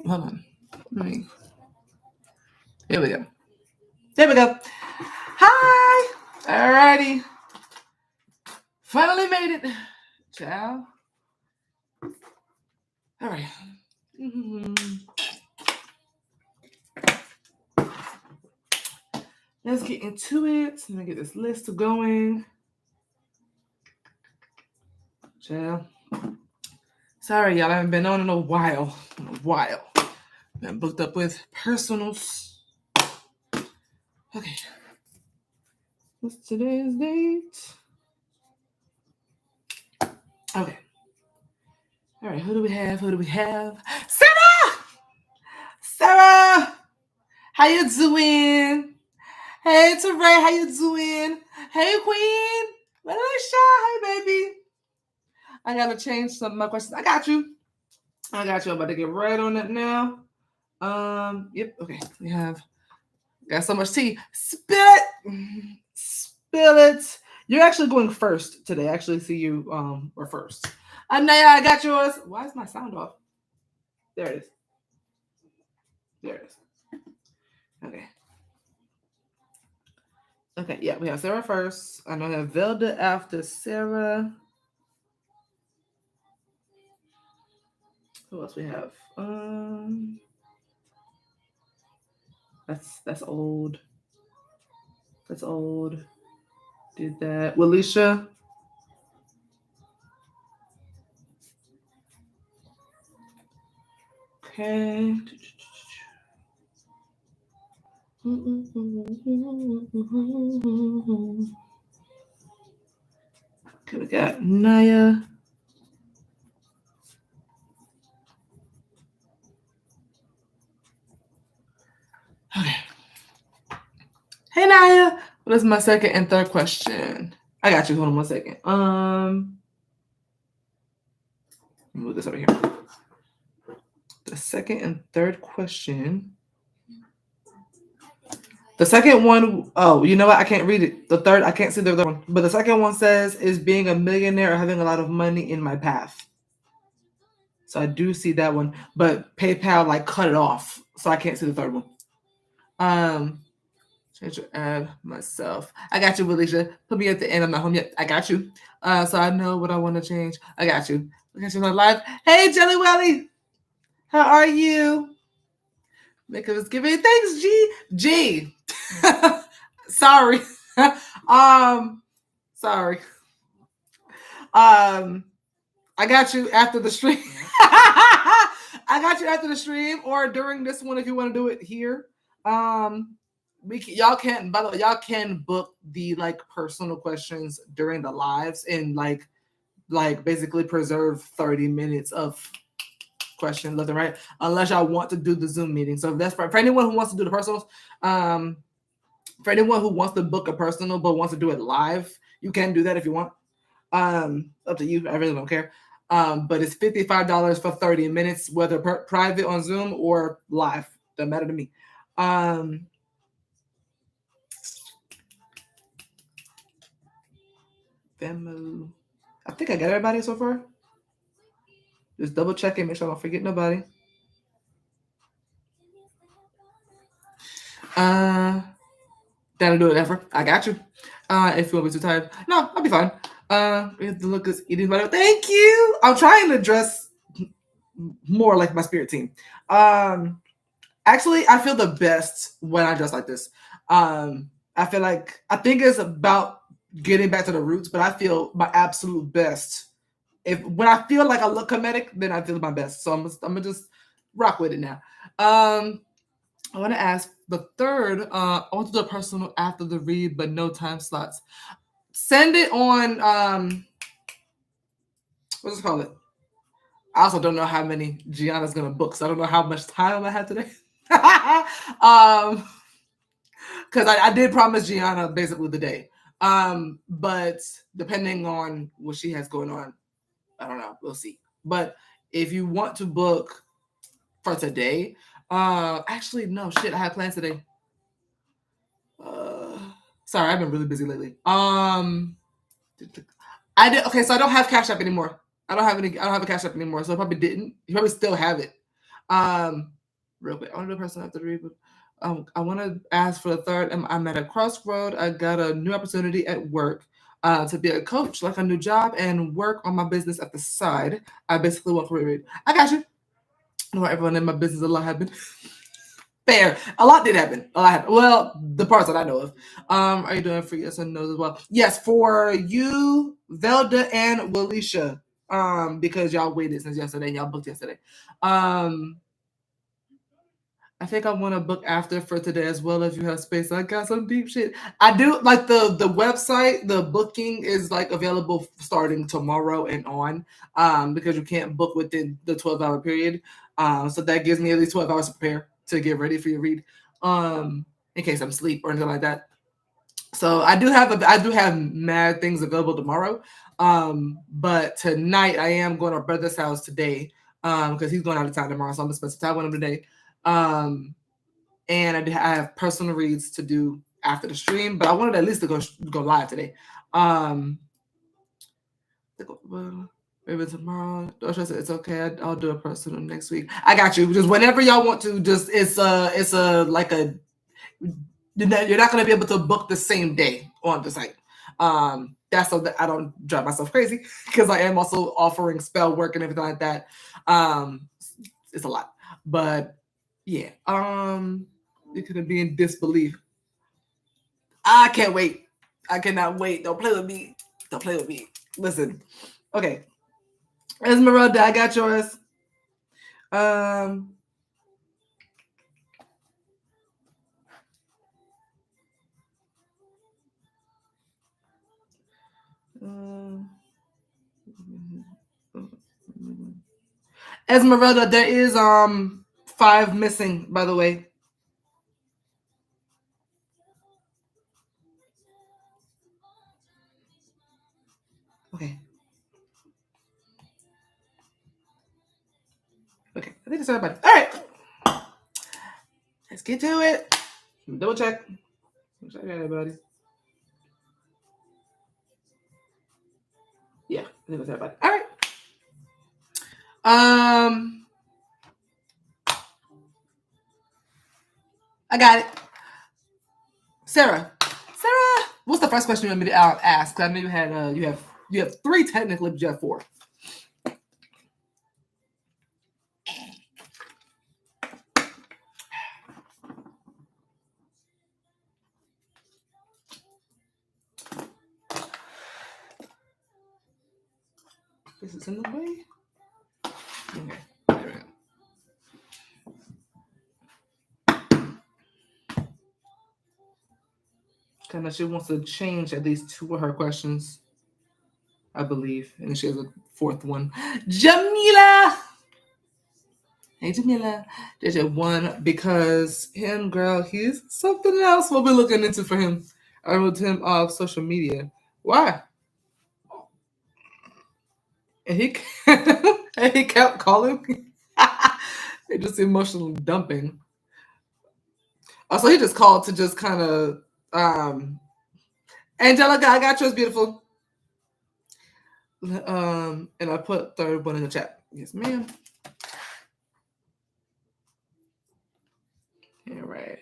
hold on. Here we go. There we go. Hi. Alrighty. Finally made it. Ciao. All right. Let's get into it. Let me get this list going. Ciao. Sorry, y'all. I haven't been on in a while. Been booked up with personals. Okay. What's today's date? Okay. All right. Who do we have? Sarah! How you doing? Hey, Teray, how you doing? Hey, Quinn! Licia, hey, baby. I gotta change some of my questions. I got you. I'm about to get right on it now. Yep. Okay. We got so much tea. Spill it. You're actually going first today. I actually see you were first. Anaya, I got yours. Why is my sound off? There it is. Okay, yeah, we have Sarah first. I know I have Velda after Sarah. Who else we have? That's old. Did that. Well, Licia. Okay. Okay, we got Naya. Okay. Hey, Naya. What is my second and third question? I got you. Hold on 1 second. Move this over here. The second and third question. The second one, oh, you know what? I can't read it. The third, I can't see the other one. But the second one says, is being a millionaire or having a lot of money in my path. So I do see that one. But PayPal cut it off. So I can't see the third one. Change or add myself. I got you, Licia. Put me at the end. I'm not home yet. I got you. So I know what I want to change. I got you. Live. Hey, Jelly Welly. How are you? Make us give it thanks, G. Sorry. Sorry. I got you after the stream. I got you after the stream or during this one if you want to do it here. Y'all can, by the way, y'all can book the personal questions during the lives and basically preserve 30 minutes of question left and right, unless y'all want to do the Zoom meeting. So that's for anyone who wants to do the personals. For anyone who wants to book a personal but wants to do it live, you can do that if you want. Up to you. I really don't care. But it's $55 for 30 minutes, whether private on Zoom or live. Doesn't matter to me. Venmo. I think I got everybody so far. Just double check it, make sure I don't forget nobody. That'll do it, ever. I got you. If you want me too tired. No, I'll be fine. We have to look as eating better. Thank you. I'm trying to dress more like my spirit team. Actually, I feel the best when I dress like this. I think it's about getting back to the roots, but I feel my absolute best. When I feel like I look comedic, then I feel my best. So I'm gonna just rock with it now. I want to ask the third. I want to do a personal after the read, but no time slots. Send it on. What's it called? I also don't know how many Gianna's gonna book, so I don't know how much time I have today. Because I did promise Gianna basically the day. But depending on what she has going on, I don't know. We'll see. But if you want to book for today, actually no shit. I have plans today. Sorry, I've been really busy lately. I did okay. So I don't have CashApp anymore. I don't have a CashApp anymore. So I probably didn't. You probably still have it. Real quick, I want to do a person after the read, but I want to ask for the third. I'm at a crossroad. I got a new opportunity at work to be a coach, like a new job, and work on my business at the side. I basically want to read. I got you. I know everyone in my business, a lot happened. Fair. A lot did happen. A lot happened. Well, the parts that I know of. Are you doing for yes and no as well? Yes, for you, Velda and Licia. Because y'all waited since yesterday and y'all booked yesterday. I think I want to book after for today as well if you have space. I got some deep shit. I do like the website. The booking is like available starting tomorrow and on. Because you can't book within the 12-hour period. So that gives me at least 12 hours to prepare to get ready for your read. In case I'm asleep or anything like that. So I do have mad things available tomorrow. But tonight I am going to our brother's house today. Because he's going out of town tomorrow, so I'm gonna spend some time with him today. And I have personal reads to do after the stream, but I wanted at least to go live today. Maybe tomorrow. It's okay. I'll do a personal next week. I got you. Just whenever y'all want to. Just it's like a. You're not gonna be able to book the same day on the site. That's so that I don't drive myself crazy because I am also offering spell work and everything like that. It's a lot, but yeah. You're gonna be in disbelief. I can't wait. I cannot wait. Don't play with me. Don't play with me. Listen. Okay. Esmeralda, I got yours. Esmeralda, there is 5 missing, by the way. Okay. Okay, I think it's everybody. All right. Let's get to it. Double check. Check everybody. Yeah, I think it's everybody. All right. I got it. Sarah, what's the first question you want me to ask? I know you had you have 3 technically, but you have 4. This is in the way. Okay, there we go. Kind of, she wants to change at least 2 of her questions, I believe, and she has a 4th one. Jamila. Hey, Jamila. There's your 1 because him, girl, he's something else. We'll be looking into for him. I wrote him off social media. Why? And he and he kept calling me. It just emotional dumping. So he just called to just kind of Angelica, I got yours, beautiful. And I put 3rd one in the chat. Yes, ma'am. All right.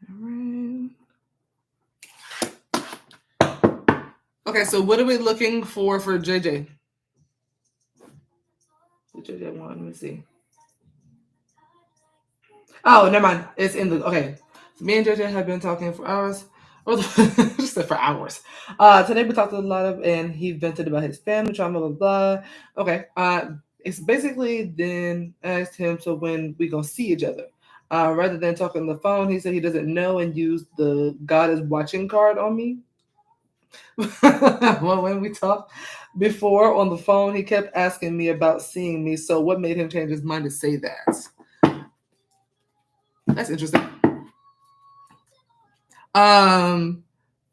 All right. Okay, so what are we looking for JJ? JJ one, let me see. Oh, never mind. It's in the okay. So me and JJ have been talking for hours. Just said for hours. Today we talked a lot of, and he vented about his family trauma, blah blah blah. Okay. It's basically then asked him so when we gonna see each other. Rather than talking on the phone, he said he doesn't know and used the God is watching card on me. Well, when we talked before on the phone, he kept asking me about seeing me. So what made him change his mind to say that? That's interesting. 4th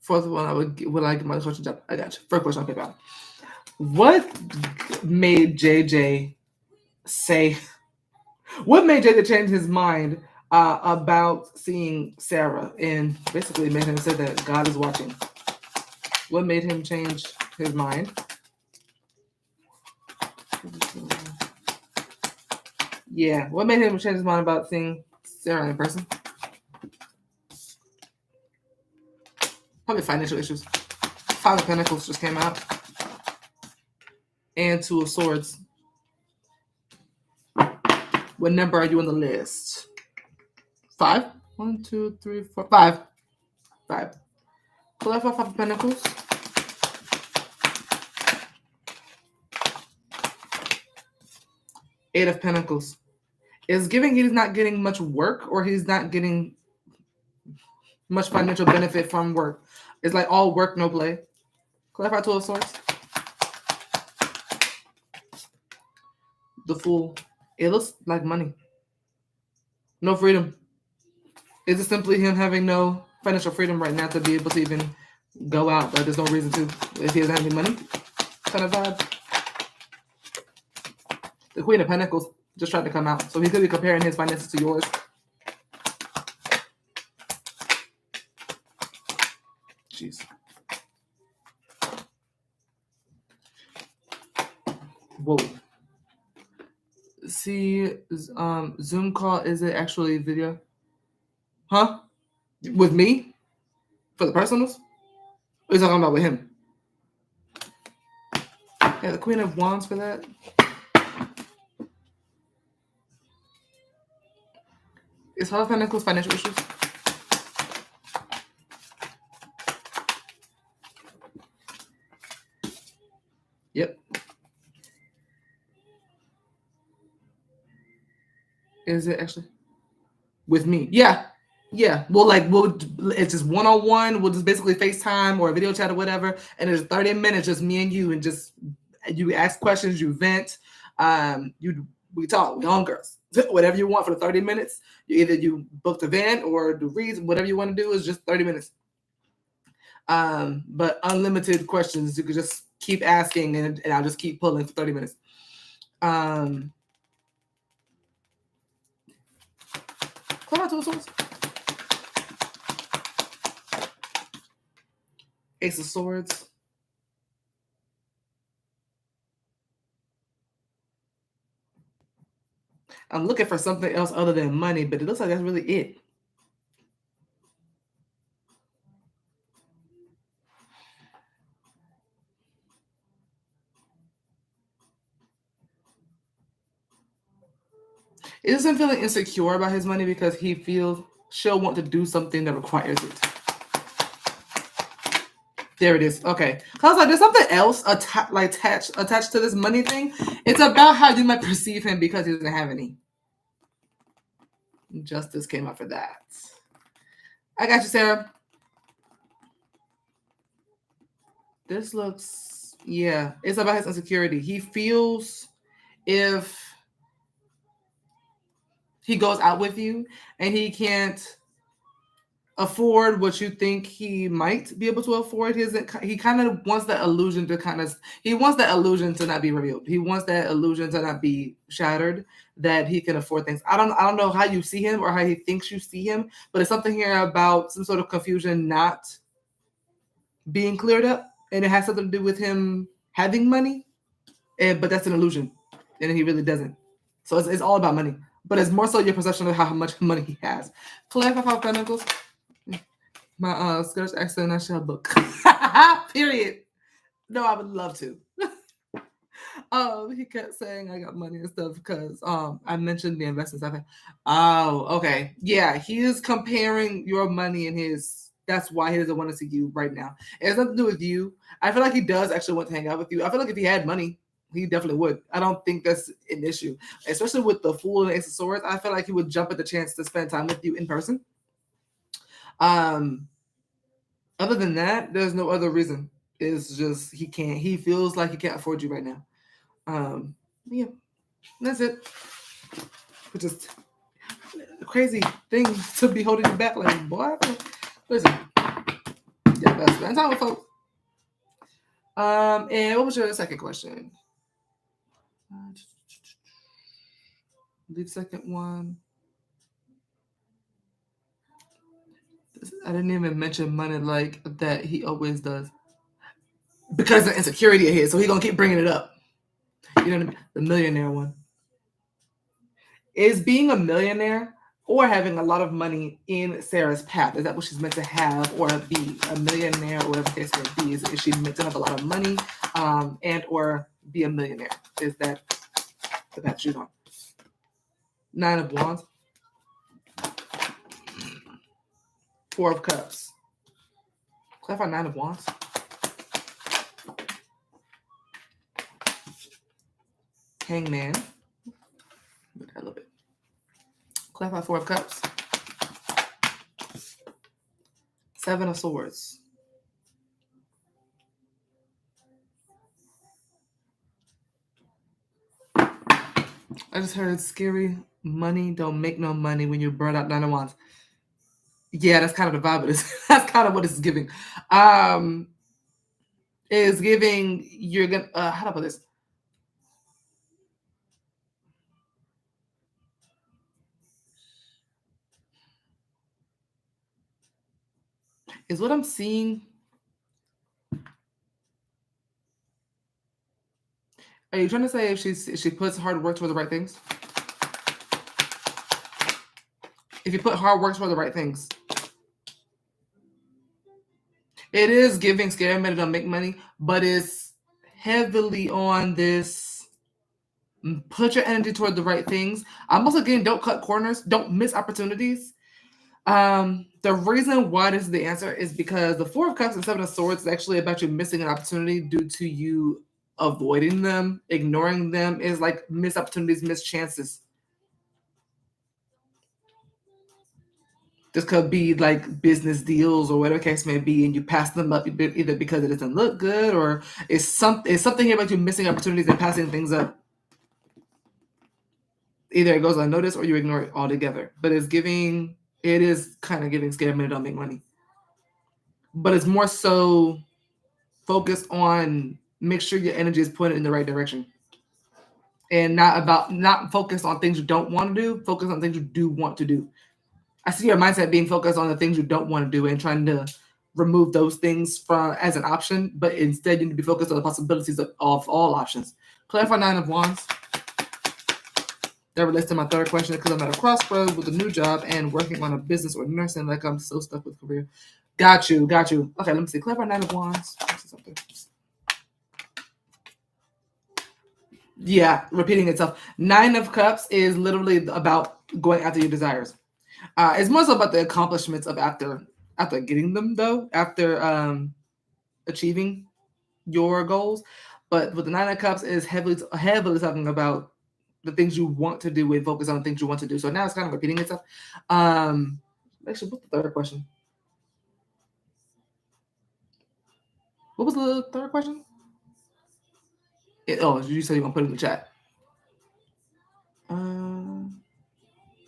one, I would get my question job. I got you. 1st question on PayPal. What made JJ say? What made JJ change his mind about seeing Sarah and basically made him say that God is watching? What made him change his mind Yeah. What made him change his mind about seeing Sarah in person? Probably financial issues. Five of Pentacles just came out. And Two of Swords. What number are you on the list? 5? 1, 2, 3, 4, 5. 5. Pull out Five of Pentacles. Eight of Pentacles. Is giving he's not getting much work, or he's not getting much financial benefit from work. It's like all work, no play. Clarify Two of Swords. The Fool. It looks like money. No freedom. Is it simply him having no financial freedom right now to be able to even go out? Like there's no reason to if he doesn't have any money? Kind of vibe. The Queen of Pentacles just tried to come out. So he could be comparing his finances to yours. Jeez. Whoa. See, Zoom call, is it actually video? Huh? With me? For the personals? Or are you talking about with him? Yeah, the Queen of Wands for that. Is Hall of Pentacles financial issues? Yep. Is it actually? With me? Yeah. Yeah. It's just one-on-one. We'll just basically FaceTime or a video chat or whatever. And it's 30 minutes, just me and you, and just you ask questions, you vent. We talk, we homegirls. Whatever you want for the 30 minutes. Either you book the van or do reads, whatever you want to do is just 30 minutes. But unlimited questions. You could just keep asking and I'll just keep pulling for 30 minutes. Come on, Two of Swords. Ace of Swords. I'm looking for something else other than money, but it looks like that's really it. Is him feeling insecure about his money because he feels she'll want to do something that requires it? There it is. Okay. I was like, there's something else attached to this money thing. It's about how you might perceive him because he doesn't have any. Justice came up for that. I got you, Sarah. This looks, yeah, it's about his insecurity. He feels if he goes out with you and he can't afford what you think he might be able to afford, he kind of wants that illusion to not be revealed. He wants that illusion to not be shattered, that he can afford things. I don't know how you see him or how he thinks you see him, but it's something here about some sort of confusion not being cleared up, and it has something to do with him having money, but that's an illusion, and he really doesn't. So it's all about money, but it's more so your perception of how much money he has. Clarify Five of Pentacles. My Scottish accent, I shall book. Period. No, I would love to. He kept saying I got money and stuff because I mentioned the investments I've had. Oh, okay. Yeah, he is comparing your money and his. That's why he doesn't want to see you right now. It has nothing to do with you. I feel like he does actually want to hang out with you. I feel like if he had money, he definitely would. I don't think that's an issue, especially with the Fool and Ace of Swords. I feel like he would jump at the chance to spend time with you in person. Other than that, there's no other reason. It's just he feels like he can't afford you right now. Yeah, that's it. Which is a crazy thing to be holding you back. Like, boy, listen. Yeah, that's spend time with folks. And what was your second question? The second one. I didn't even mention money like that he always does. Because of insecurity of his, so he's gonna keep bringing it up. You know what I mean? The millionaire one. Is being a millionaire or having a lot of money in Sarah's path? Is that what she's meant to have or be a millionaire or whatever the case may be? Is she meant to have a lot of money and or be a millionaire? Is that the path she's on? 9 of Wands. 4 of Cups. Clarify 9 of Wands. Hangman. A little bit. Clarify 4 of Cups. 7 of Swords. I just heard scary money don't make no money when you burn out 9 of Wands. Yeah, that's kind of the vibe of this. That's kind of what it's giving. Is giving you're gonna how do I put this? Is what I'm seeing. Are you trying to say if she puts hard work toward the right things? If you put hard work toward the right things, it is giving scary money don't make money, but it's heavily on this. Put your energy toward the right things. I'm also getting don't cut corners, don't miss opportunities. The reason why this is the answer is because the 4 of Cups and 7 of Swords is actually about you missing an opportunity due to you avoiding them, ignoring them. Is like missed opportunities, missed chances. This could be like business deals or whatever the case may be, and you pass them up either because it doesn't look good or it's something here about you missing opportunities and passing things up. Either it goes unnoticed or you ignore it altogether. But it is kind of giving scared money don't make money. But it's more so focused on make sure your energy is pointed in the right direction. And not focused on things you don't want to do, focus on things you do want to do. I see your mindset being focused on the things you don't want to do and trying to remove those things from as an option, but instead you need to be focused on the possibilities of all options. Clarify 9 of Wands. That relates to my third question because I'm at a crossroads with a new job and working on a business or nursing. Like I'm so stuck with career. Got you. Okay, let me see. Clarify 9 of Wands. Something. Yeah, repeating itself. 9 of Cups is literally about going after your desires. It's more so about the accomplishments of after getting them, though, after achieving your goals. But with the 9 of Cups is heavily talking about the things you want to do and focus on the things you want to do. So now it's kind of repeating itself. Actually, what's the third question? What was the third question? You said you want to put it in the chat. I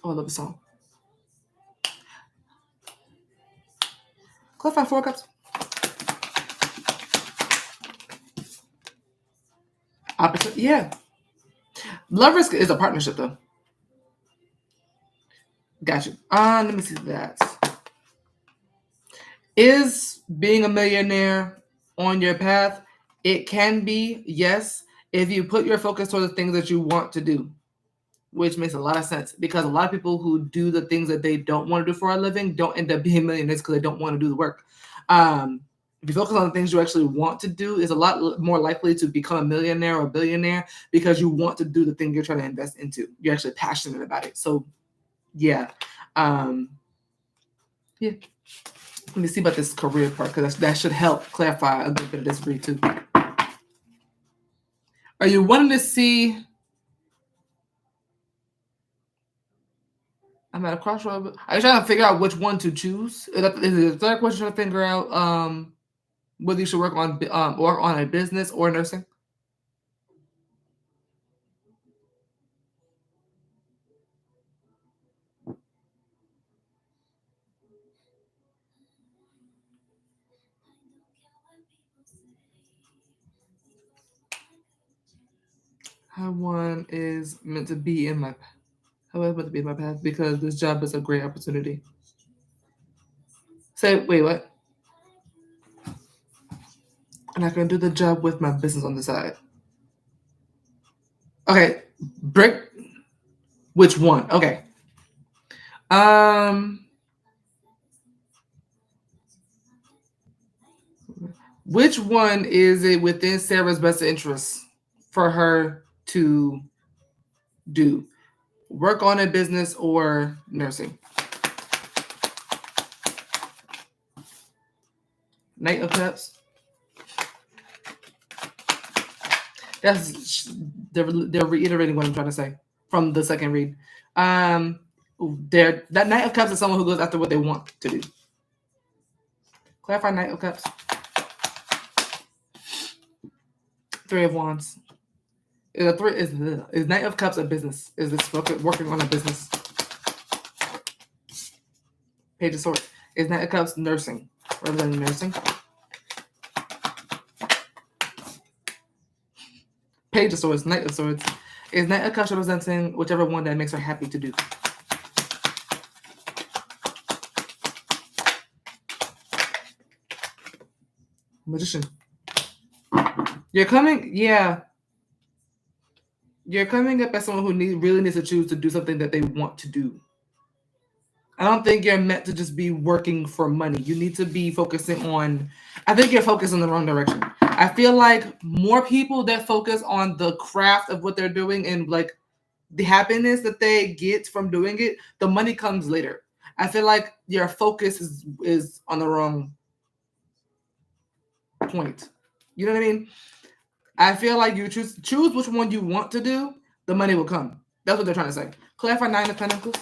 love the song. Clarify 4 Cups. Opposite, yeah. Lovers is a partnership, though. Got you. Let me see that. Is being a millionaire on your path? It can be, yes, if you put your focus toward the things that you want to do, which makes a lot of sense because a lot of people who do the things that they don't want to do for a living don't end up being millionaires because they don't want to do the work. If you focus on the things you actually want to do, is a lot more likely to become a millionaire or billionaire because you want to do the thing you're trying to invest into. You're actually passionate about it. So, yeah. Yeah. Let me see about this career part because that should help clarify a little bit of this for you too. Are you wanting to see? I'm at a crossroad. Are you trying to figure out which one to choose? Is it the third question trying to figure out whether you should work on a business or nursing? How one is meant to be in my path because this job is a great opportunity. Wait, what? And I can do the job with my business on the side. Okay, brick. Which one? Okay. Which one is it within Sarah's best interest for her to do? Work on a business or nursing? Knight of Cups. They're reiterating what I'm trying to say from the second read. That Knight of Cups is someone who goes after what they want to do. Clarify Knight of Cups. Three of Wands. Is Knight of Cups a business? Is this working on a business? Page of Swords. Is Knight of Cups nursing? Representing nursing. Page of Swords. Knight of Swords. Is Knight of Cups representing whichever one that makes her happy to do? Magician. You're coming, yeah. You're coming up as someone who really needs to choose to do something that they want to do. I don't think you're meant to just be working for money. You need to be focusing on, I think you're focused in the wrong direction. I feel like more people that focus on the craft of what they're doing and like the happiness that they get from doing it, the money comes later. I feel like your focus is on the wrong point. You know what I mean? I feel like you choose which one you want to do, the money will come. That's what they're trying to say. Clarify Nine of Pentacles.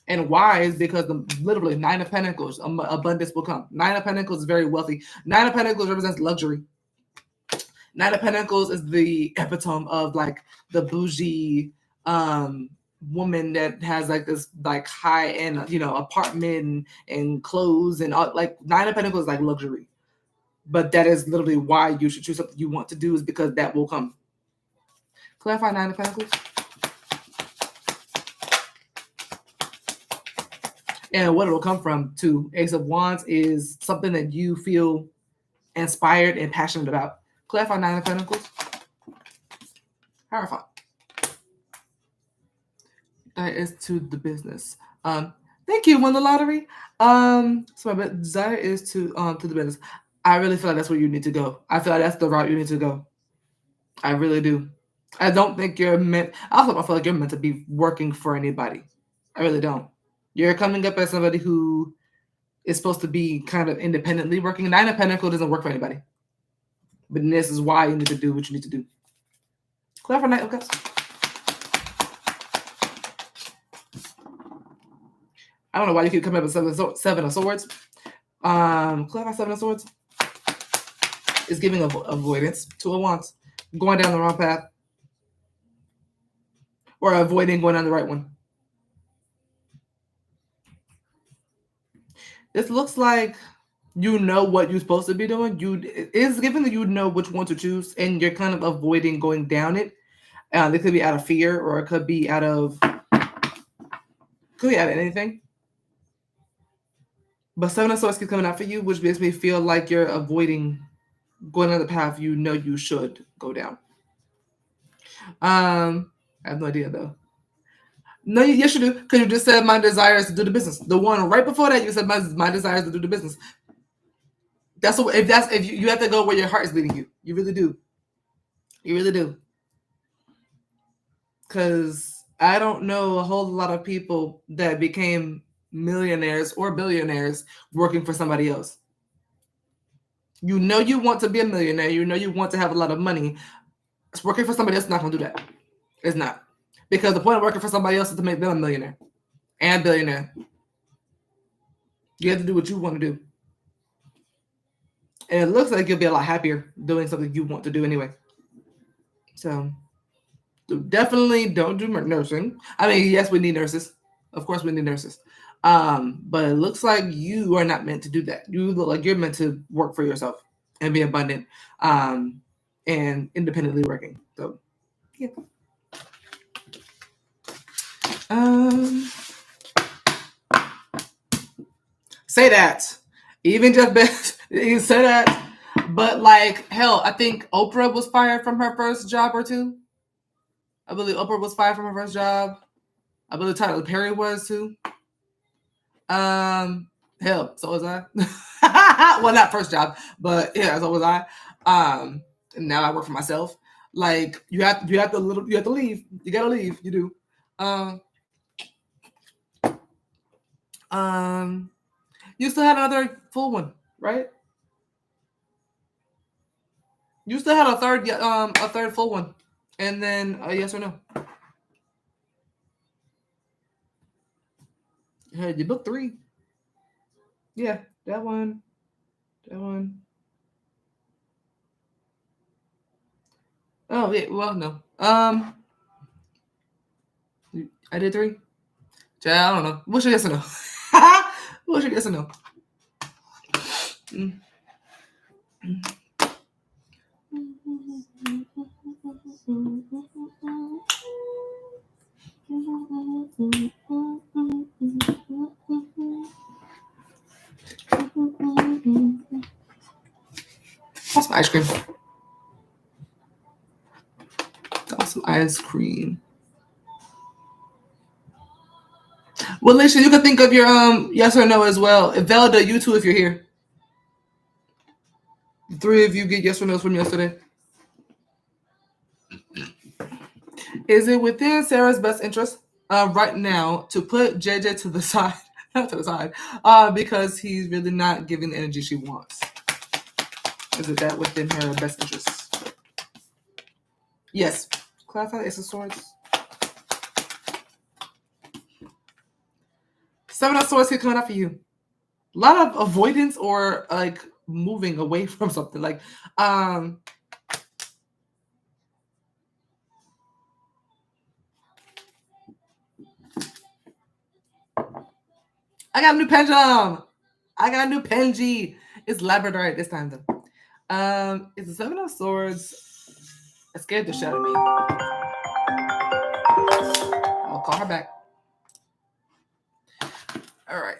And why is because literally Nine of Pentacles, abundance will come. Nine of Pentacles is very wealthy. Nine of Pentacles represents luxury. Nine of Pentacles is the epitome of like the bougie woman that has like this like high end apartment and clothes and all. Like Nine of Pentacles is like luxury. But that is literally why you should choose something you want to do, is because that will come. Clarify Nine of Pentacles. And what it will come from to Ace of Wands is something that you feel inspired and passionate about. Clarify Nine of Pentacles. Hierophant. That is to the business. Thank you, won the lottery. So my desire is to the business. I really feel like that's where you need to go. I feel like that's the route you need to go. I really do. I don't think you're meant. I feel like you're meant to be working for anybody. I really don't. You're coming up as somebody who is supposed to be kind of independently working. Nine of Pentacles doesn't work for anybody. But this is why you need to do what you need to do. Clarify Knight of Cups. I don't know why you keep coming up with Seven of Swords. Clarify Seven of Swords is giving avoidance. Two of Wands. Going down the wrong path. Or avoiding going on the right one. This looks like you know what you're supposed to be doing. It's given that you know which one to choose, and you're kind of avoiding going down it. It could be out of fear, or it could be out of anything. But Seven of Swords keeps coming out for you, which makes me feel like you're avoiding going on the path you know you should go down. I have no idea though. No, yes you do, because you just said my desire is to do the business. The one right before that, you said my desire is to do the business. If you have to go where your heart is leading you. You really do. You really do. Because I don't know a whole lot of people that became millionaires or billionaires working for somebody else. You know you want to be a millionaire. You know you want to have a lot of money. Working for somebody else is not going to do that. It's not. Because the point of working for somebody else is to make them a millionaire and billionaire. You have to do what you want to do. And it looks like you'll be a lot happier doing something you want to do anyway. So definitely don't do nursing. I mean, yes, we need nurses. Of course, we need nurses. But it looks like you are not meant to do that. You look like you're meant to work for yourself and be abundant and independently working. So, yeah. Say that. Even just you say that. But like, hell, I think Oprah was fired from her first job or two. I believe Oprah was fired from her first job. I believe Tyler Perry was too. Hell, so was I. Well, not first job, but yeah, so was I. And now I work for myself. Like you have to leave. You gotta leave. You do. You still had another full one, right? You still had a third full one, and then a yes or no. Hey, you booked 3. Yeah, that one. That one. Oh yeah, well no. I did 3. Yeah, I don't know. What's your yes or no? What's your yes or no? Got some ice cream. Got some ice cream. Well, Licia, you can think of your yes or no as well. Velda, you too, if you're here. The 3 of you get yes or no's from yesterday. Is it within Sarah's best interest right now to put JJ to the side? Not to the side, because he's really not giving the energy she wants. Is it that within her best interest? Yes. Clarify the Ace of Swords. 7 of Swords keep coming up for you. A lot of avoidance or like moving away from something. Like, I got a new pendulum. I got a new Penji. It's Labradorite this time though. It's the 7 of Swords. It scared the shit out of me. I'll call her back. All right.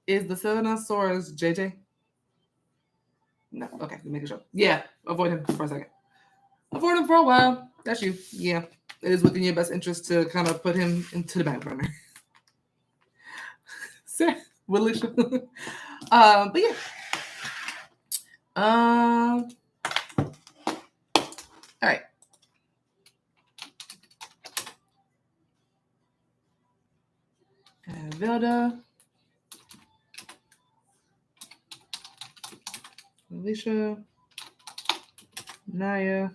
Is the 7 of Swords JJ? No. Okay, make sure. Yeah, avoid him for a second. Avoid him for a while. That's you. Yeah, it is within your best interest to kind of put him into the back burner. Licia. But yeah. All right. Velda. Licia. Naya.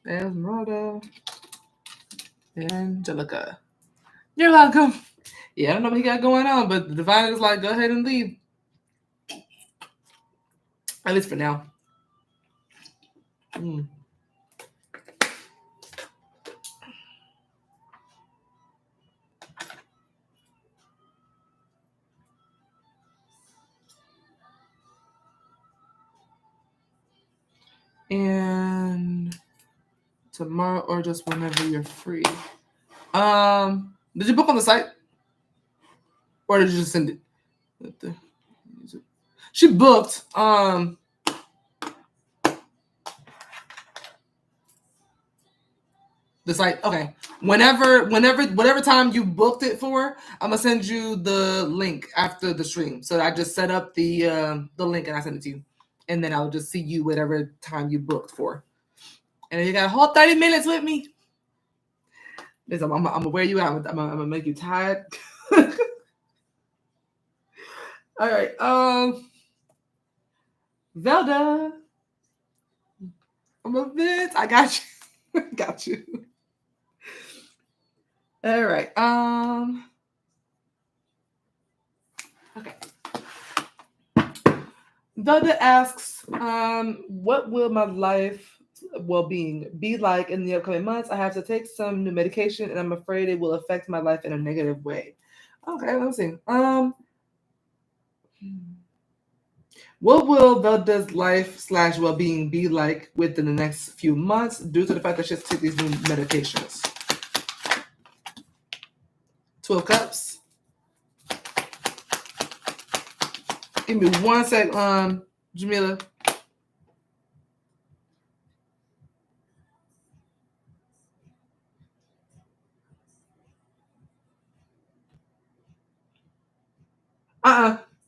Esmeralda. Angelica. You're welcome. Yeah, I don't know what he got going on, but the divine is like, go ahead and leave. At least for now. And tomorrow or just whenever you're free. Did you book on the site? Or did you just send it? She booked. The site. Okay. Whatever time you booked it for, I'm gonna send you the link after the stream. So I just set up the link and I send it to you, and then I'll just see you whatever time you booked for. And then you got a whole 30 minutes with me. I'm gonna wear you out. I'm gonna make you tired. All right. Velda. I'm a bit. I got you. Got you. All right. Okay. Velda asks, what will my life well-being be like in the upcoming months? I have to take some new medication, and I'm afraid it will affect my life in a negative way. Okay, let's see. What will Velda's life / well-being be like within the next few months due to the fact that she has to take these new medications? 12 Cups. Give me 1 sec, Jamila.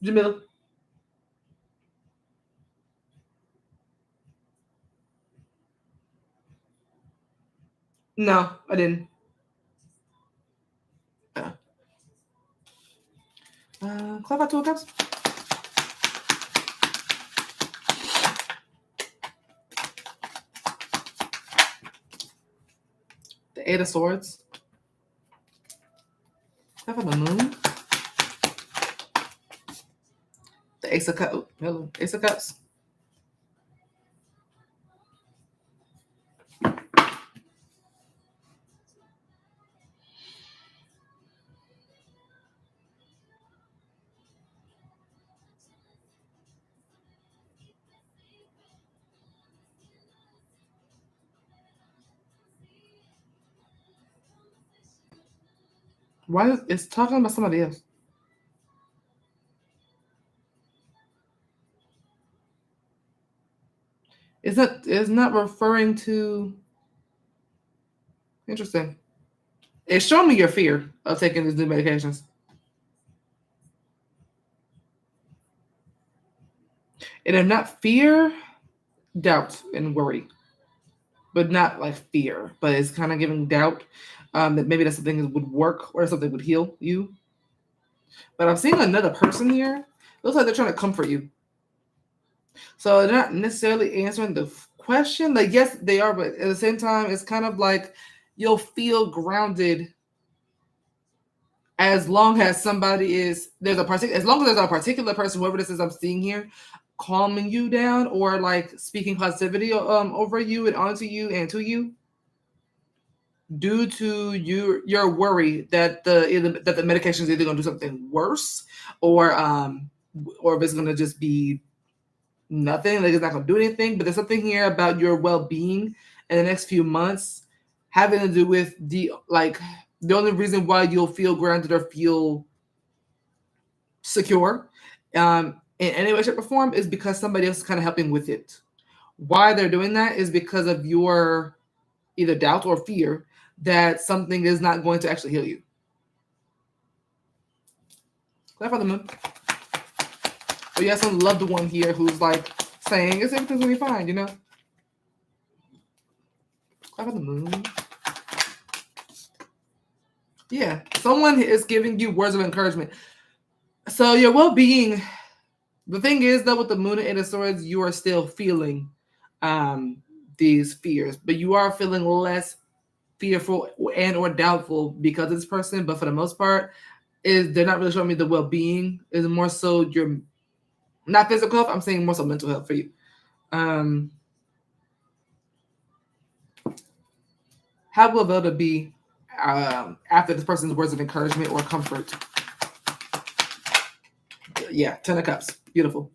Jamila. No, I didn't. Clarify 2 of Cups. The 8 of Swords. Clarify the Moon. The Ace of Cups. Hello, Ace of Cups. Why is it's talking about somebody else? It's not referring to. Interesting. It's showing me your fear of taking these new medications. And if not fear, doubt and worry. But not like fear. But it's kind of giving doubt that maybe that's something that would work or something would heal you. But I'm seeing another person here. Looks like they're trying to comfort you. So they're not necessarily answering the question. Like, yes, they are, but at the same time, it's kind of like you'll feel grounded as long as somebody is as long as there's a particular person, whoever this is I'm seeing here, calming you down or like speaking positivity over you and onto you and to you, due to your worry that the medication is either going to do something worse or if it's going to just be nothing, like it's not going to do anything. But there's something here about your well-being in the next few months having to do with the only reason why you'll feel grounded or feel secure in any way, shape, or form is because somebody else is kind of helping with it. Why they're doing that is because of your either doubt or fear that something is not going to actually heal you. Clarify the Moon. But you have some loved one here who's like saying everything's gonna be fine, you know? Clarify the Moon. Yeah, someone is giving you words of encouragement. So your well-being, the thing is though, with the Moon and 8 of Swords, you are still feeling these fears, but you are feeling less fearful and or doubtful because of this person. But for the most part, they're not really showing me the well-being. Is more so your not physical health. I'm saying more so mental health for you. How will Velda be after this person's words of encouragement or comfort? Yeah, 10 of Cups. Beautiful.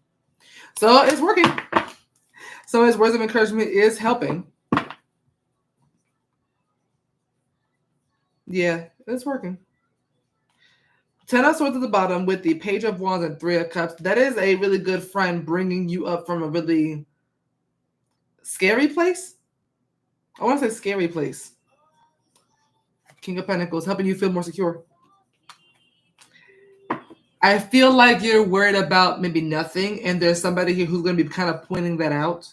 So it's working. So his words of encouragement is helping. Yeah, it's working. 10 of Swords at the bottom with the Page of Wands and 3 of Cups. That is a really good friend bringing you up from a really scary place. I want to say scary place. King of Pentacles, helping you feel more secure. I feel like you're worried about maybe nothing, and there's somebody here who's going to be kind of pointing that out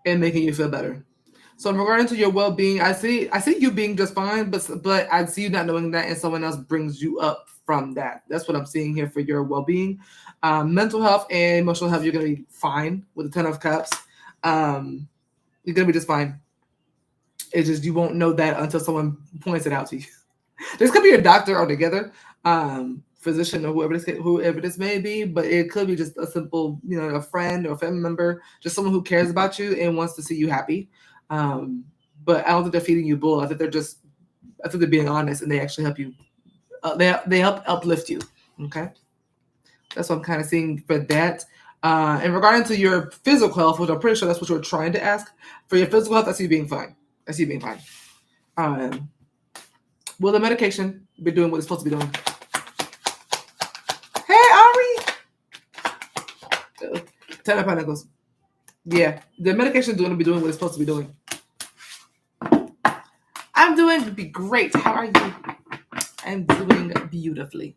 and making you feel better. So in regard to your well-being, I see you being just fine, but I see you not knowing that, and someone else brings you up from that. That's what I'm seeing here for your well-being. Mental health and emotional health, you're going to be fine with the 10 of Cups. You're going to be just fine. It's just you won't know that until someone points it out to you. This could be your doctor altogether, physician or whoever this may be, but it could be just a simple, a friend or a family member, just someone who cares about you and wants to see you happy. But I don't think they're feeding you bull. I think they're being honest, and they actually help you. They help uplift you. Okay, that's what I'm kind of seeing for that. And regarding to your physical health, which I'm pretty sure that's what you're trying to ask, for your physical health, I see you being fine. Will the medication be doing what it's supposed to be doing? Ten of Pentacles. Yeah, the medication is going to be doing what it's supposed to be doing. I'm doing great. How are you? I'm doing beautifully.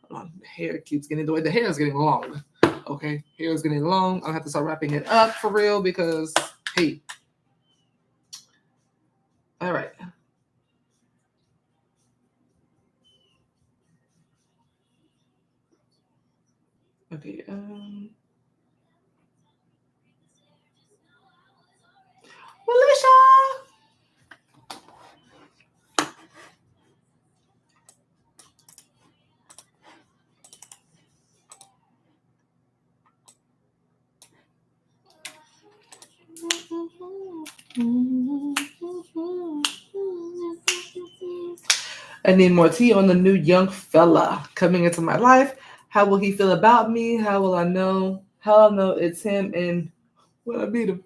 Hold on. The hair keeps getting the way. The hair is getting long. Okay, hair is getting long. I'll have to start wrapping it up for real because, hey. All right. Okay. Licia. I need more tea on the new young fella coming into my life. How will he feel about me? How will I know? How I'll know it's him and when I meet him.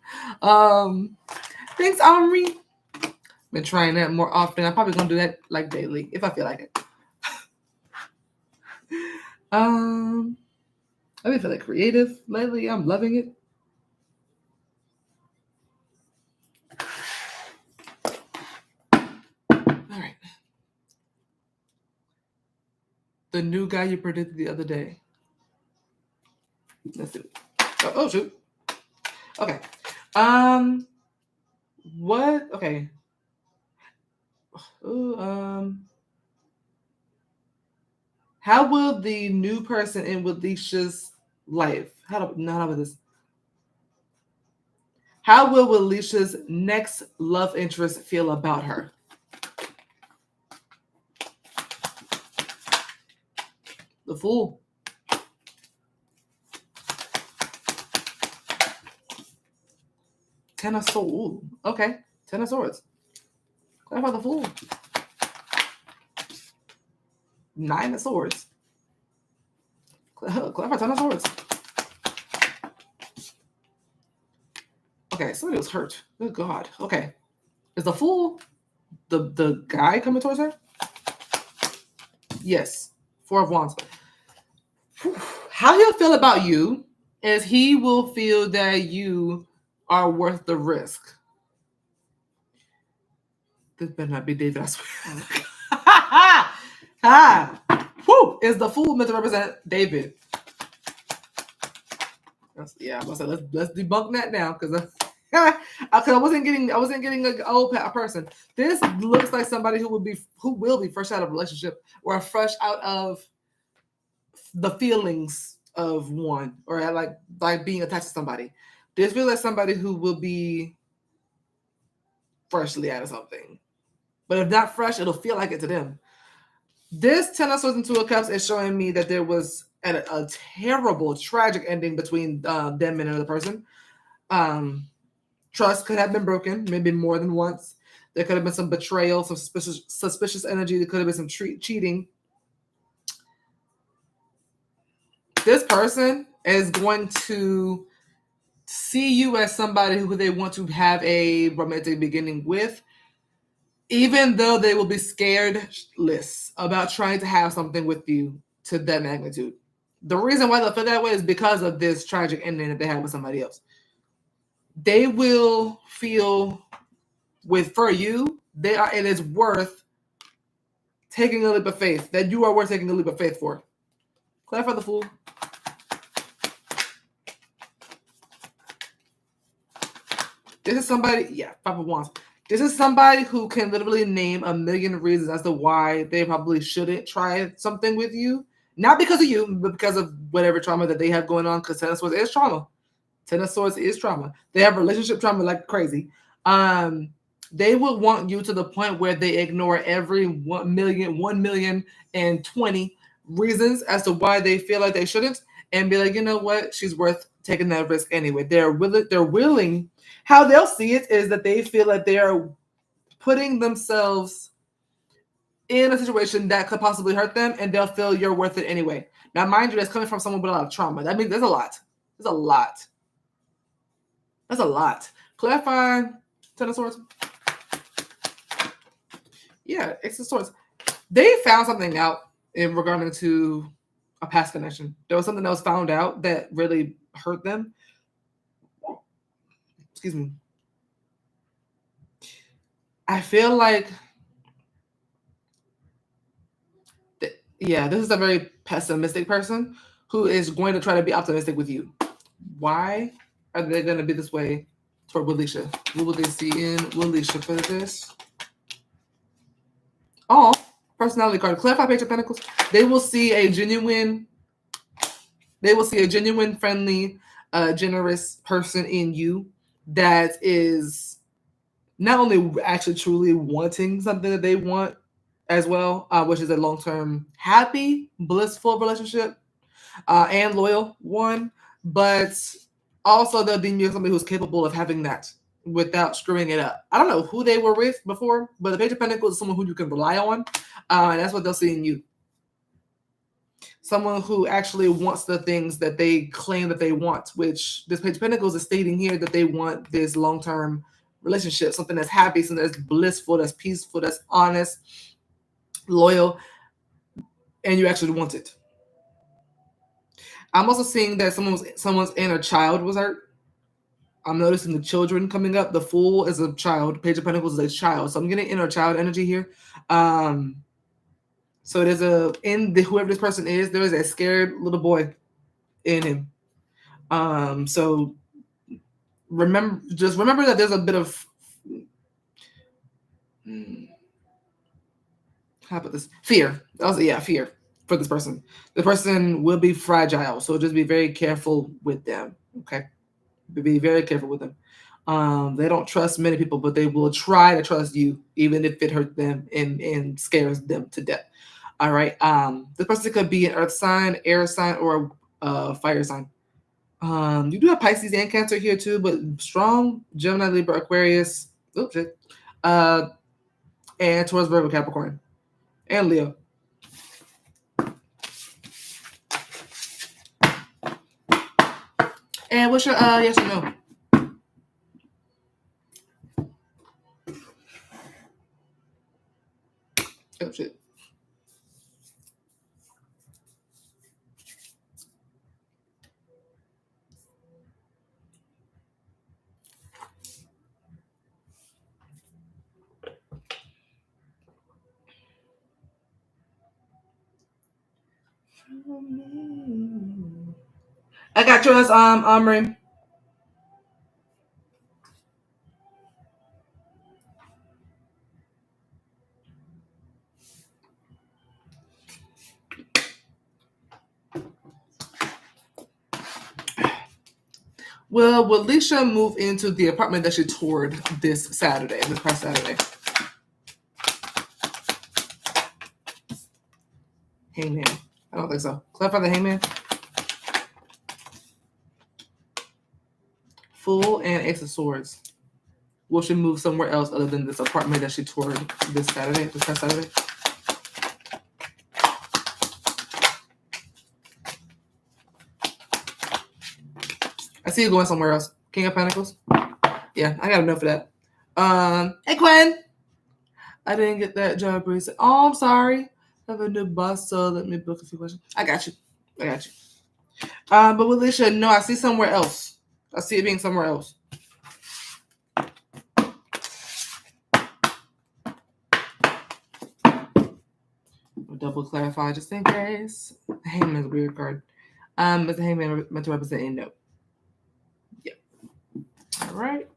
Thanks, Omri. Been trying that more often. I'm probably gonna do that like daily if I feel like it. I've been feeling creative lately. I'm loving it. All right. The new guy you predicted the other day. Let's do it. Oh shoot. Okay. What? Okay. Ooh, how will the new person in with Licia's life? How about this? How will Licia's next love interest feel about her? The Fool. Ten of Swords. Okay. Ten of Swords. Clarify the Fool. Nine of Swords. Clarify Ten of Swords. Okay, somebody was hurt. Good God. Okay. Is the Fool the guy coming towards her? Yes. Four of Wands. How he'll feel about you is he will feel that you are worth the risk. This better not be David, I swear. Whew. Is the Fool meant to represent David? Yeah, I'm gonna say let's debunk that now because I wasn't getting an old person. This looks like somebody who will be fresh out of a relationship or fresh out of the feelings of one or like being attached to somebody. This feels like somebody who will be freshly out of something. But if not fresh, it'll feel like it to them. This Ten of Swords and Two of Cups is showing me that there was a terrible, tragic ending between them and another person. Trust could have been broken, maybe more than once. There could have been some betrayal, some suspicious energy. There could have been some cheating. This person is going to see you as somebody who they want to have a romantic beginning with, even though they will be scaredless about trying to have something with you to that magnitude. The reason why they'll feel that way is because of this tragic ending that they had with somebody else. They will feel for you, it is worth taking a leap of faith, that you are worth taking a leap of faith for. Clarify the Fool. This is somebody, Five of Wands. This is somebody who can literally name a million reasons as to why they probably shouldn't try something with you. Not because of you, but because of whatever trauma that they have going on, because Ten of Swords is trauma. Ten of Swords is trauma. They have relationship trauma like crazy. They will want you to the point where they ignore every 1,020 reasons as to why they feel like they shouldn't, and be like, you know what, she's worth taking that risk anyway. They're willing. How they'll see it is that they feel like they are putting themselves in a situation that could possibly hurt them, and they'll feel you're worth it anyway. Now, mind you, that's coming from someone with a lot of trauma. That means there's a lot. There's a lot. That's a lot. Clarify Ten of Swords. Yeah, Ace of Swords. They found something out in regarding to a past connection. There was something that was found out that really hurt them. excuse me. I feel like, yeah, this is a very pessimistic person who is going to try to be optimistic with you. Why are they going to be this way toward Licia? What will they see in Licia for this? Oh, personality card. Clarify Page of Pentacles. They will see a genuine, friendly, generous person in you that is not only actually truly wanting something that they want as well, which is a long-term, happy, blissful relationship, and loyal one, but also they'll deem you as somebody who's capable of having that without screwing it up. I don't know who they were with before, but the Page of Pentacles is someone who you can rely on, and that's what they'll see in you. Someone who actually wants the things that they claim that they want, which this Page of Pentacles is stating here that they want this long-term relationship, something that's happy, something that's blissful, that's peaceful, that's honest, loyal, and you actually want it. I'm also seeing that someone's inner child was hurt. I'm noticing the children coming up. The Fool is a child. Page of Pentacles is a child. So I'm getting inner child energy here. So there's whoever this person is, there is a scared little boy in him. So remember that there's a bit of how about this? Fear. Fear for this person. The person will be fragile, so just be very careful with them. Okay, be very careful with them. They don't trust many people, but they will try to trust you, even if it hurts them and scares them to death. All right. This person could be an earth sign, air sign, or a fire sign. You do have Pisces and Cancer here too, but strong Gemini, Libra, Aquarius. Oops, shit. And Taurus, Virgo, Capricorn, and Leo. And what's your yes or no? Oh shit. I got yours, Omri. Will Licia move into the apartment that she toured this past Saturday? Hangman. I don't think so. Clarify the Hangman. Fool and Ace of Swords. Will she move somewhere else other than this apartment that she toured this past Saturday? I see you going somewhere else. King of Pentacles. Yeah, I got enough of that. Hey Quinn. I didn't get that job recently. Oh, I'm sorry. I have a new boss, so let me book a few questions. I got you. But with Licia, no, I see somewhere else. I see it being somewhere else. I'll double clarify just in case. The Hangman is a weird card. Is the Hangman meant to represent a no? Yeah. All right.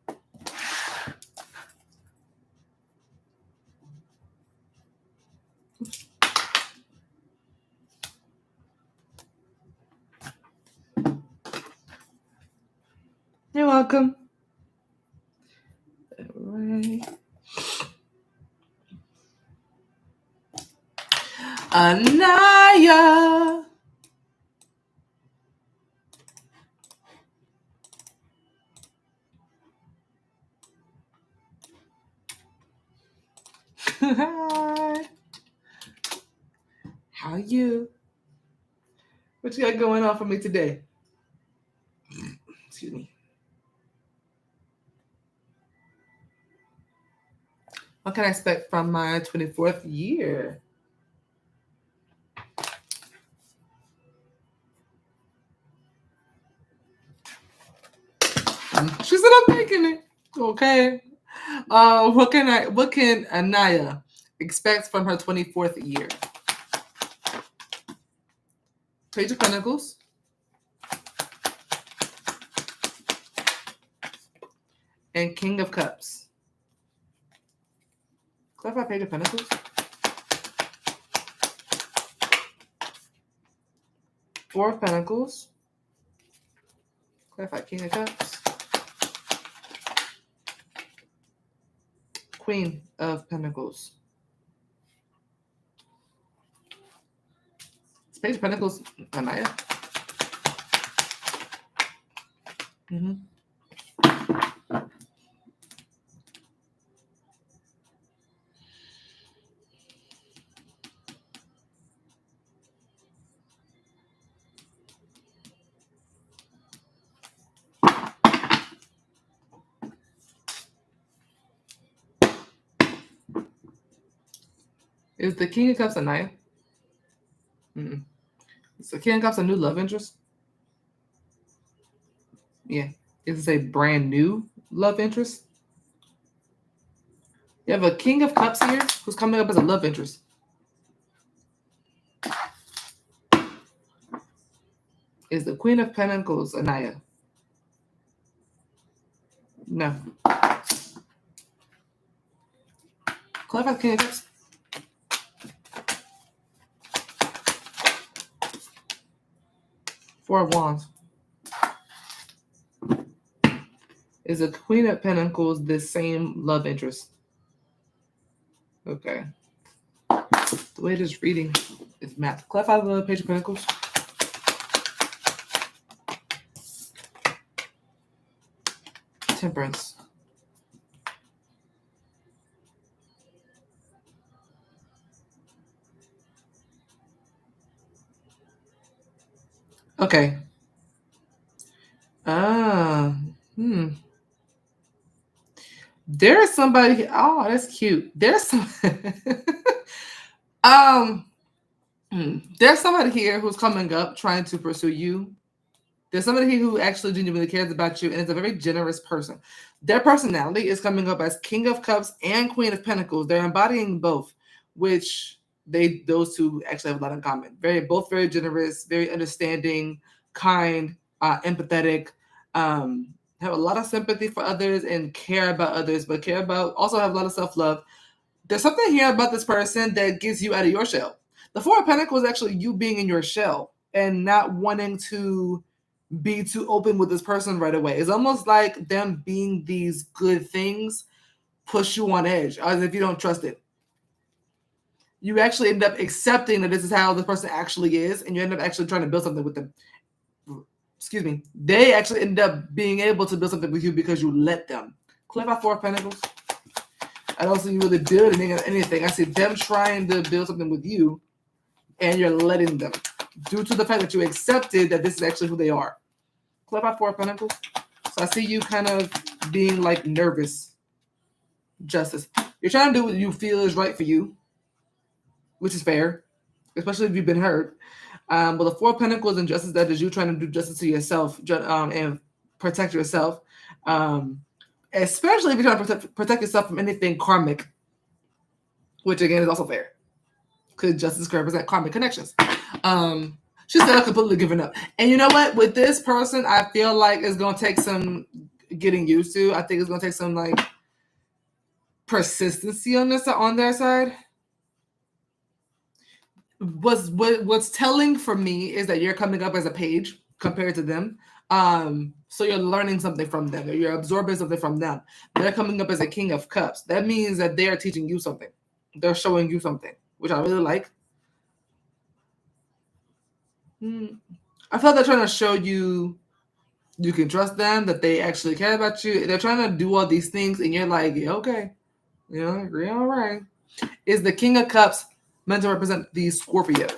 You're welcome. All right. Anaya. Hi. How are you? What you got going on for me today? Excuse me. What can I expect from my 24th year? She said I'm taking it. Okay. What can Anaya expect from her 24th year? Page of Pentacles. And King of Cups. Clarify Page of Pentacles. Four of Pentacles. Clarify King of Cups. Queen of Pentacles. It's Page of Pentacles, Anaya. Mm-hmm. Is the King of Cups Anaya? Mm-mm. Is the King of Cups a new love interest? Yeah. Is this a brand new love interest? You have a King of Cups here who's coming up as a love interest. Is the Queen of Pentacles Anaya? No. Clarify the King of Cups. Four of Wands. Is the Queen of Pentacles the same love interest? Okay. The way it is reading is math. Clarify the Page of Pentacles. Temperance. Okay. There's somebody. Oh, that's cute. There's some. There's somebody here who's coming up trying to pursue you. There's somebody here who actually genuinely cares about you and is a very generous person. Their personality is coming up as King of Cups and Queen of Pentacles. They're embodying both, which those two actually have a lot in common. Both very generous, very understanding, kind, empathetic, have a lot of sympathy for others and care about others, but also have a lot of self-love. There's something here about this person that gets you out of your shell. The Four of Pentacles is actually you being in your shell and not wanting to be too open with this person right away. It's almost like them being these good things push you on edge, as if you don't trust it. You actually end up accepting that this is how this person actually is, and you end up actually trying to build something with them. Excuse me. They actually end up being able to build something with you because you let them. Clarify Four of Pentacles. I don't see you really building anything. I see them trying to build something with you, and you're letting them, due to the fact that you accepted that this is actually who they are. Clarify Four of Pentacles. So I see you kind of being like nervous. Justice. You're trying to do what you feel is right for you, which is fair, especially if you've been hurt. But the Four of Pentacles and justice, that is you trying to do justice to yourself and protect yourself. Especially if you're trying to protect yourself from anything karmic, which again is also fair, because justice can represent karmic connections. She said I'm completely giving up. And you know what? With this person, I feel like it's going to take some getting used to. I think it's going to take some like persistency on their side. What's telling for me is that you're coming up as a page compared to them. So you're learning something from them, or you're absorbing something from them. They're coming up as a King of Cups. That means that they are teaching you something. They're showing you something, which I really like. I feel like they're trying to show you can trust them, that they actually care about you. They're trying to do all these things, and you're like, yeah, okay. Agree, all right. Is the King of Cups meant to represent the Scorpio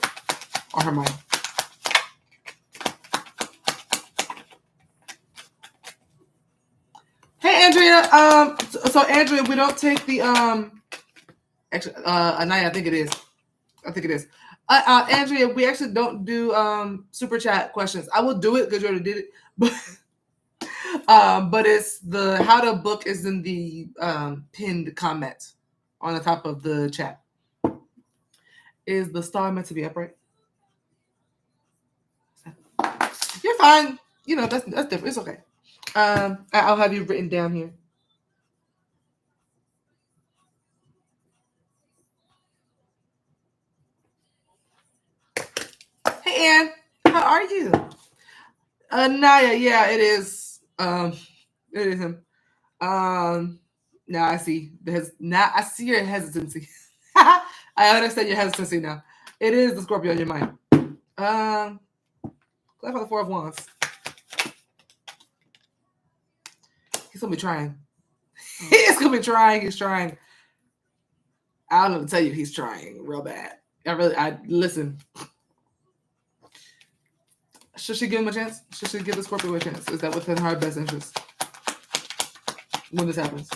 on her mind? Hey, Andrea. So Andrea, we don't take the actually, Anaya, I think it is. Andrea, we actually don't do super chat questions. I will do it because you already did it, But it's the how to book is in the pinned comment on the top of the chat. Is the star meant to be upright? You're fine. You know, that's different. It's okay. I'll have you written down here. Hey, Ann. How are you? Naya, yeah, it is. It is him. Now I see. Now I see your hesitancy. I understand your hesitancy now. It is the Scorpio in your mind. Clap for the Four of Wands. He's gonna be trying. He's gonna be trying. He's trying. I don't know to tell you, he's trying real bad. I listen. Should she give him a chance? Should she give the Scorpio a chance? Is that within her best interest when this happens?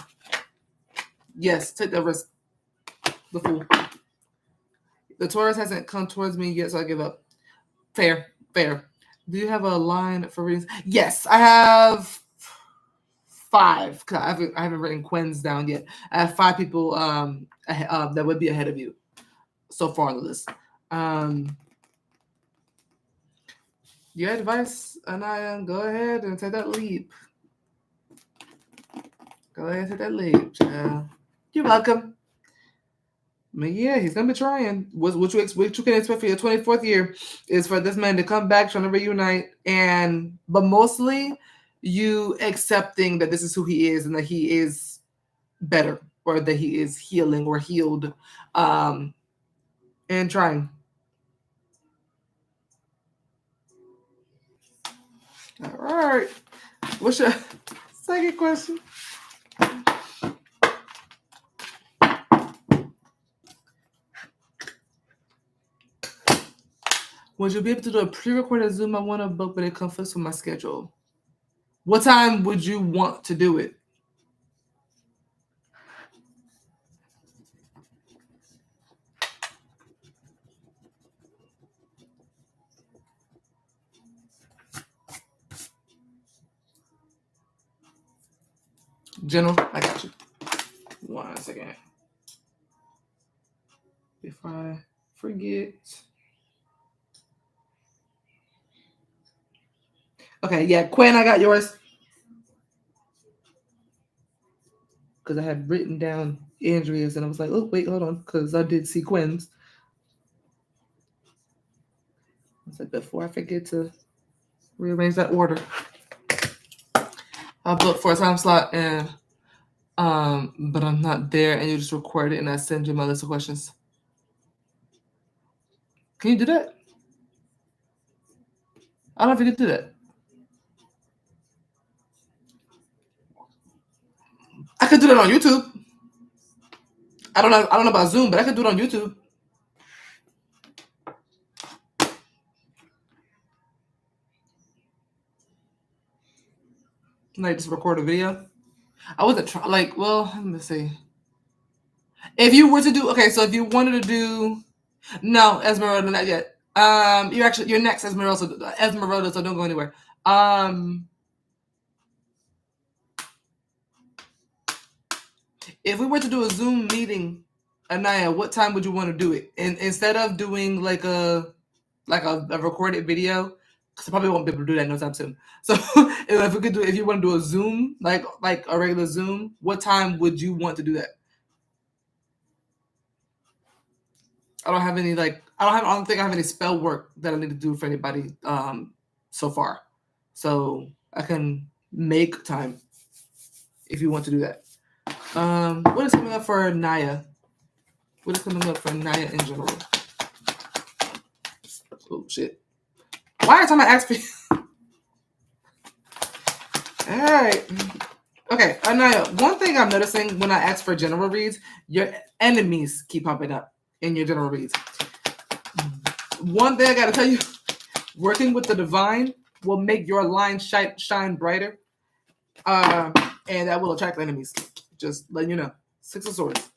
Yes, take that risk. The Fool. The Taurus hasn't come towards me yet, so I give up. Fair. Do you have a line for readings? Yes, I have 5. I haven't written Quinn's down yet. I have 5 people that would be ahead of you so far on the list. Your advice, Anaya, go ahead and take that leap. Go ahead and take that leap, child. You're welcome. But yeah, he's gonna be trying. What you can expect for your 24th year is for this man to come back, trying to reunite, but mostly you accepting that this is who he is and that he is better, or that he is healing or healed, and trying. All right. What's your second question? Would you be able to do a pre-recorded Zoom I want to book, but it conflicts with my schedule? What time would you want to do it? General, I got you. 1 second. If I forget. Okay, yeah, Quinn, I got yours. Because I had written down Andrea's and I was like, oh, wait, hold on. Because I did see Quinn's. I was like, before I forget to rearrange that order, I booked for a time slot and but I'm not there, and you just record it and I send you my list of questions. Can you do that? I don't know if you can do that. I could do that on YouTube. I don't know about Zoom, but I could do it on YouTube. Like just record a video. I wasn't trying. Like, well, let me see. If you were to do so if you wanted to do no Esmeralda, not yet. You're next, Esmeralda, so don't go anywhere. If we were to do a Zoom meeting, Anaya, what time would you want to do it? And instead of doing like a recorded video, because I probably won't be able to do that no time soon. So if you want to do a Zoom, like a regular Zoom, what time would you want to do that? I don't think I have any spell work that I need to do for anybody so far. So I can make time if you want to do that. What is coming up for Naya? What is coming up for Naya in general? Oh shit. Why every time I ask for you? Alright. Okay, Naya, one thing I'm noticing when I ask for general reads, your enemies keep popping up in your general reads. One thing I gotta tell you, working with the divine will make your line shine brighter. And that will attract enemies. Just letting you know. 6 of Swords.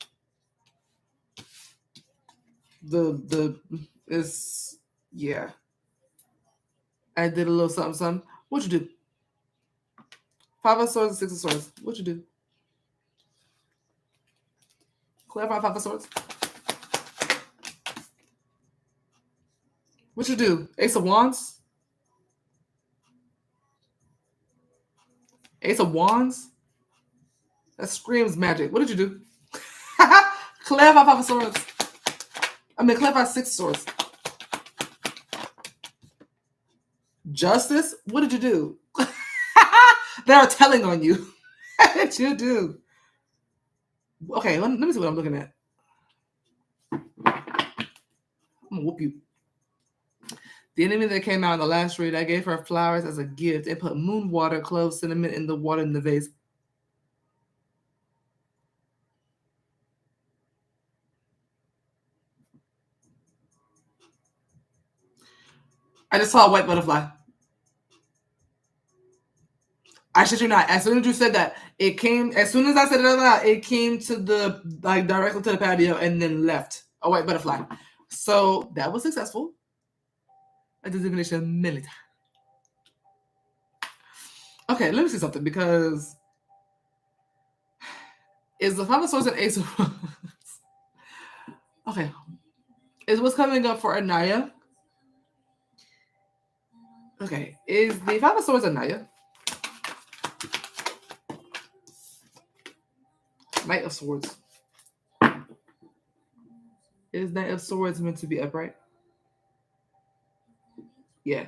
Yeah. I did a little something. What'd you do? Five of Swords and Six of Swords. What'd you do? Clarify Five of Swords. What'd you do? Ace of Wands? Ace of Wands? That screams magic. What did you do? Clarify Five of Swords. Clarify Six of Swords. Justice? What did you do? They are telling on you. What did you do? Okay, let me see what I'm looking at. I'm gonna whoop you. The enemy that came out in the last read, I gave her flowers as a gift and put moon water, cloves, cinnamon in the water in the vase. I just saw a white butterfly. I shit you not. As soon as you said that, it came. As soon as I said it out loud, it came to the directly to the patio and then left. A white butterfly. So that was successful. A divination minute. Okay, let me see something because is the Five of Swords an Ace of Wands? Okay, is what's coming up for Anaya? Okay, is the Five of Swords Anaya? Knight of Swords. Is Knight of Swords meant to be upright? Yeah.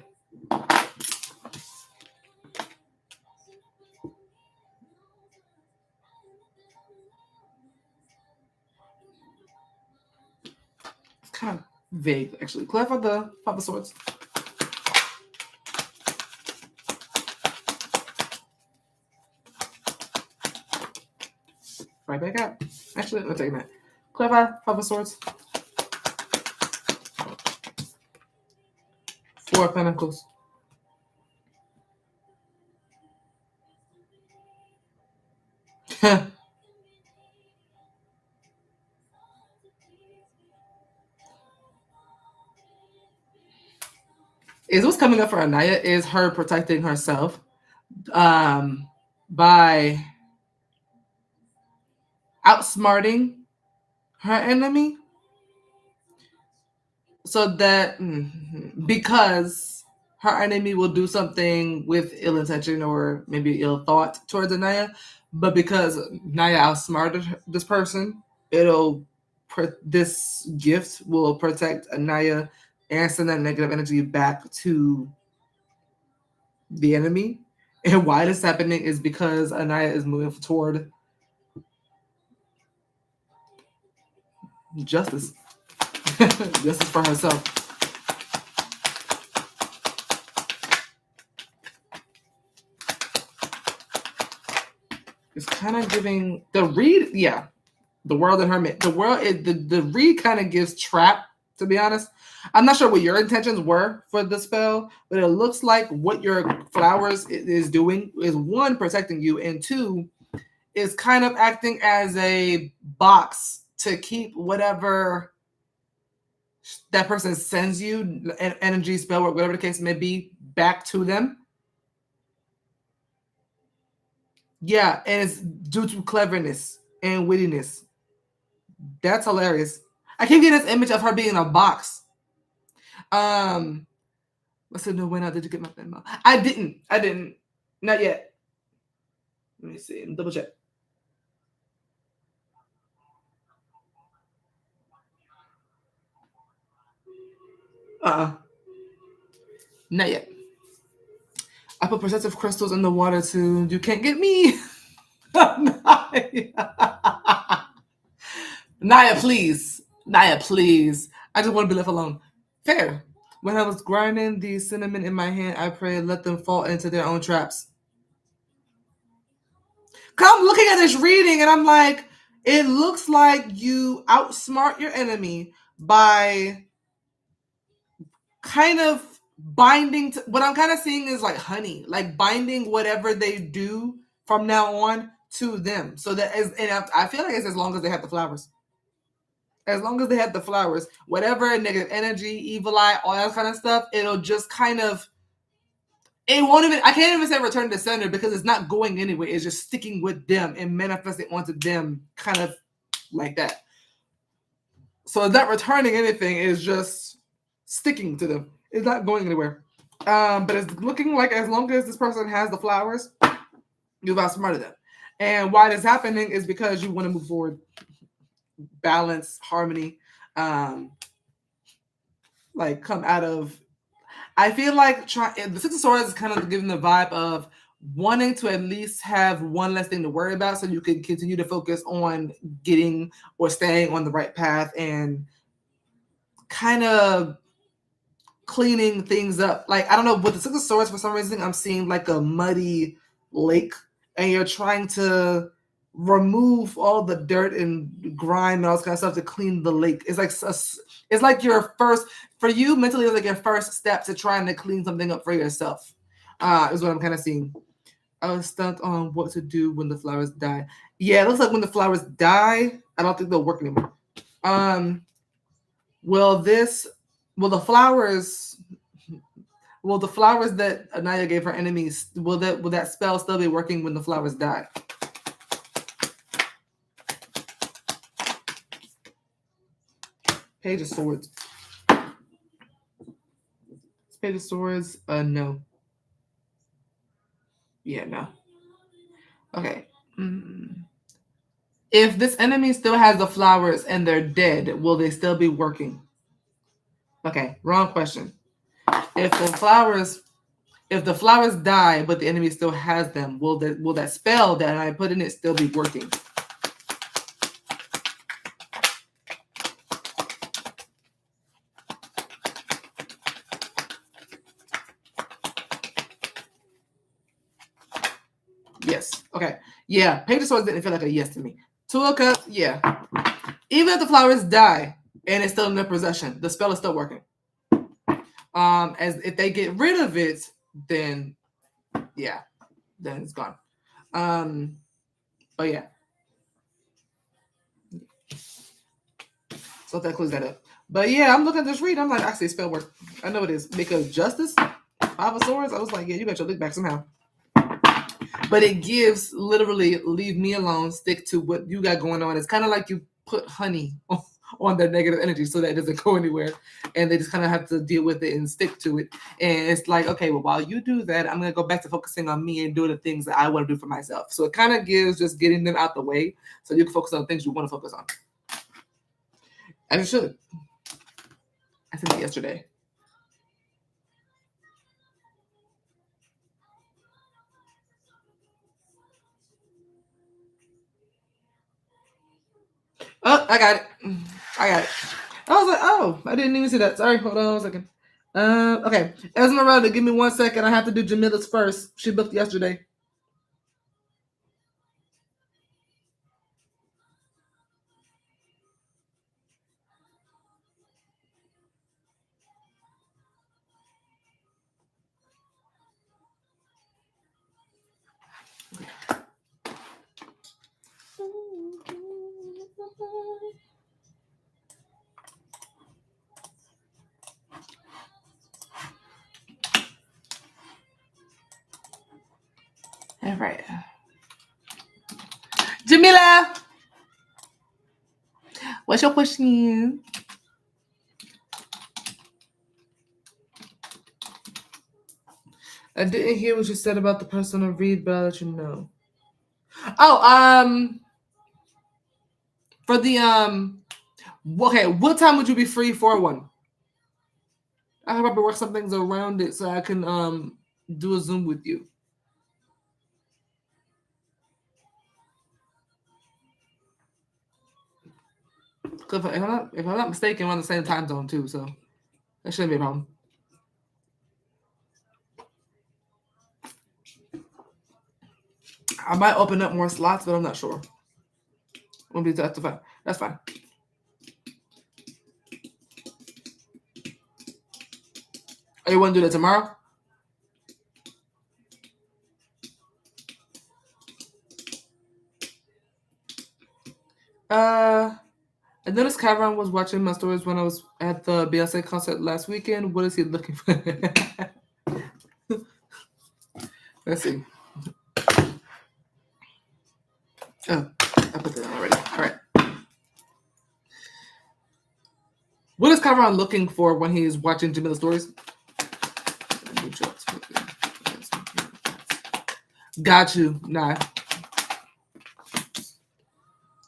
It's kind of vague, actually. Clarify the Five of Swords. Right back up. Actually, I'm taking that. Clarify Five of Swords. Four of Pentacles. Is what's coming up for Anaya is her protecting herself by outsmarting her enemy, so that because her enemy will do something with ill intention or maybe ill thought towards Anaya, but because Naya outsmarted this person, this gift will protect Anaya and send that negative energy back to the enemy. And why this is happening is because Anaya is moving toward justice. Justice for herself. It's kind of giving the read, yeah. The world and her the read kind of gives trap, to be honest. I'm not sure what your intentions were for the spell, but it looks like what your flowers is doing is one, protecting you, and two, is kind of acting as a box to keep whatever that person sends you, energy, spell, or whatever the case may be, back to them. Yeah, and it's due to cleverness and wittiness. That's hilarious. I keep getting this image of her being in a box. I said, no, when did you get my Venmo? I didn't. Not yet. Let me see. Double check. Not yet. I put protective crystals in the water too. You can't get me. Naya, please. Naya, please. I just want to be left alone. Fair. When I was grinding the cinnamon in my hand, I prayed, let them fall into their own traps. I'm looking at this reading and I'm like, it looks like you outsmart your enemy by kind of binding to, what I'm kind of seeing is like honey, like binding whatever they do from now on to them. So that I feel like it's as long as they have the flowers. As long as they have the flowers, whatever negative energy, evil eye, all that kind of stuff, it'll just kind of, it won't even, I can't even say return to sender because it's not going anywhere. It's just sticking with them and manifesting onto them kind of like that. So it's not returning anything. It's just sticking to them. It's not going anywhere. But it's looking like as long as this person has the flowers, you've outsmarted them. And why this happening is because you want to move forward, balance, harmony, like come out of. I feel like the Six of Swords is kind of giving the vibe of wanting to at least have one less thing to worry about, so you can continue to focus on getting or staying on the right path and kind of cleaning things up. Like, I don't know, with the Six of Swords, for some reason, I'm seeing like a muddy lake, and you're trying to remove all the dirt and grime and all this kind of stuff to clean the lake. It's like your first, for you mentally, it's like your first step to trying to clean something up for yourself. Is what I'm kind of seeing. I was stuck on what to do when the flowers die. Yeah, it looks like when the flowers die, I don't think they'll work anymore. Will the flowers that Anaya gave her enemies, will that spell still be working when the flowers die? Page of Swords. Page of Swords, no. Yeah, no. Okay. If this enemy still has the flowers and they're dead, will they still be working? Okay, wrong question. If the flowers die, but the enemy still has them, will that spell that I put in it still be working? Yes. Okay. Yeah. Page of Swords didn't feel like a yes to me. Two of Cups. Yeah. Even if the flowers die and it's still in their possession, the spell is still working. As if they get rid of it, then yeah, then it's gone. But yeah. So that clears that up. But yeah, I'm looking at this read. I'm like, actually, spell work. I know it is because Justice, Five of Swords. I was like, yeah, you got your lick back somehow. But it gives literally leave me alone, stick to what you got going on. It's kind of like you put honey on their negative energy so that it doesn't go anywhere. And they just kind of have to deal with it and stick to it. And it's like, okay, well, while you do that, I'm going to go back to focusing on me and doing the things that I want to do for myself. So it kind of gives just getting them out the way so you can focus on things you want to focus on. As you should. I said it yesterday. Oh, I got it. I was like, oh, I didn't even see that. Sorry, hold on a second. Okay. Esmeralda, give me 1 second. I have to do Jamila's first. She booked yesterday. All right. Jamila, what's your question? I didn't hear what you said about the personal read, but I'll let you know. Oh, for the okay, what time would you be free for one? I can probably work some things around it so I can do a Zoom with you. If I'm not mistaken, we're on the same time zone too, so that shouldn't be a problem. I might open up more slots, but I'm not sure. That's fine. That's fine. Oh, you want to do that tomorrow? I noticed Kyron was watching my stories when I was at the Beyonce concert last weekend. What is he looking for? Let's see. Oh, I put that on already. All right. What is Chiron looking for when he's watching Jamila's stories? Got you. 9.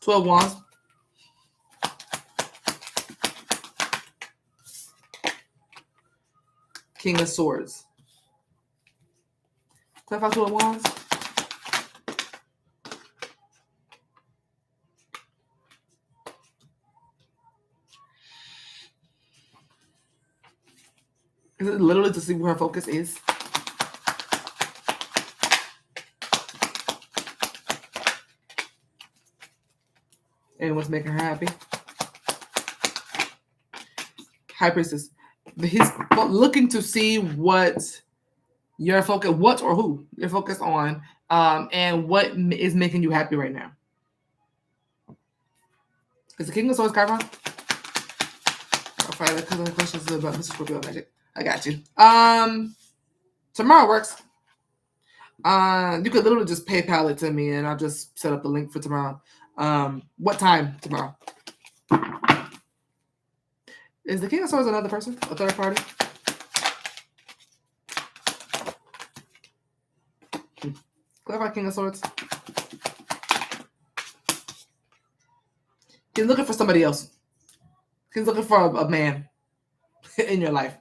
12 wands. King of swords. Clarify 12 wands. Is it literally to see where her focus is? And what's making her happy? High Priestess. He's looking to see what you're focused, what or who you're focused on, and what is making you happy right now. Is the King of Swords Chiron? I'll find a couple of questions about Mr. Scorpio magic. I got you. Tomorrow works. You could literally just PayPal it to me, and I'll just set up the link for tomorrow. What time tomorrow? Is the King of Swords another person? A third party? Clarify King of Swords. He's looking for somebody else. He's looking for a man in your life.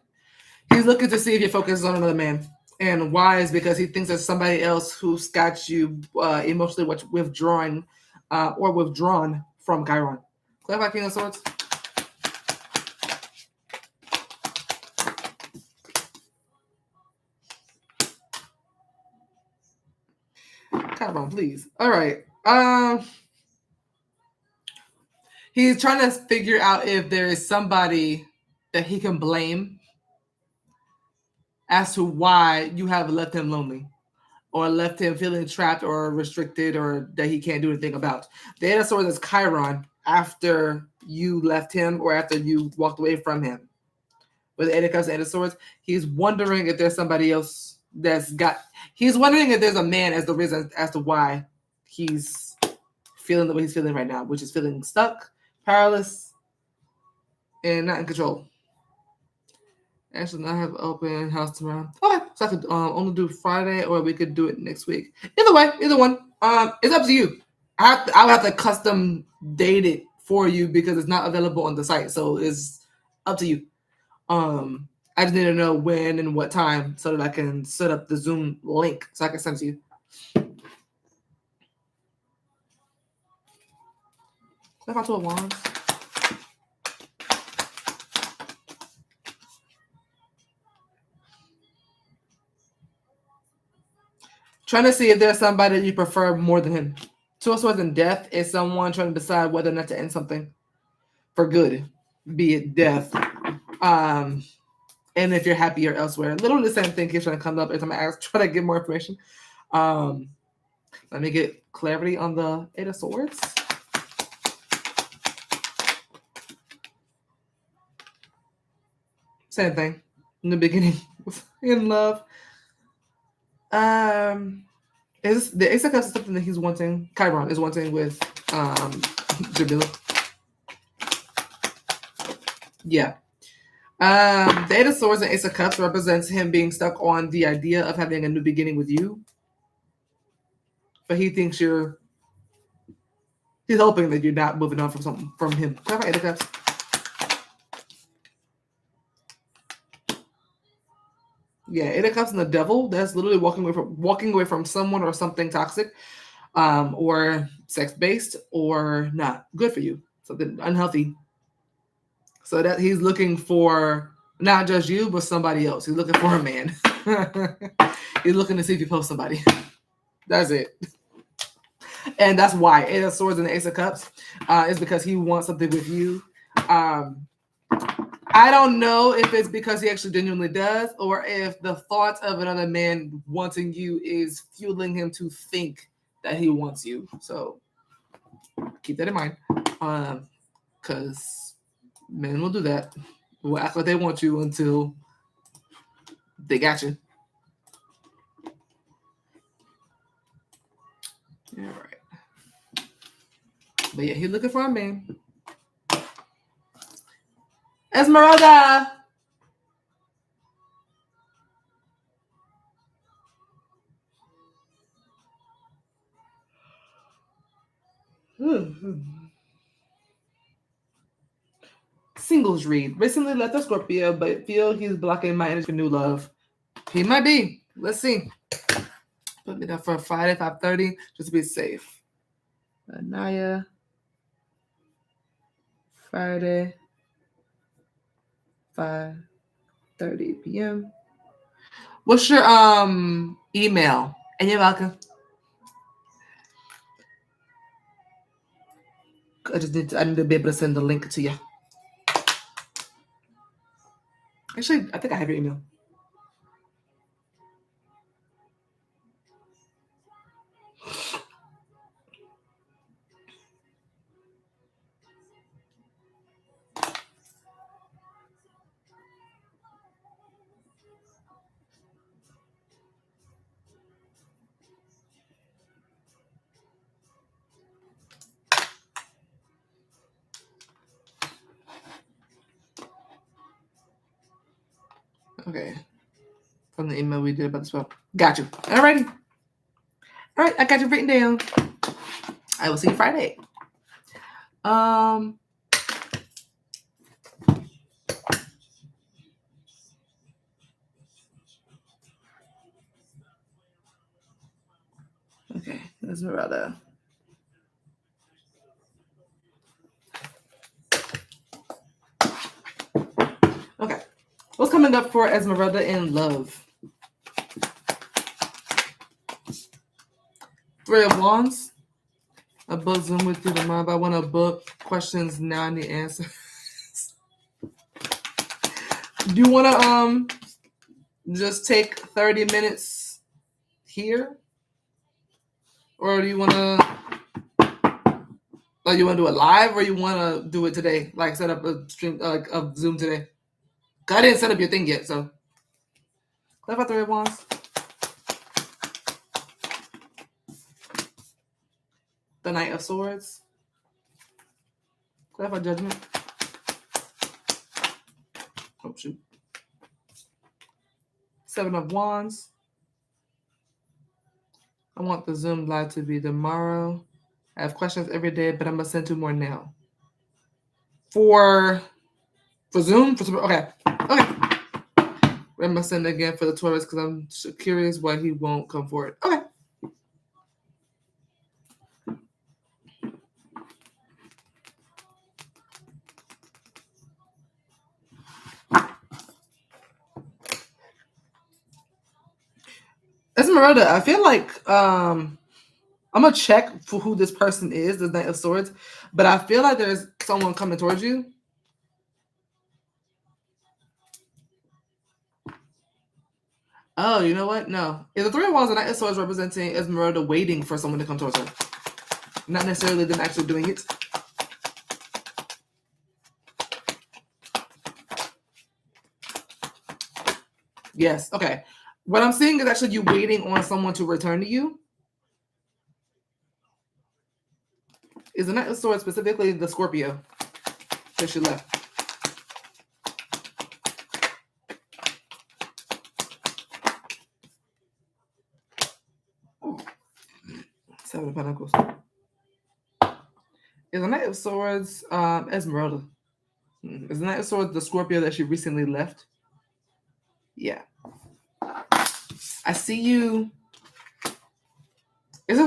He's looking to see if your focus is on another man. And why is because he thinks there's somebody else who's got you emotionally withdrawn from Chiron. Clarify King of Swords. Chiron, please. All right. He's trying to figure out if there is somebody that he can blame as to why you have left him lonely or left him feeling trapped or restricted or that he can't do anything about. The Eight of Swords is Chiron after you left him or after you walked away from him. With the Eight of Cups and Eight of Swords, he's wondering if there's somebody else he's wondering if there's a man as the reason as to why he's feeling the way he's feeling right now, which is feeling stuck, powerless, and not in control. Actually, I have open house tomorrow. Okay, so I could only do Friday, or we could do it next week. Either way, either one. It's up to you. I'll have to custom date it for you because it's not available on the site, so it's up to you. I just need to know when and what time so that I can set up the Zoom link so I can send it to you. If I 12 wands. Trying to see if there's somebody that you prefer more than him. Two of Swords and Death is someone trying to decide whether or not to end something for good, be it death. And if you're happy or elsewhere. Literally the same thing keeps trying to come up every time I try to get more information. Let me get clarity on the Eight of Swords. Same thing. In the beginning, in love. Is the Ace of Cups is something that he's wanting? Chiron is wanting with Jamila. Yeah. The Eight of Swords and Ace of Cups represents him being stuck on the idea of having a new beginning with you. But he thinks he's hoping that you're not moving on from him. Clarify Eight of Cups. Yeah, Eight of Cups and the Devil. That's literally walking away from someone or something toxic, or sex-based, or not good for you. Something unhealthy. So that he's looking for not just you, but somebody else. He's looking for a man. He's looking to see if you post somebody. That's it. And that's why Eight of Swords and the Ace of Cups is because he wants something with you. I don't know if it's because he actually genuinely does, or if the thought of another man wanting you is fueling him to think that he wants you. So keep that in mind, because men will do that. Will act like they want you until they got you. All right. But yeah, he's looking for a man. Esmeralda. Singles read. Recently left a Scorpio, but feel he's blocking my energy for new love. He might be. Let's see. Put me down for Friday, 5:30, just to be safe. Anaya. Friday, 5:30 p.m. What's your email? And you're welcome. I need to be able to send the link to you. Actually, I think I have your email. Okay. From the email we did about the spell. Got you. Alrighty. All right, I got you written down. I will see you Friday. Okay, Esmeralda. Okay. What's coming up for Esmeralda in love? Three of Wands. I book Zoom with you tomorrow. I want to book questions now. I need answers. Do you want to just take 30 minutes here, or do you want to? Like, you want to do it live, or you want to do it today? Like, set up a stream, like a Zoom today. I didn't set up your thing yet, so. Clarify Three of Wands. The Knight of Swords. Clarify Judgment. Oh, shoot. Seven of Wands. I want the Zoom live to be tomorrow. I have questions every day, but I'm going to send 2 more now. For Zoom? Okay. I'm going to send again for the Taurus because I'm curious why he won't come forward. Okay. Esmeralda, I feel like I'm gonna check for who this person is, the Knight of Swords, but I feel like there's someone coming towards you. Oh, you know what? No. If the Three of Wands, the Knight of Swords representing Esmeralda waiting for someone to come towards her. Not necessarily them actually doing it. Yes, okay. What I'm seeing is actually you waiting on someone to return to you. Is the Knight of Swords specifically the Scorpio that she left? Seven of Pentacles. Is the Knight of Swords Esmeralda? Is the Knight of Swords the Scorpio that she recently left? Yeah. I see you. Is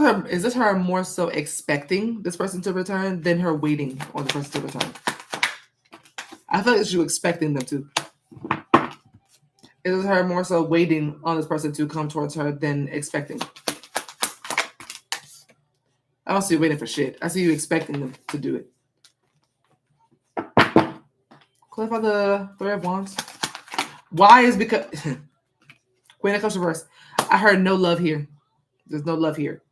this her more so expecting this person to return than her waiting on the person to return? I feel like she's expecting them to. Is her more so waiting on this person to come towards her than expecting? I don't see you waiting for shit. I see you expecting them to do it. Clarify the Three of Wands. Why is because Quinn comes reverse. I heard no love here. There's no love here.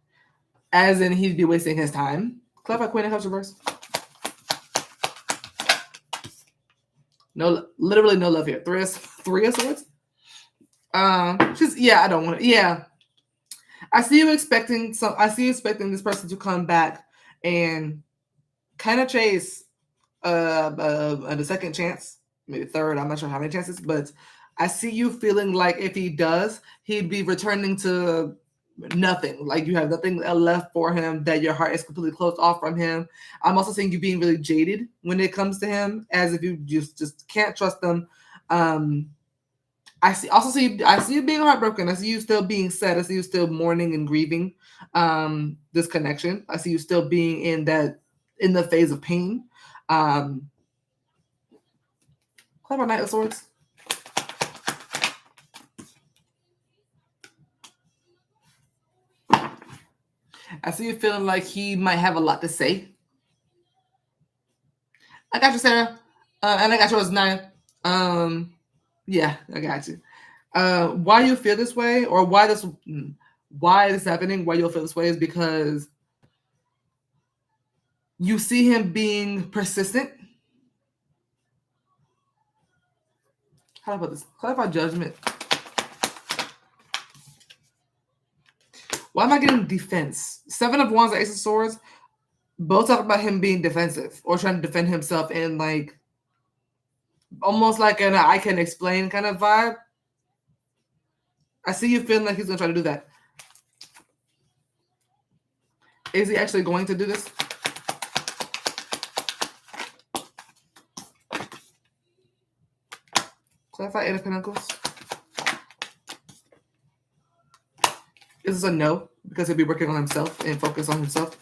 As in he'd be wasting his time. Clarify Quinn comes reverse. No, literally no love here. Three of Swords. I don't want to. Yeah, I see you expecting this person to come back and kind of chase the second chance, maybe third. I'm not sure how many chances, but I see you feeling like if he does, he'd be returning to nothing. Like you have nothing left for him. That your heart is completely closed off from him. I'm also seeing you being really jaded when it comes to him, as if you just can't trust him. I see you being heartbroken. I see you still being sad. I see you still mourning and grieving this connection. I see you still being in the phase of pain. Clever Knight of Swords. I see you feeling like he might have a lot to say. I got you, Sarah. And I got yours, Naya. Yeah, I got you. Why you feel this way, or why this is happening, why you'll feel this way is because you see him being persistent. How do I put this? Clarify judgment. Why am I getting defense? Seven of Wands, Ace of Swords, both talk about him being defensive or trying to defend himself in like almost like an I can explain kind of vibe. I see you feeling like he's gonna try to do that. Is he actually going to do this? Clarify Eight of Pentacles. Is this a no? Because he'll be working on himself and focus on himself.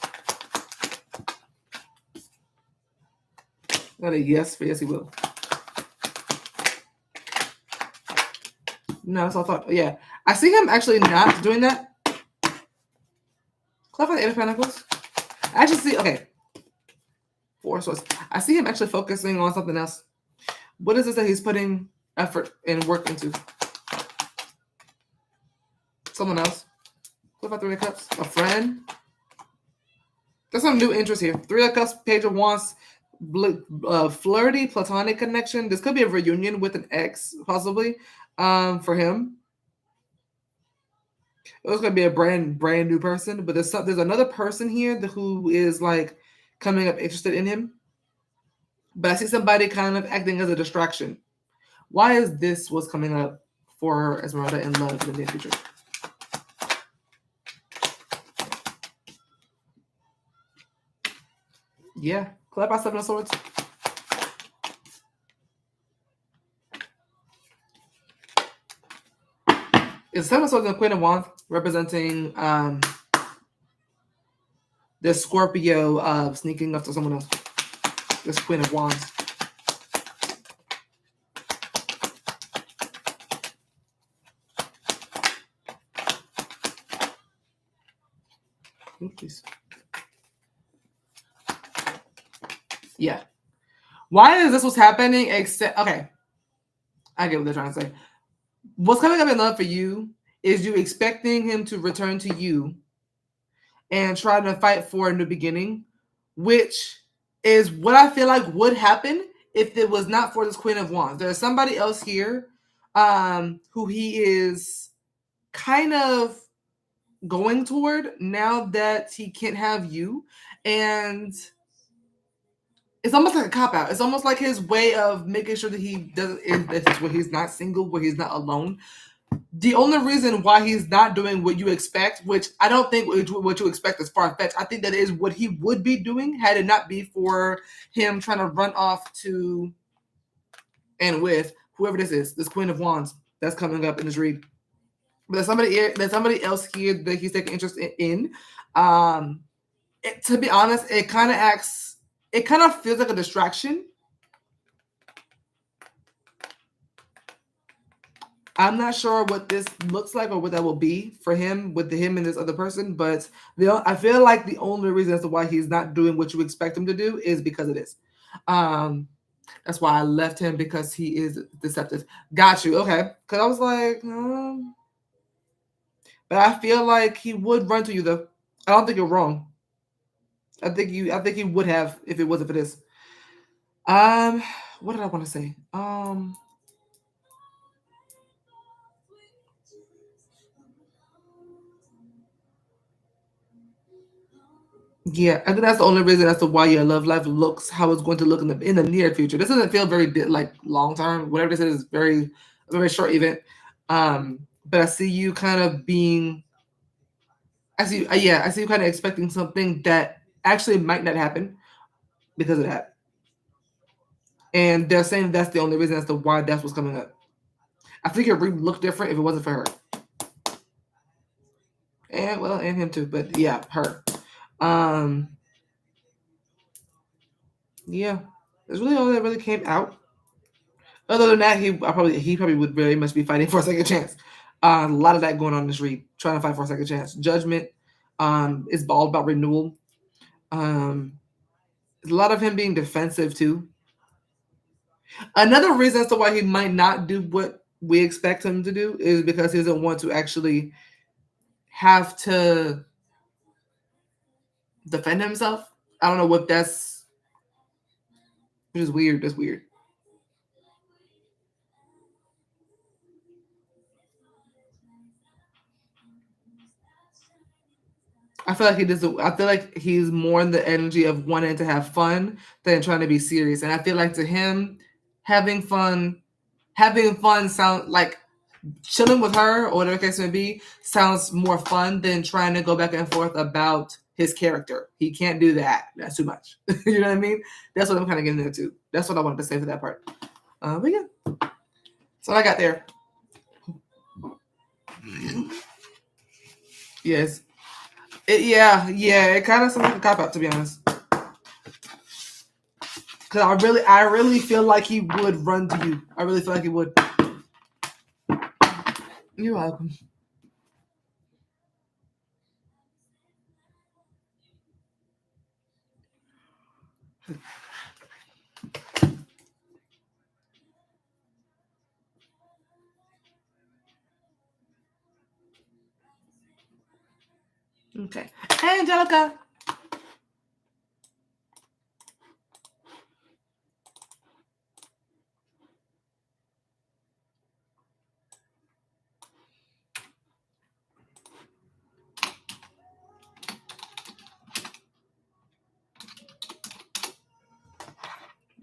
Not a yes, but yes, he will. No, that's all I thought. Yeah. I see him actually not doing that. Clarify the Eight of Pentacles. I actually see, okay. Four of Swords. I see him actually focusing on something else. What is this that he's putting effort and work into? Someone else. Flip out Three of Cups. A friend. There's some new interest here. Three of Cups, Page of Wands, flirty, platonic connection. This could be a reunion with an ex, possibly, for him. It was gonna be a brand new person, but there's another person here who is like coming up interested in him. But I see somebody kind of acting as a distraction. Why is this what's coming up for Esmeralda in love in the near future? Yeah. Collect by Seven of Swords. It's Seven of Swords and Queen of Wands representing the Scorpio sneaking up to someone else. This Queen of Wands. Oops. Yeah. Why is this what's happening? Except, okay, I get what they're trying to say. What's coming up in love for you is you expecting him to return to you and try to fight for a new beginning, which is what I feel like would happen if it was not for this Queen of Wands. There's somebody else here who he is kind of going toward now that he can't have you. And it's almost like a cop-out. It's almost like his way of making sure that he doesn't, if where he's not single, where he's not alone. The only reason why he's not doing what you expect, which I don't think what you expect is far-fetched. I think that is what he would be doing had it not be for him trying to run off to and with whoever this is, this Queen of Wands that's coming up in this read. But there's somebody else here that he's taking interest in. To be honest, it kind of feels like a distraction. I'm not sure what this looks like or what that will be for him with him and this other person, but I feel like the only reason as to why he's not doing what you expect him to do is because of this. That's why I left him, because he is deceptive. Got you. Okay. Because I was like, but I feel like he would run to you though. I don't think you're wrong. I think he would have if it wasn't for this. What did I want to say? Yeah, I think that's the only reason as to why your love life looks how it's going to look in the near future. This doesn't feel very like long term. Whatever this is, very short event. But I see you kind of being, I see you kind of expecting something that actually might not happen because of that. And they're saying that's the only reason as to why that's what's coming up. I think your read look different if it wasn't for her. And him too, but yeah, her. Um, yeah, that's really all that really came out. Other than that, he probably would very much be fighting for a second chance. A lot of that going on in this read, trying to fight for a second chance. Judgment, is all about renewal. Um, a lot of him being defensive too. Another reason as to why he might not do what we expect him to do is because he doesn't want to actually have to defend himself. I don't know what that's, which is weird. That's weird. I feel like he does. I feel like he's more in the energy of wanting to have fun than trying to be serious. And I feel like to him, having fun, having fun sound like chilling with her or whatever the case may be sounds more fun than trying to go back and forth about his character. He can't do that. That's too much. You know what I mean? That's what I'm kind of getting into. That's what I wanted to say for that part. But yeah, so I got there. Yes. It kind of sounds like a cop out, to be honest. Because I really feel like he would run to you. I really feel like he would. You're welcome. Okay. Hey, Angelica.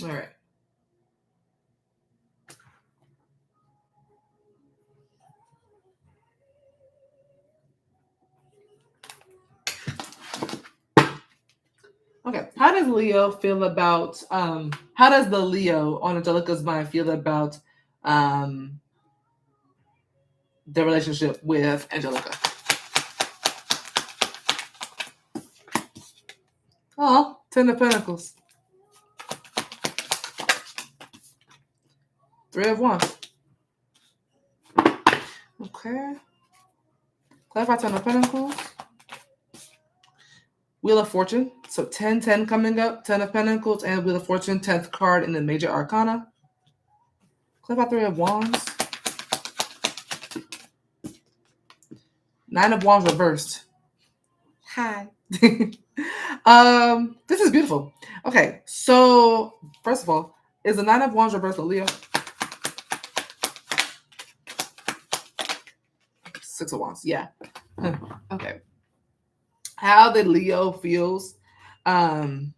All right. Okay. How does Leo feel about how does the Leo on Angelica's mind feel about um the relationship with Angelica? Oh, 10 of Pentacles. 3 of Wands. Okay. Clarify 10 of Pentacles. Wheel of Fortune. So 10-10 coming up. 10 of Pentacles and Wheel of Fortune, 10th card in the Major Arcana. Clarify 3 of Wands. 9 of Wands reversed. Hi. This is beautiful. Okay, so first of all, is the 9 of Wands reversed a Leo? 6 of Wands, yeah. Okay. How the Leo feels with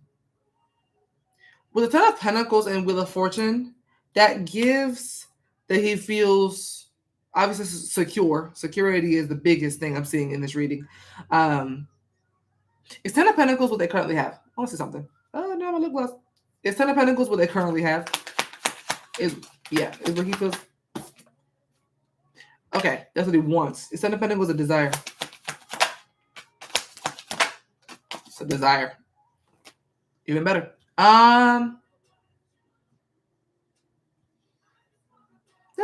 the 10 of Pentacles and Wheel of Fortune, that gives that he feels obviously secure. Security is the biggest thing I'm seeing in this reading. Is 10 of Pentacles what they currently have? I want to say something. Oh, no, my lip gloss. Is 10 of Pentacles what they currently have? Is what he feels. Okay, that's what he wants. Is 10 of Pentacles a desire? It's a desire. Even better. That's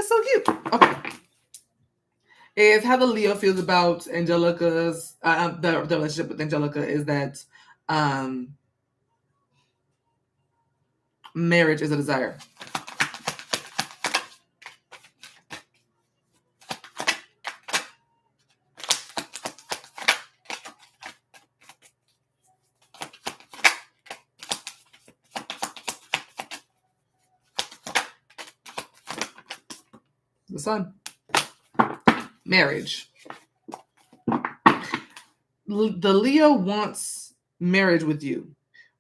so cute. Okay. Is how the Leo feels about Angelica's the relationship with Angelica is that marriage is a desire. The Sun. Marriage. The Leo wants marriage with you.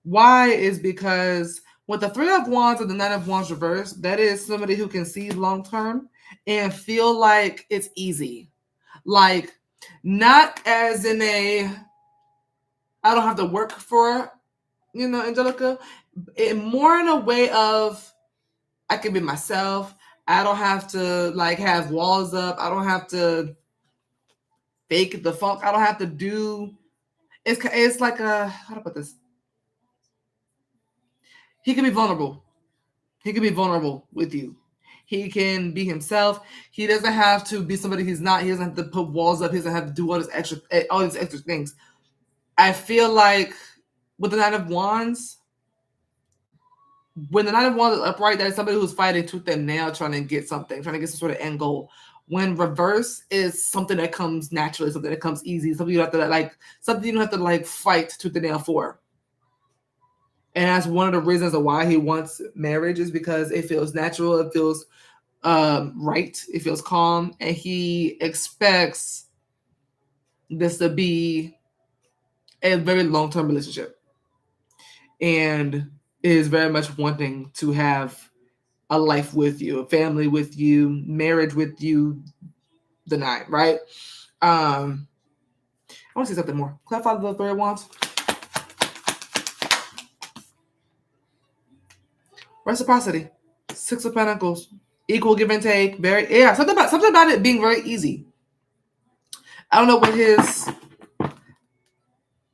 Why is because with the Three of Wands and the Nine of Wands reverse, that is somebody who can see long term and feel like it's easy. Like, not as in a, I don't have to work for, Angelica. More in a way of, I can be myself. I don't have to like have walls up. I don't have to fake the funk. I don't have to do. It's like a, how to put this. He can be vulnerable. He can be vulnerable with you. He can be himself. He doesn't have to be somebody he's not. He doesn't have to put walls up. He doesn't have to do all these extra things. I feel like with the Nine of Wands, when the Nine of Wands is upright, that is somebody who's fighting tooth and nail, trying to get something, trying to get some sort of end goal. When reverse is something that comes naturally, something that comes easy, something you don't have to fight tooth and nail for. And that's one of the reasons of why he wants marriage, is because it feels natural, it feels right, it feels calm, and he expects this to be a very long-term relationship, and is very much wanting to have a life with you, a family with you, marriage with you, the nine, right? I want to say something more. Clarify the Three of Wands. Reciprocity. Six of Pentacles. Equal give and take. Something about it being very easy. I don't know what his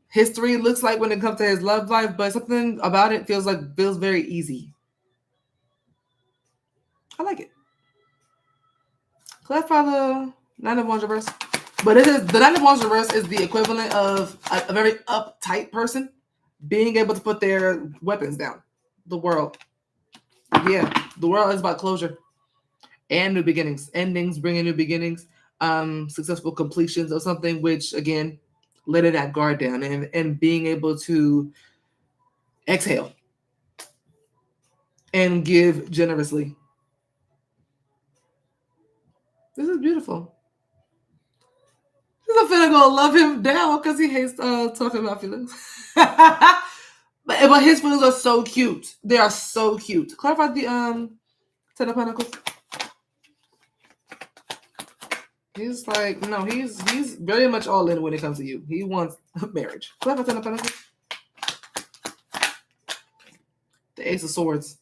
history looks like when it comes to his love life, but something about it feels very easy. I like it. Clarify the Nine of Wands reverse. But the Nine of Wands reverse is the equivalent of a very uptight person being able to put their weapons down. The world. Yeah, the world is about closure and new beginnings. Endings bringing new beginnings. Successful completions of something, which again, letting that guard down and being able to exhale and give generously. This is beautiful. I'm finna go love him down because he hates talking about feelings. but his feelings are so cute. They are so cute. Clarify the Ten of Pentacles. He's like, no, he's very much all in when it comes to you. He wants marriage. Clarify Ten of Pentacles. The Ace of Swords.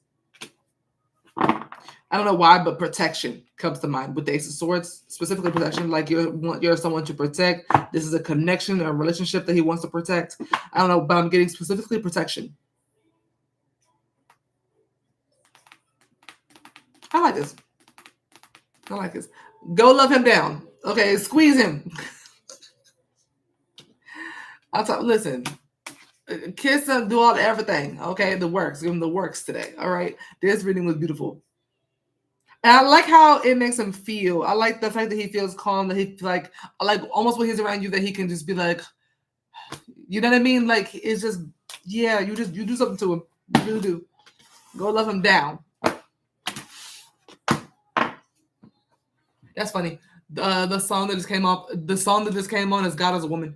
I don't know why, but protection comes to mind with the Ace of Swords, specifically protection. Like you're someone to protect. This is a connection, a relationship that he wants to protect. I don't know, but I'm getting specifically protection. I like this. Go love him down. Okay, squeeze him. Listen, kiss him, do all everything. Okay, the works. Give him the works today. All right. This reading was beautiful. And I like how it makes him feel. I like the fact that he feels calm, that he like almost when he's around you, that he can just be like, you know what I mean? Like it's just, yeah, you do something to him. You really do. Go love him down. That's funny. The song that just came on is God as a Woman.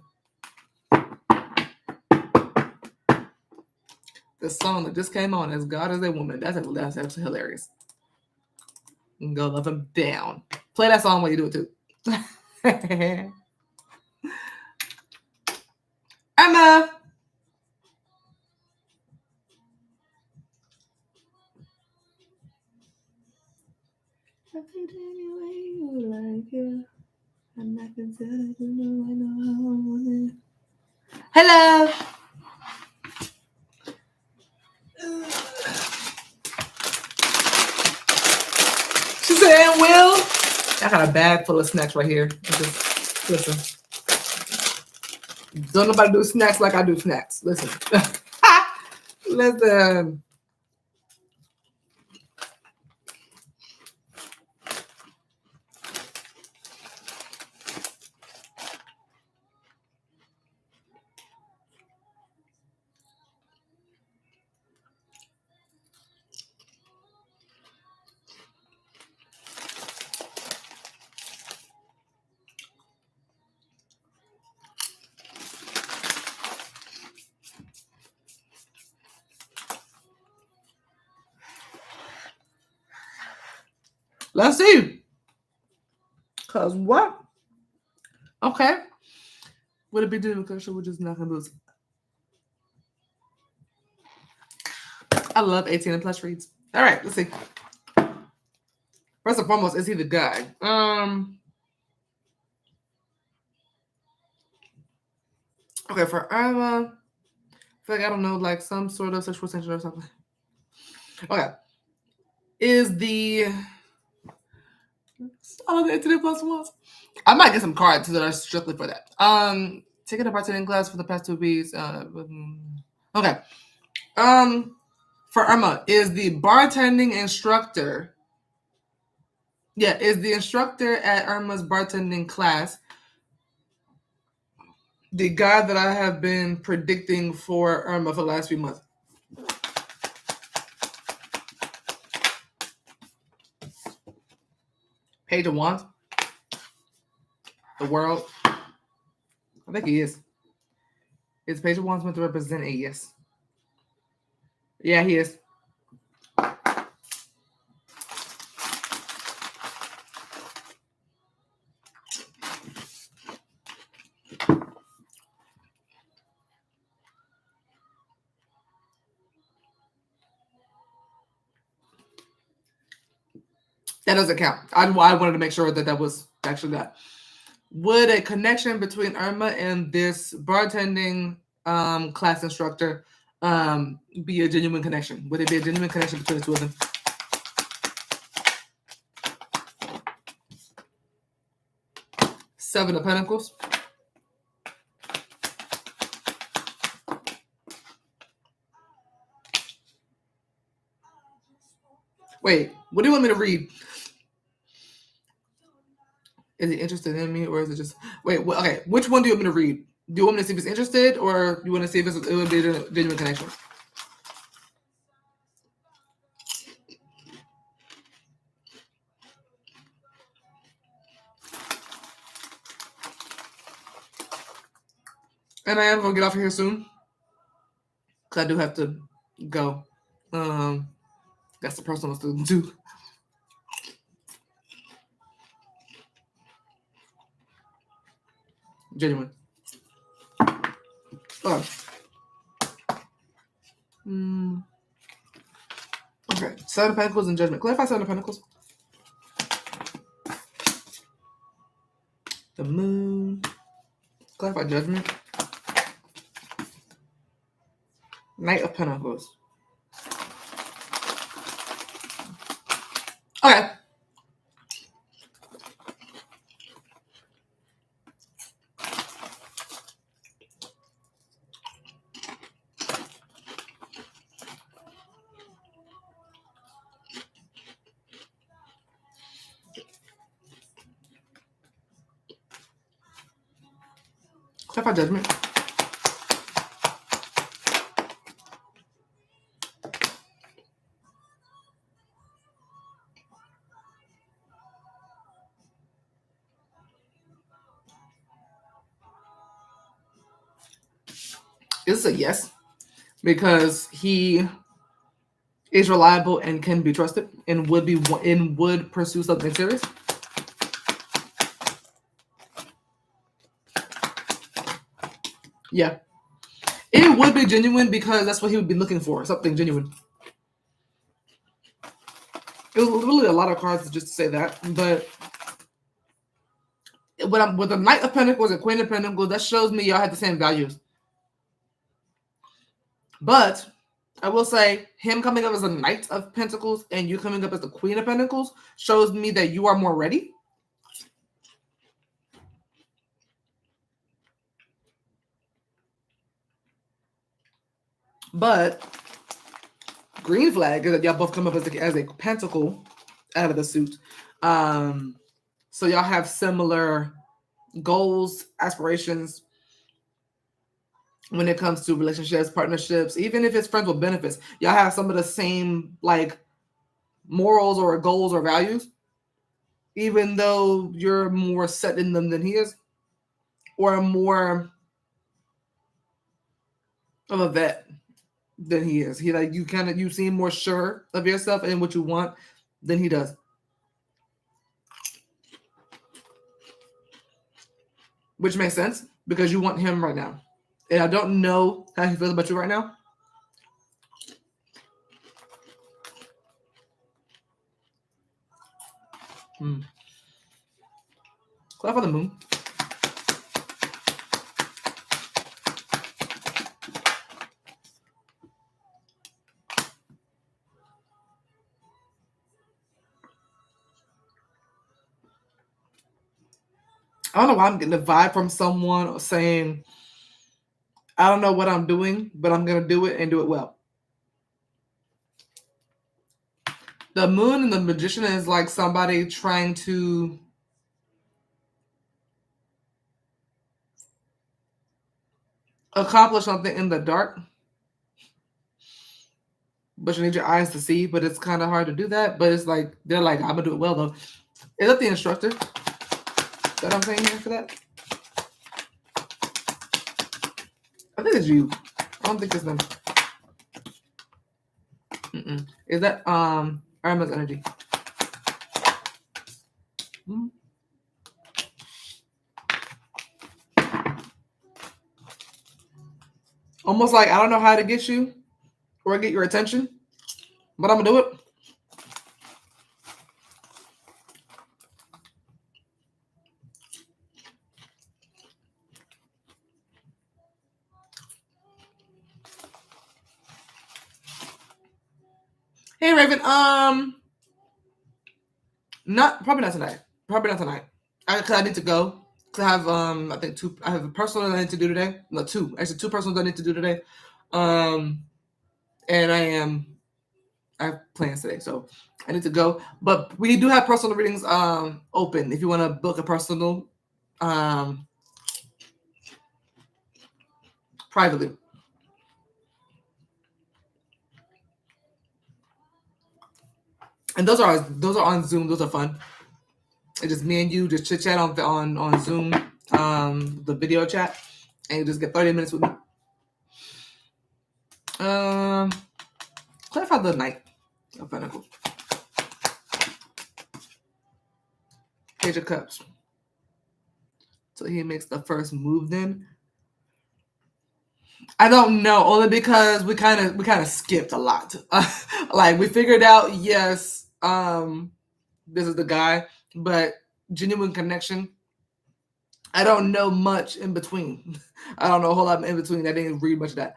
The song that just came on is God as a Woman. That's absolutely hilarious. And go love him down. Play that song while you do it too. Irma. Hello. She said, "Will." I got a bag full of snacks right here. Just listen. Don't nobody do snacks like I do snacks. Listen. Listen. Let's see. Cause what? Okay. Would it be doing because we're just not gonna lose? I love 18 and plus reads. All right, let's see. First and foremost, is he the guy? Okay, for Irma, I feel like I don't know, like some sort of sexual tension or something. Okay. Is the all of the 18 plus ones? I might get some cards that are strictly for that. Taking a bartending class for the past 2 weeks. Okay. For Irma, is the bartending instructor? Yeah, is the instructor at Irma's bartending class the guy that I have been predicting for Irma for the last few months? Page of Wands? The World? I think he is. Is Page of Wands meant to represent a yes? Yeah, he is. That doesn't count. I wanted to make sure that was actually that. Would a connection between Irma and this bartending class instructor be a genuine connection? Would it be a genuine connection between the two of them? Seven of Pentacles. Wait, what do you want me to read? Is he interested in me, or is it just wait? Okay, which one do you want me to read? Do you want me to see if he's interested, or do you want to see if it would be a genuine connection? And I am gonna get off of here soon, because I do have to go. That's the personal student too. Genuine. Okay. Okay. Seven of Pentacles and Judgment. Clarify Seven of Pentacles. The Moon. Clarify Judgment. Knight of Pentacles. Okay. Clarify Judgment. It's a yes, because he is reliable and can be trusted, and would pursue something serious. Yeah, it would be genuine, because that's what he would be looking for, something genuine. It was really a lot of cards just to say that, but with the Knight of Pentacles and Queen of Pentacles, that shows me y'all had the same values. But I will say, him coming up as a Knight of Pentacles and you coming up as the Queen of Pentacles shows me that you are more ready. But green flag is that y'all both come up as a Pentacle out of the suit. So y'all have similar goals, aspirations when it comes to relationships, partnerships, even if it's friends with benefits. Y'all have some of the same like morals or goals or values, even though you're more set in them than he is, or more of a vet than he is. You seem more sure of yourself and what you want than he does. which makes sense because you want him right now. And I don't know how he feels about you right now. Clap for the moon. I don't know why I'm getting a vibe from someone saying, I don't know what I'm doing, but I'm going to do it and do it well. The moon and the magician is like somebody trying to accomplish something in the dark, but you need your eyes to see, but it's kind of hard to do that. But it's like, they're like, I'm going to do it well, though. Is that the instructor that I'm saying here for that? I think it's you. I don't think it's them. Is that Irma's energy? Almost like I don't know how to get you or get your attention, but I'm gonna do it. Hey Raven, probably not tonight. Probably not tonight. Cause I need to go. Cause I have I think I have a personal that I need to do today. No, two. Actually, two personals I need to do today. And I have plans today, so I need to go. But we do have personal readings open if you want to book a personal privately. And those are on Zoom. Those are fun. It's just me and you just chit chat on Zoom, the video chat, and you just get 30 minutes with me. Clarify the Knight of Pentacles. Page of Cups. So he makes the first move then. I don't know, only because we kind of skipped a lot. Like we figured out, yes, this is the guy, but genuine connection. I don't know much in between. I don't know a whole lot in between. I didn't read much of that.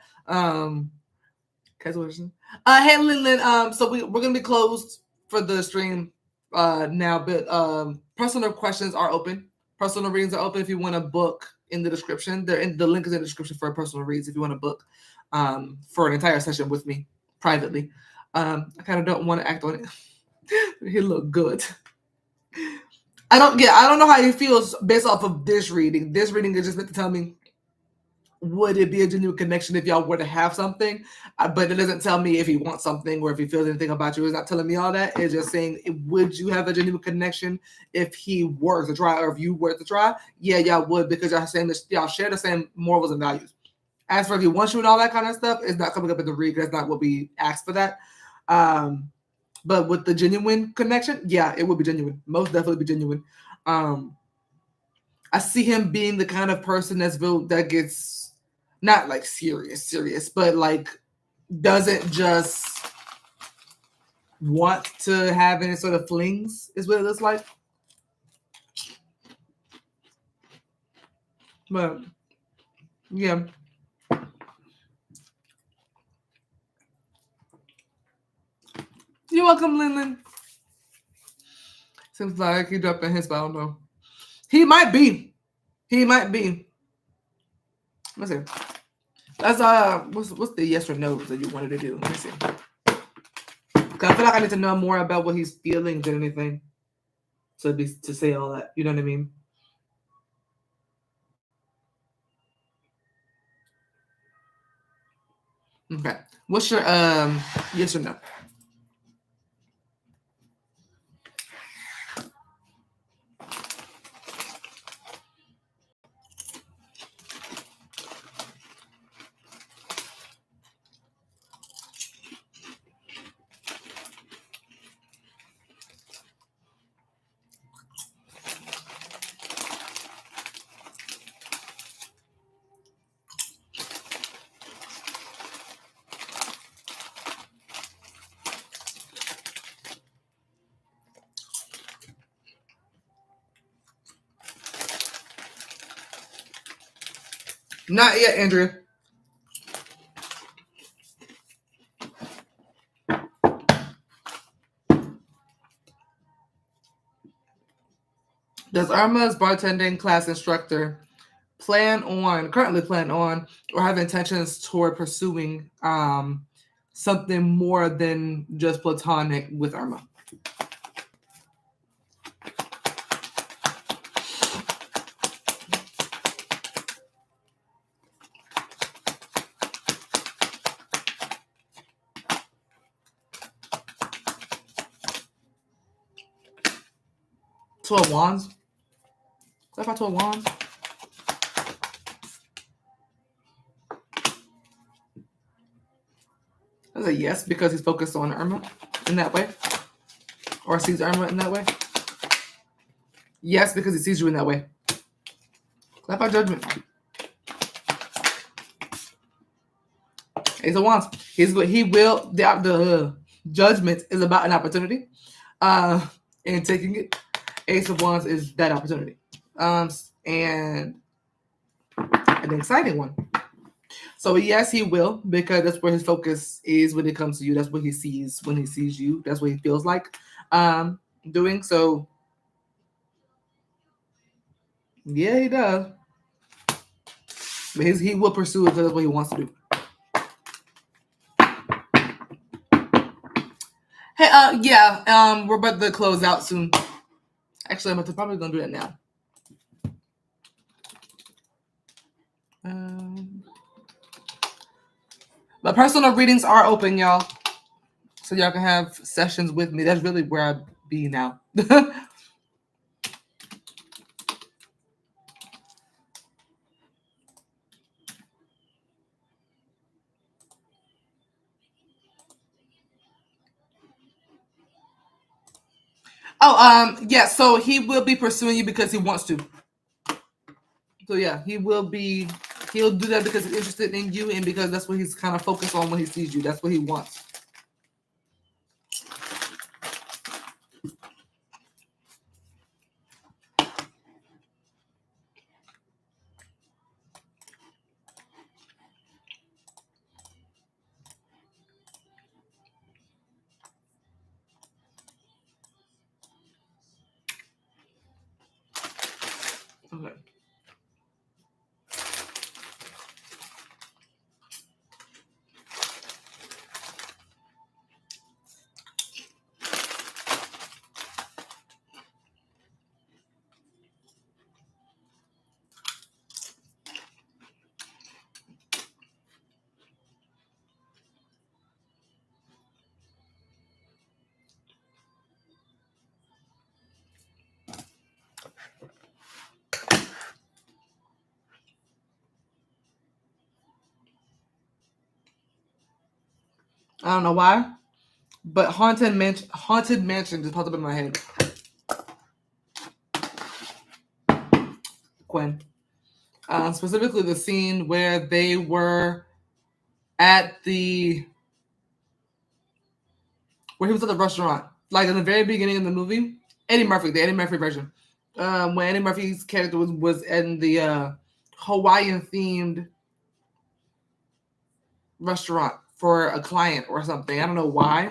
Hey Lynn, so we're gonna be closed for the stream now, but personal questions are open. Personal readings are open if you want to book in the description. The link is in the description for personal reads if you want to book for an entire session with me privately. I kind of don't want to act on it. He look good. I don't know how he feels based off of this reading. This reading is just meant to tell me, would it be a genuine connection if y'all were to have something? But it doesn't tell me if he wants something or if he feels anything about you. It's not telling me all that. It's just saying, would you have a genuine connection if he were to try or if you were to try? Yeah, y'all would, because y'all share the same morals and values. As for if he wants you and all that kind of stuff, it's not coming up in the read. That's not what we asked for that. But with the genuine connection, yeah, it would be genuine. Most definitely be genuine. I see him being the kind of person that gets not like serious, but like doesn't just want to have any sort of flings, is what it looks like. But yeah. You're welcome, Lynn. Seems like he dropping his, but I don't know. He might be. Let's see. That's what's the yes or no that you wanted to do? Let me see. Because I feel like I need to know more about what he's feeling than anything. To say all that. You know what I mean? Okay. What's your yes or no? Not yet, Andrea. Does Irma's bartending class instructor currently plan on, or have intentions toward pursuing something more than just platonic with Irma? Two of Wands. What if I told Wands? That's a yes, because he's focused on Irma in that way, or sees Irma in that way. Yes, because he sees you in that way. Clap our judgment. Ace of Wands. He will. The judgment is about an opportunity, and taking it. Ace of Wands is that opportunity, and an exciting one. So yes, he will, because that's where his focus is when it comes to you. That's what he sees when he sees you. That's what he feels like doing. So yeah, he does. But he will pursue it because that's what he wants to do. Hey, we're about to close out soon. Actually, I'm probably gonna do that now. But personal readings are open, y'all. So y'all can have sessions with me. That's really where I be now. Yeah, so he will be pursuing you because he wants to. So yeah, he'll do that because he's interested in you, and because that's what he's kind of focused on when he sees you. That's what he wants. Okay. I don't know why, but haunted mansion just popped up in my head. Quinn, specifically the scene where they were where he was at the restaurant, like in the very beginning of the movie. The Eddie Murphy version, when Eddie Murphy's character was in the Hawaiian themed restaurant for a client or something. I don't know why.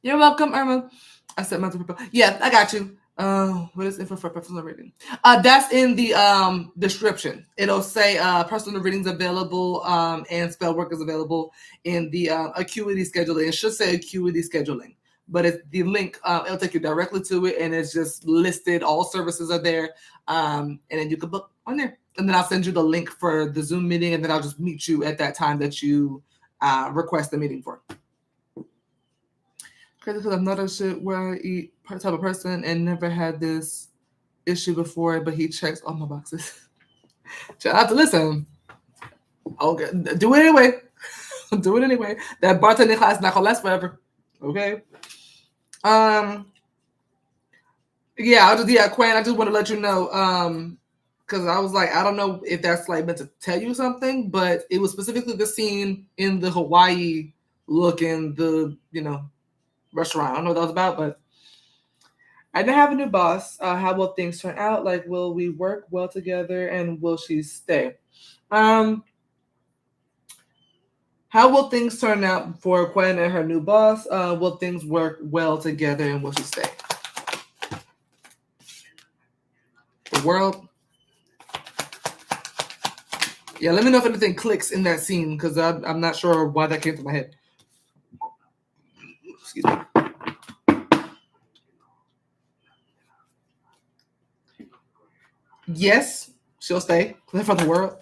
You're welcome, Irma. I said my yeah, I got you. What is info for personal reading? That's in the description. It'll say personal readings available, and Spellwork is available in the acuity scheduling. It should say acuity scheduling, but it's the link. It'll take you directly to it, and it's just listed. All services are there, and then you can book on there. And then I'll send you the link for the Zoom meeting, and then I'll just meet you at that time that you request the meeting for. Crazy, because I'm not a shit where I eat type of person and never had this issue before, but he checks all my boxes. Shout out to listen. Okay, do it anyway. Do it anyway. That bartending class is not gonna last forever. Okay. Yeah, Quinn, I just want to let you know, because I was like, I don't know if that's like meant to tell you something, but it was specifically the scene in the Hawaii look in the restaurant. I don't know what that was about, but I didn't have a new boss. How will things turn out? Like, will we work well together, and will she stay? Um, how will things turn out for Quinn and her new boss? Will things work well together, and will she stay? The world. Yeah, let me know if anything clicks in that scene because I'm not sure why that came to my head. Excuse me. Yes, she'll stay. Live for the world.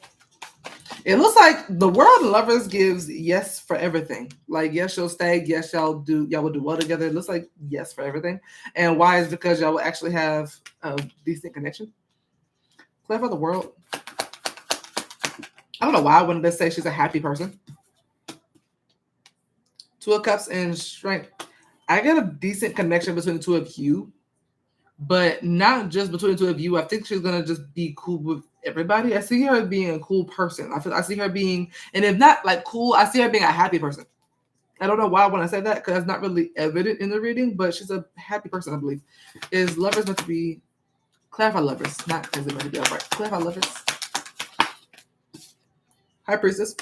It looks like the world and lovers gives yes for everything. Like yes, she'll stay. Yes, y'all will do well together. It looks like yes for everything. And why is because y'all will actually have a decent connection. Live for the world. I don't know why I wanted to say she's a happy person. Two of Cups and Strength. I get a decent connection between the two of you, but not just between the two of you. I think she's gonna just be cool with everybody. I see her being a cool person. I see her being, and if not like cool, I see her being a happy person. I don't know why when I say that because that's not really evident in the reading, but she's a happy person, I believe. Is lovers meant to be clarify lovers, not is it meant to be upright? Clarify lovers. High Priestess.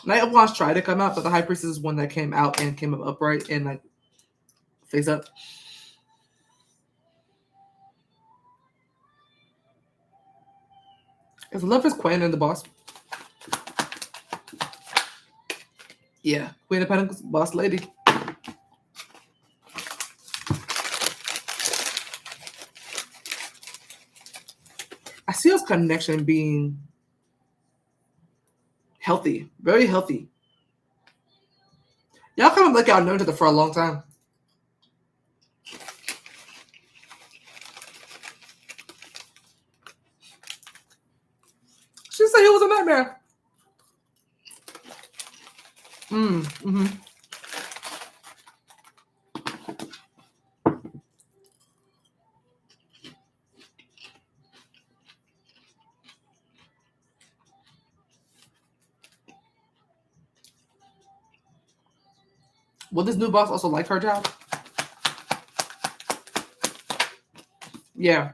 Knight of Wands tried to come out, but the High Priestess is one that came out and came up upright and like face up. Is Lover's Queen and the boss? Yeah, Queen of Pentacles, boss lady. I see this connection being healthy, very healthy. Y'all kind of like y'all known each other for a long time. She said he was a nightmare. Mm-hmm. Will this new boss also like her job? Yeah.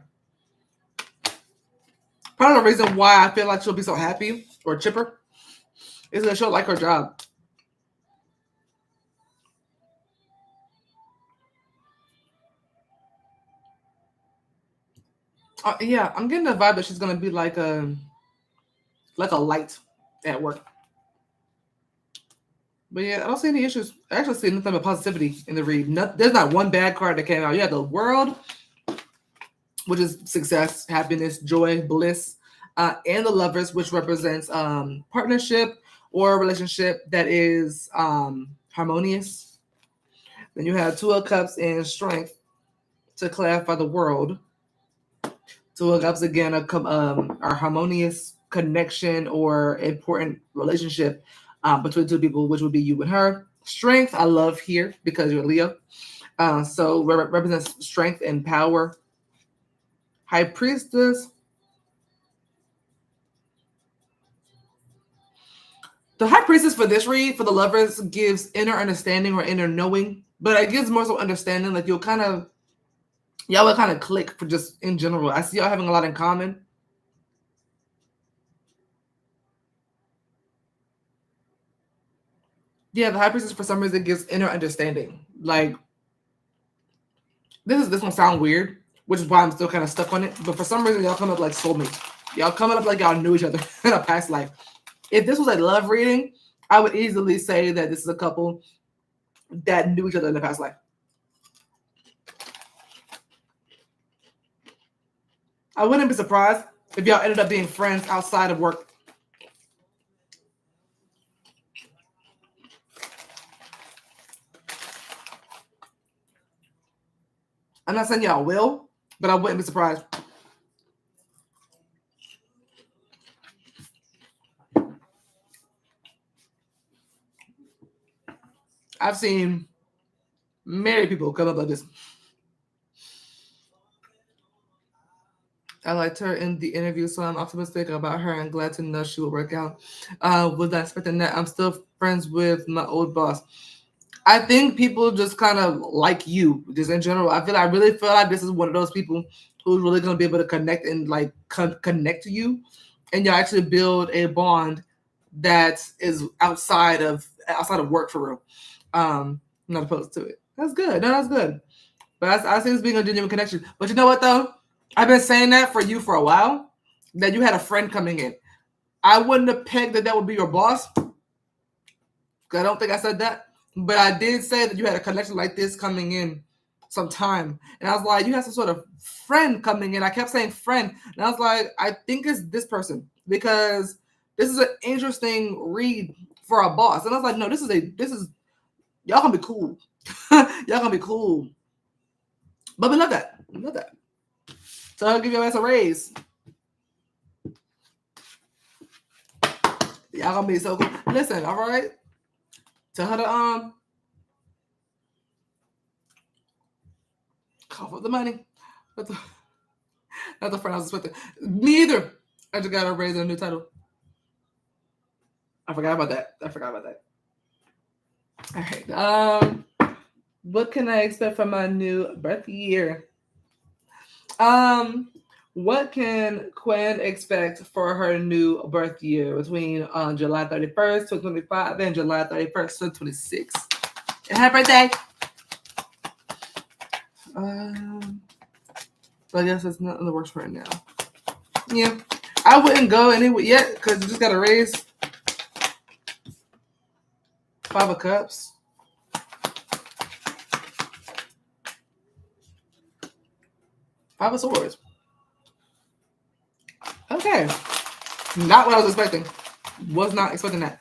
Part of the reason why I feel like she'll be so happy or chipper is that she'll like her job. Yeah, I'm getting the vibe that she's gonna be like a light at work. But yeah, I don't see any issues. I actually see nothing but positivity in the read. There's not one bad card that came out. You have the World, which is success, happiness, joy, bliss, and the Lovers, which represents partnership or relationship that is harmonious. Then you have Two of Cups and Strength to clarify the World. Two of Cups again are harmonious connection or important relationship between two people, which would be you and her. Strength, I love here because you're Leo. So represents strength and power. High Priestess. The High Priestess for this read, for the Lovers, gives inner understanding or inner knowing, but it gives more so understanding. Like y'all will kind of click for just in general. I see y'all having a lot in common. Yeah, the High Priestess for some reason gives inner understanding. Like this one sound weird, which is why I'm still kind of stuck on it. But for some reason, y'all come up like soulmates. Y'all coming up like y'all knew each other in a past life. If this was a love reading, I would easily say that this is a couple that knew each other in the past life. I wouldn't be surprised if y'all ended up being friends outside of work. I'm not saying y'all will, but I wouldn't be surprised. I've seen married people come up like this. I liked her in the interview, so I'm optimistic about her and glad to know she will work out. Was not expecting that. I'm still friends with my old boss. I think people just kind of like you, just in general. I really feel like this is one of those people who's really gonna be able to connect and like connect to you, and you actually build a bond that is outside of work for real. Not opposed to it. That's good. No, that's good. But I see this being a genuine connection. But you know what though? I've been saying that for you for a while. That you had a friend coming in. I wouldn't have pegged that would be your boss. I don't think I said that. But I did say that you had a connection like this coming in sometime. And I was like, you have some sort of friend coming in. I kept saying friend. And I was like, I think it's this person. Because this is an interesting read for a boss. And I was like, no, this is y'all gonna be cool. Y'all gonna be cool. But we love that. We love that. So I'll give your ass a raise. Y'all gonna be so cool. Listen, all right. Tell her to cough up the money. That's the friend I was expecting. Me either. I just got a raise and a new title. I forgot about that. All right. What can I expect from my new birth year? What can Quinn expect for her new birth year between July 31st, 2025 and July 31st, 2026? And happy birthday! So I guess it's not in the works right now. Yeah. I wouldn't go anywhere yet because you just got to raise 5 of Cups. 5 of Swords. Okay. Not what I was expecting. Was not expecting that.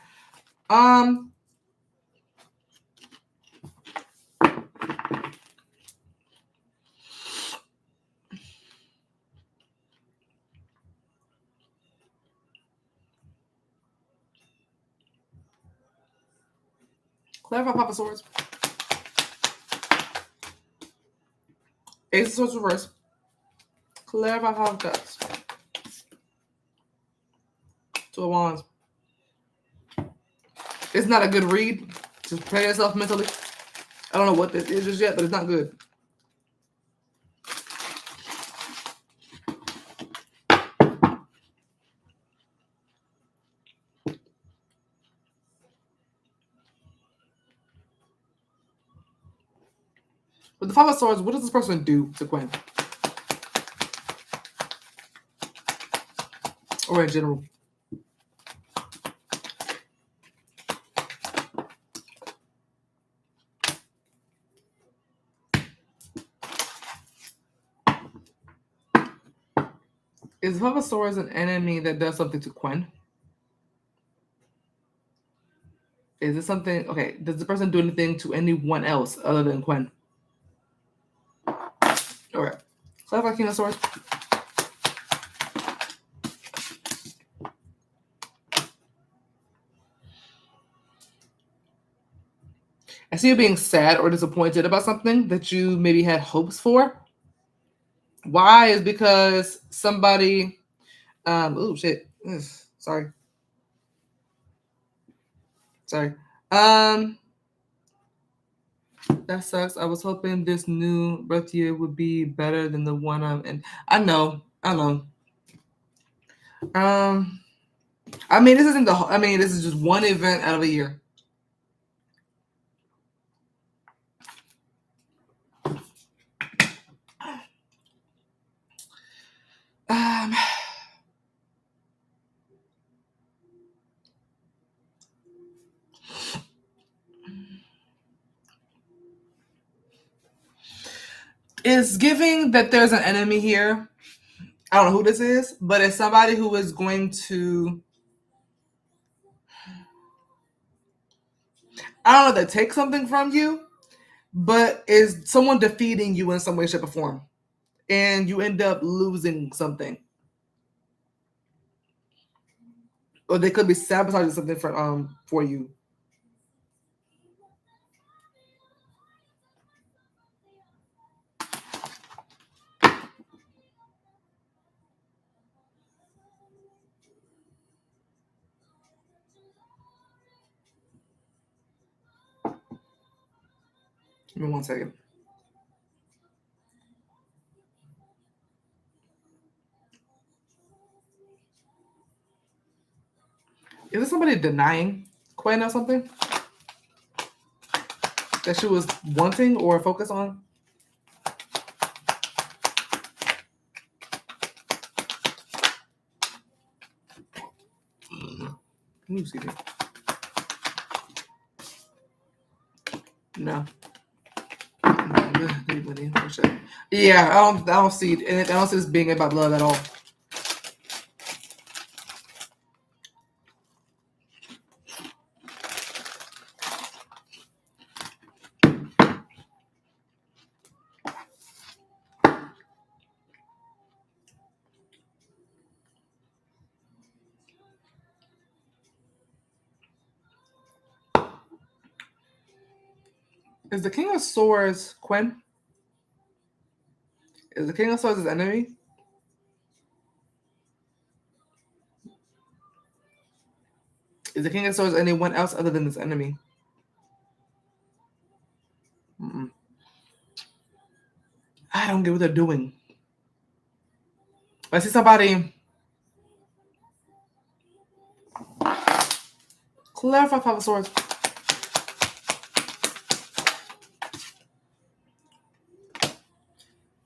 Clarify 5 of Swords. Ace of Swords reverse. Clarify 5 of Cups. 2 of Wands. It's not a good read. Just prepare yourself mentally. I don't know what this is just yet, but it's not good. With the 5 of Swords, what does this person do to Quinn? Or in general? Is the 5 of Swords an enemy that does something to Quinn? Is it something... Okay, does the person do anything to anyone else other than Quinn? Alright. Clarify King of Swords. I see you being sad or disappointed about something that you maybe had hopes for. Why? Is because somebody... oh, shit. Ugh, sorry. That sucks. I was hoping this new birth year would be better than the one I'm in. I know. I mean, this isn't this is just one event out of a year. It's giving that there's an enemy here. I don't know who this is, but it's somebody who is going to... I don't know if they take something from you, but is someone defeating you in some way, shape, or form. And you end up losing something. Or they could be sabotaging something for you. Give me 1 second. Is there somebody denying Quinn or something that she was wanting or focused on? Can you see me? No. Yeah, I don't see it. I don't see this being about love at all. Is the King of Swords Quinn? Is the King of Swords his enemy? Is the King of Swords anyone else other than his enemy? Mm-mm. I don't get what they're doing. I see somebody. Clarify Five of Swords.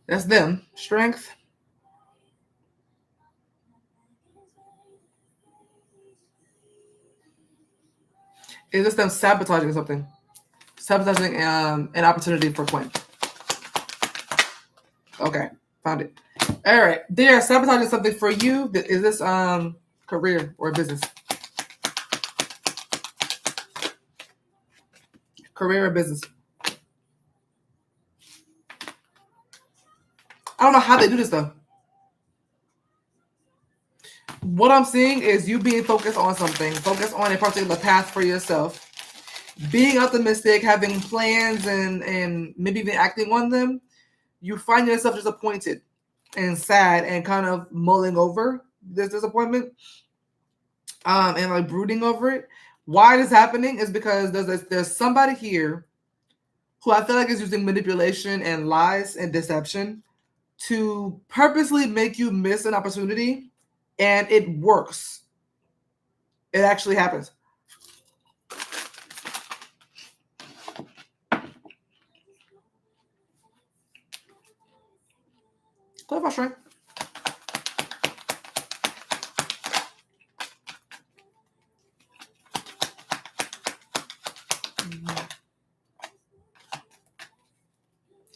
That's them. Strength. Is this them sabotaging something? Sabotaging an opportunity for Quinn. Okay, found it. All right, they are sabotaging something for you. Is this career or business? Career or business? I don't know how they do this though. What I'm seeing is you being focused on something, focused on a particular path for yourself, being optimistic, having plans, and maybe even acting on them. You find yourself disappointed and sad and kind of mulling over this disappointment, and like brooding over it. Why this is happening is because there's somebody here who I feel like is using manipulation and lies and deception to purposely make you miss an opportunity, and it works. It actually happens. Clarify strength.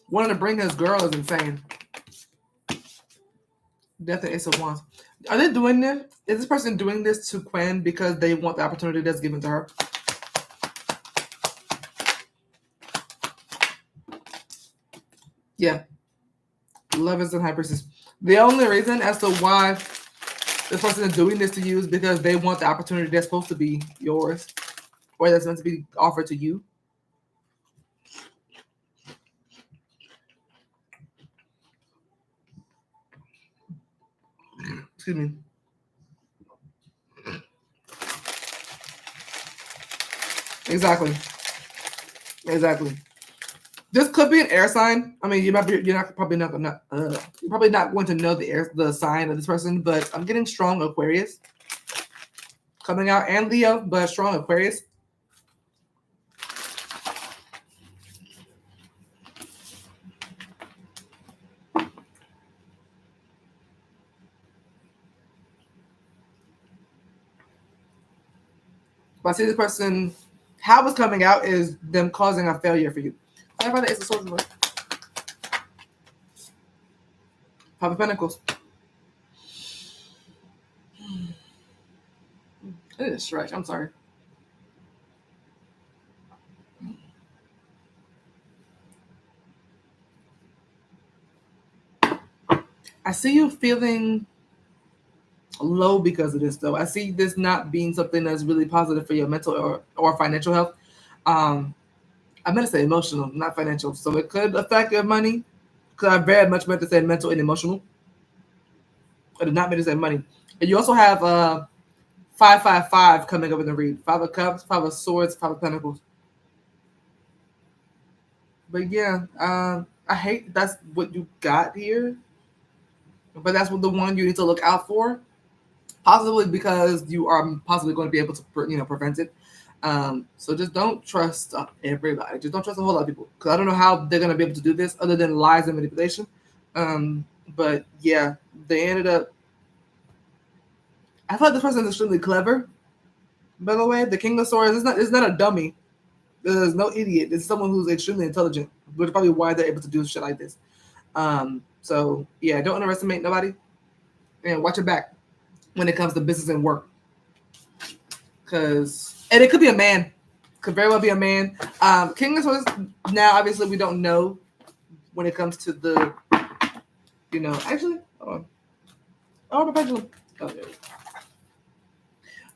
Wanting to bring his girl is insane. Death and Ace of Wands. Are they doing this? Is this person doing this to Quinn because they want the opportunity that's given to her? Yeah. Love is in High Priestess. The only reason as to why this person is doing this to you is because they want the opportunity that's supposed to be yours, or that's meant to be offered to you. Excuse me. Exactly. This could be an air sign. I mean, you're probably not going to know the sign of this person, but I'm getting strong Aquarius coming out, and Leo, but strong Aquarius. But I see this person, how it's coming out is them causing a failure for you. How about the Ace of Swords? Five of Pentacles. It is stretch. I'm sorry. I see you feeling low because of this, though. I see this not being something that's really positive for your mental or financial health. I'm going to say emotional, not financial. So it could affect your money, because I very much meant to say mental and emotional. I did not mean to say money. And you also have 555 coming up in the read. 5 of Cups, 5 of Swords, 5 of Pentacles. But yeah, I hate that's what you got here, but that's what the one you need to look out for, possibly because you are possibly going to be able to prevent it. So just don't trust everybody. Just don't trust a whole lot of people, because I don't know how they're going to be able to do this other than lies and manipulation. But yeah, they ended up. I feel like this person is extremely clever. By the way, the King of Swords is not a dummy. There's no idiot. It's someone who's extremely intelligent, which is probably why they're able to do shit like this. So yeah, don't underestimate nobody, and watch your back when it comes to business and work. And it could be a man, could very well be a man. King of Swords. Now, obviously, we don't know when it comes to the, actually, hold on. My pendulum. Oh, there we go.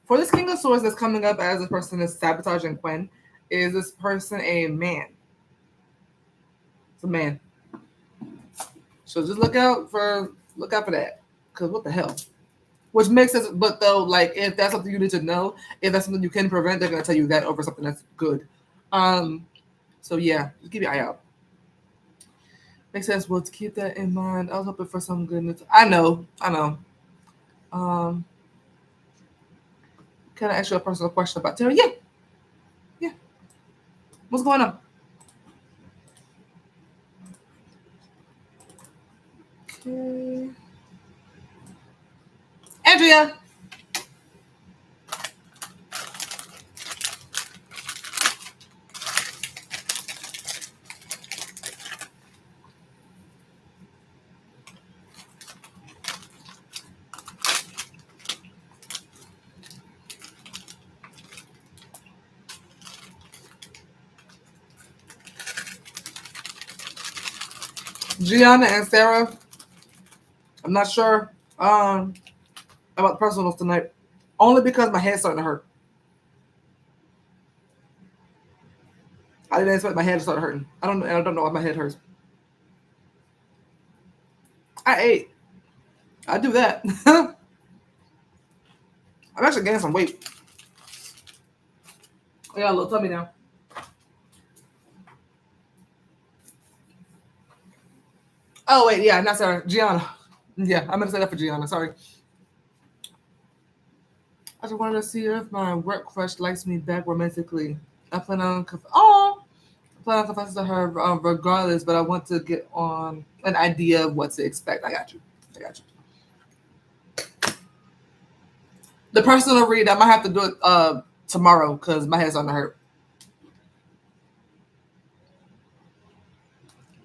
For this King of Swords that's coming up as a person is sabotaging Quinn, is this person a man? It's a man. So just look out for that. Because what the hell? Which makes sense, but though, like, if that's something you need to know, if that's something you can prevent, they're gonna tell you that over something that's good. So yeah, just keep your eye out. Makes sense. Well, to keep that in mind, I was hoping for some goodness. I know. Can I ask you a personal question about Tara? Yeah. What's going on? Okay. Andrea. Gianna and Sarah. I'm not sure about the personals tonight, only because my head's starting to hurt. I didn't expect my head to start hurting. I don't know why my head hurts. I ate. I do that. I'm actually gaining some weight. I got a little tummy now. Oh wait, yeah, not Sarah. Gianna. Yeah, I'm gonna say that for Gianna. Sorry. I just wanted to see if my work crush likes me back romantically. I plan on confessing to her regardless, but I want to get on an idea of what to expect. I got you. The personal read, I might have to do it tomorrow because my head's starting to hurt.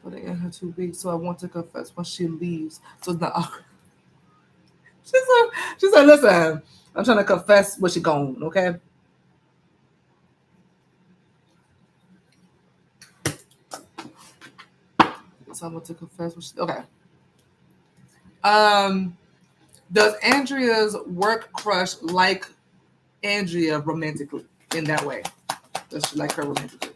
Putting in her 2 weeks, so I want to confess when she leaves, so it's not awkward. She said, listen, I'm trying to confess where she gone, okay? So I want to confess what she, okay. Does Andrea's work crush like Andrea romantically in that way? Does she like her romantically?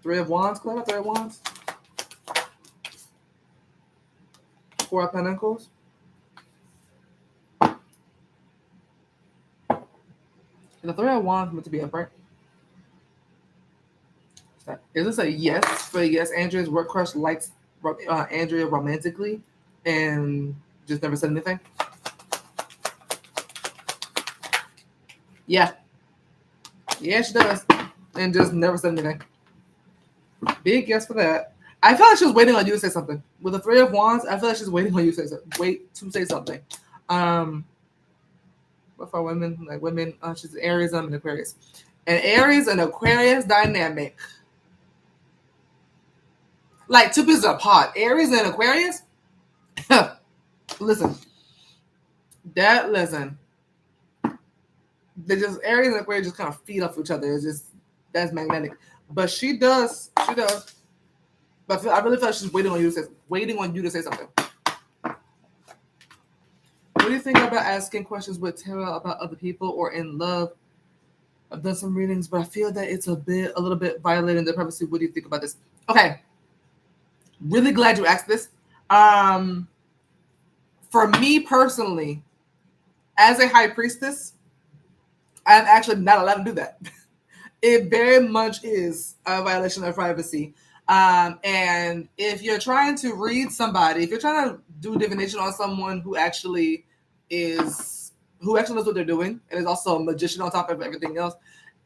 3 of Wands, Clara? 3 of Wands? 4 of Pentacles? And the 3 of Wands meant to be upright. Is this a yes for yes? Andrea's work crush likes Andrea romantically and just never said anything? Yeah. Yeah, she does. And just never said anything. Big yes for that. I feel like she was waiting on you to say something. With the 3 of Wands, I feel like she's waiting on you to say something. But for women, she's Aries, I'm an Aquarius. An Aries and Aquarius dynamic. Like 2 pieces apart. Aries and Aquarius? Listen. They just, Aries and Aquarius just kind of feed off each other. It's just, that's magnetic. But she does. But I really feel like she's waiting on you to say something. What do you think about asking questions with tarot about other people or in love? I've done some readings, but I feel that it's a little bit violating their privacy. What do you think about this? Okay. Really glad you asked this. For me personally, as a high priestess, I'm actually not allowed to do that. It very much is a violation of privacy. And if you're trying to read somebody, if you're trying to do divination on someone who actually knows what they're doing and is also a magician on top of everything else,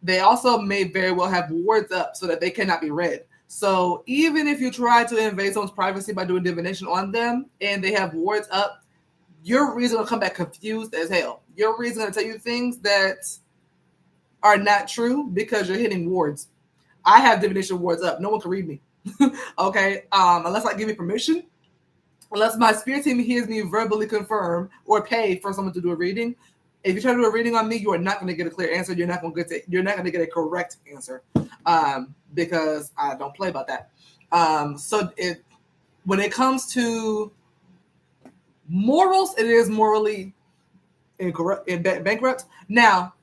they also may very well have wards up so that they cannot be read. So even if you try to invade someone's privacy by doing divination on them and they have wards up, your reason will come back confused as hell. Your reason will tell you things that are not true because you're hitting wards. I have divination wards up. No one can read me. Okay? Unless I give you permission, unless my spirit team hears me verbally confirm or pay for someone to do a reading. If you try to do a reading on me, you are not going to get a clear answer. You're not going to get a correct answer, because I don't play about that. When it comes to morals, it is morally incorrect, bankrupt. Now,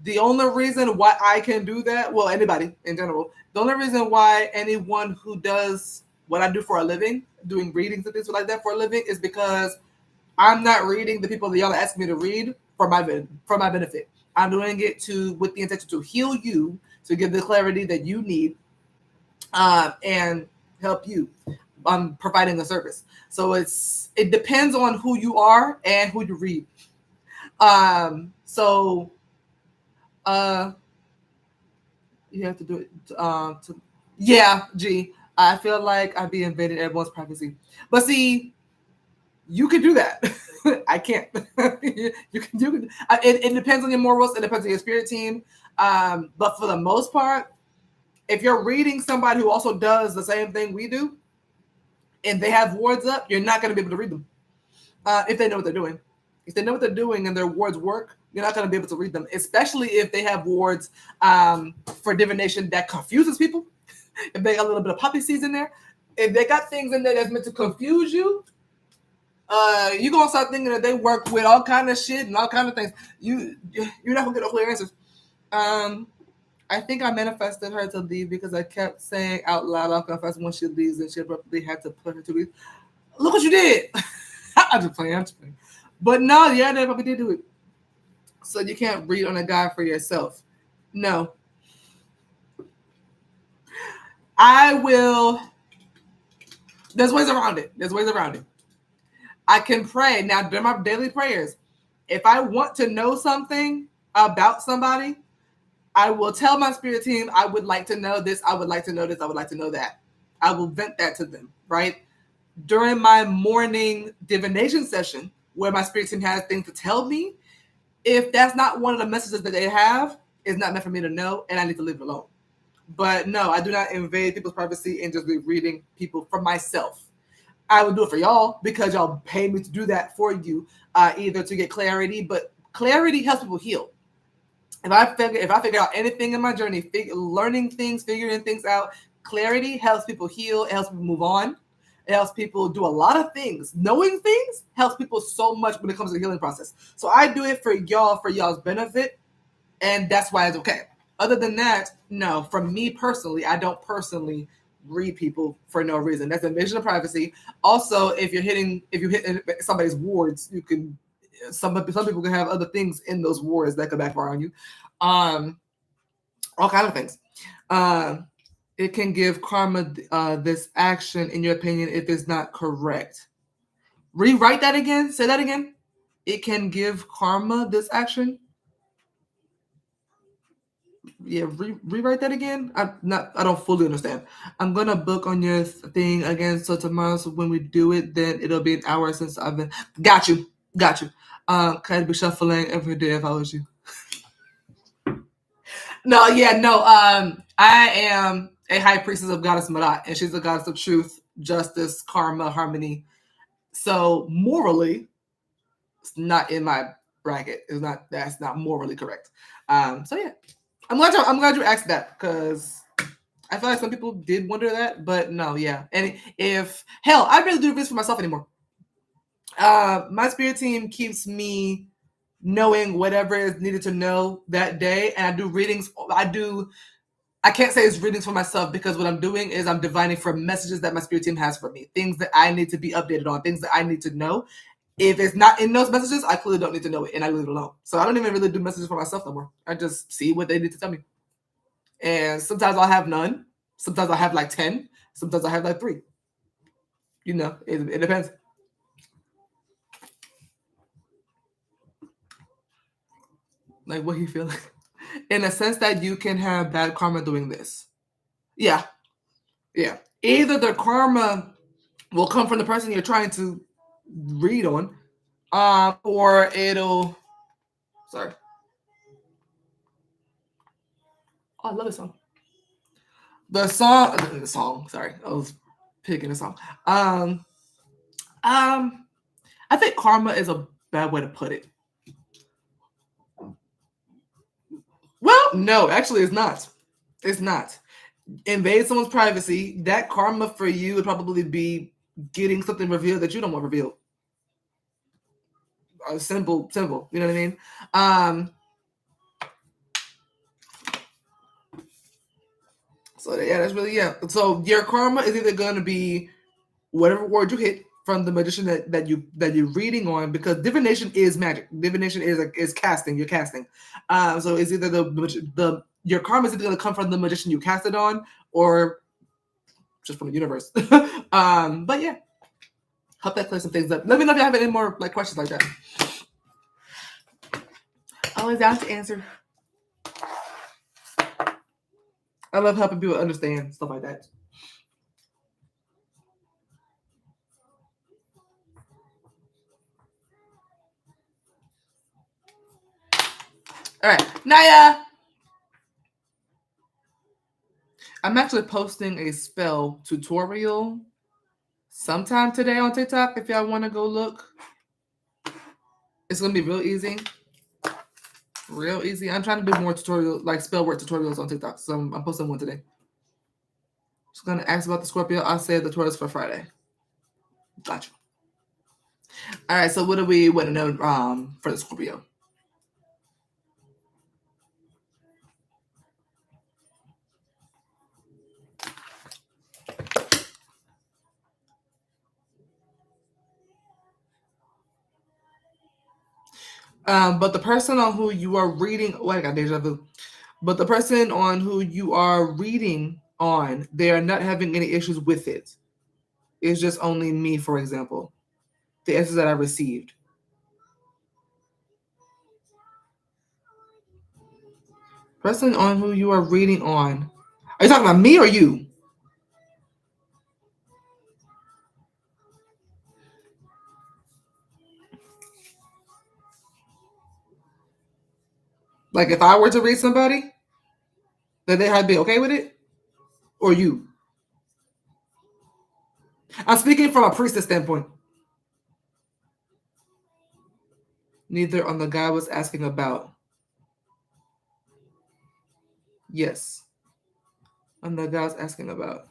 the only reason why I can do that, well, anybody in general, the only reason why anyone who does what I do for a living, doing readings and things like that for a living, is because I'm not reading the people that y'all are asking me to read for my benefit. I'm doing it with the intention to heal you, to give the clarity that you need, and help you. I'm providing a service. So it depends on who you are and who you read. So you have to do it. Yeah, G. I feel like I'd be invading everyone's privacy. But see, you can do that. I can't. You can. It depends on your morals. It depends on your spirit team. But for the most part, if you're reading somebody who also does the same thing we do, and they have wards up, you're not going to be able to read them. If they know what they're doing. If they know what they're doing and their wards work, you're not going to be able to read them, especially if they have wards for divination that confuses people. If they got a little bit of poppy seeds in there, if they got things in there that's meant to confuse you, you're going to start thinking that they work with all kind of shit and all kind of things. You're not going to get no clear answers. I think I manifested her to leave because I kept saying out loud, I'll confess when she leaves, and she abruptly had to put her to leave. Look what you did. I'm just playing. But no, yeah, they probably did do it. So you can't read on a guy for yourself. No. I will. There's ways around it. I can pray. Now, during my daily prayers, if I want to know something about somebody, I will tell my spirit team, I would like to know this, I would like to know this, I would like to know that. I will vent that to them, right? During my morning divination session, where my spirit team has things to tell me, if that's not one of the messages that they have, it's not meant for me to know, and I need to leave it alone. But no, I do not invade people's privacy and just be reading people for myself. I would do it for y'all because y'all pay me to do that for you, either to get clarity, but clarity helps people heal. If I figure out anything in my journey, learning things, figuring things out, clarity helps people heal. It helps people move on. It helps people do a lot of things. Knowing things helps people so much when it comes to the healing process. So I do it for y'all's benefit, and that's why it's okay. Other than that, no. For me personally, I don't personally read people for no reason. That's an invasion of privacy. Also, if you hit somebody's wards, you can. Some people can have other things in those wards that could backfire on you. All kind of things. It can give karma this action, in your opinion, if it's not correct. Rewrite that again. Say that again. It can give karma this action. Yeah, rewrite that again. I don't fully understand. I'm gonna book on your thing again. So tomorrow, so when we do it, then it'll be an hour since I've been. Got you. I'd be shuffling every day if I was you. No. I am a high priestess of Goddess Marat, and she's a goddess of truth, justice, karma, harmony. So morally, it's not in my bracket. That's not morally correct. So yeah, I'm glad you asked that because I feel like some people did wonder that, but no, yeah. And if hell, I barely do this for myself anymore. My spirit team keeps me knowing whatever is needed to know that day, and I do readings. I can't say it's readings for myself because what I'm doing is I'm divining for messages that my spirit team has for me, things that I need to be updated on, things that I need to know. If it's not in those messages, I clearly don't need to know it, and I leave it alone. So I don't even really do messages for myself no more. I just see what they need to tell me. And sometimes I'll have none. Sometimes I'll have like 10. Sometimes I have like 3. You know, it depends. Like what he feels. In a sense that you can have bad karma doing this. Yeah. Yeah. Either the karma will come from the person you're trying to read on, or it'll. Sorry. Oh, I love this song. The song. Sorry, I was picking a song. I think karma is a bad way to put it. Well, no, actually, it's not. It's not. Invade someone's privacy. That karma for you would probably be getting something revealed that you don't want revealed. Simple. You know what I mean? So yeah, that's really So your karma is either going to be whatever word you hit from the magician that you're reading on, because divination is magic. Divination is casting. You're casting. So it's either the your karma is either going to come from the magician you cast it on, or just from the universe. But yeah, hope that clears some things up. Let me know if you have any more like questions like that. Always down to answer. I love helping people understand stuff like that. All right, Naya. I'm actually posting a spell tutorial sometime today on TikTok if y'all want to go look. It's going to be real easy. Real easy. I'm trying to do more tutorial, like Spellwork tutorials on TikTok. So I'm posting one today. Just going to ask about the Scorpio. I'll say the tutorials for Friday. Gotcha. All right. So what do we want to know for the Scorpio? But the person on who you are reading, I got deja vu. But the person on who you are reading on, they are not having any issues with it. It's just only me, for example. The answers that I received. Person on who you are reading on. Are you talking about me or you? Like if I were to read somebody, that they had to be okay with it? Or you? I'm speaking from a priestess standpoint. Neither on the guy was asking about. Yes. On the guy was asking about.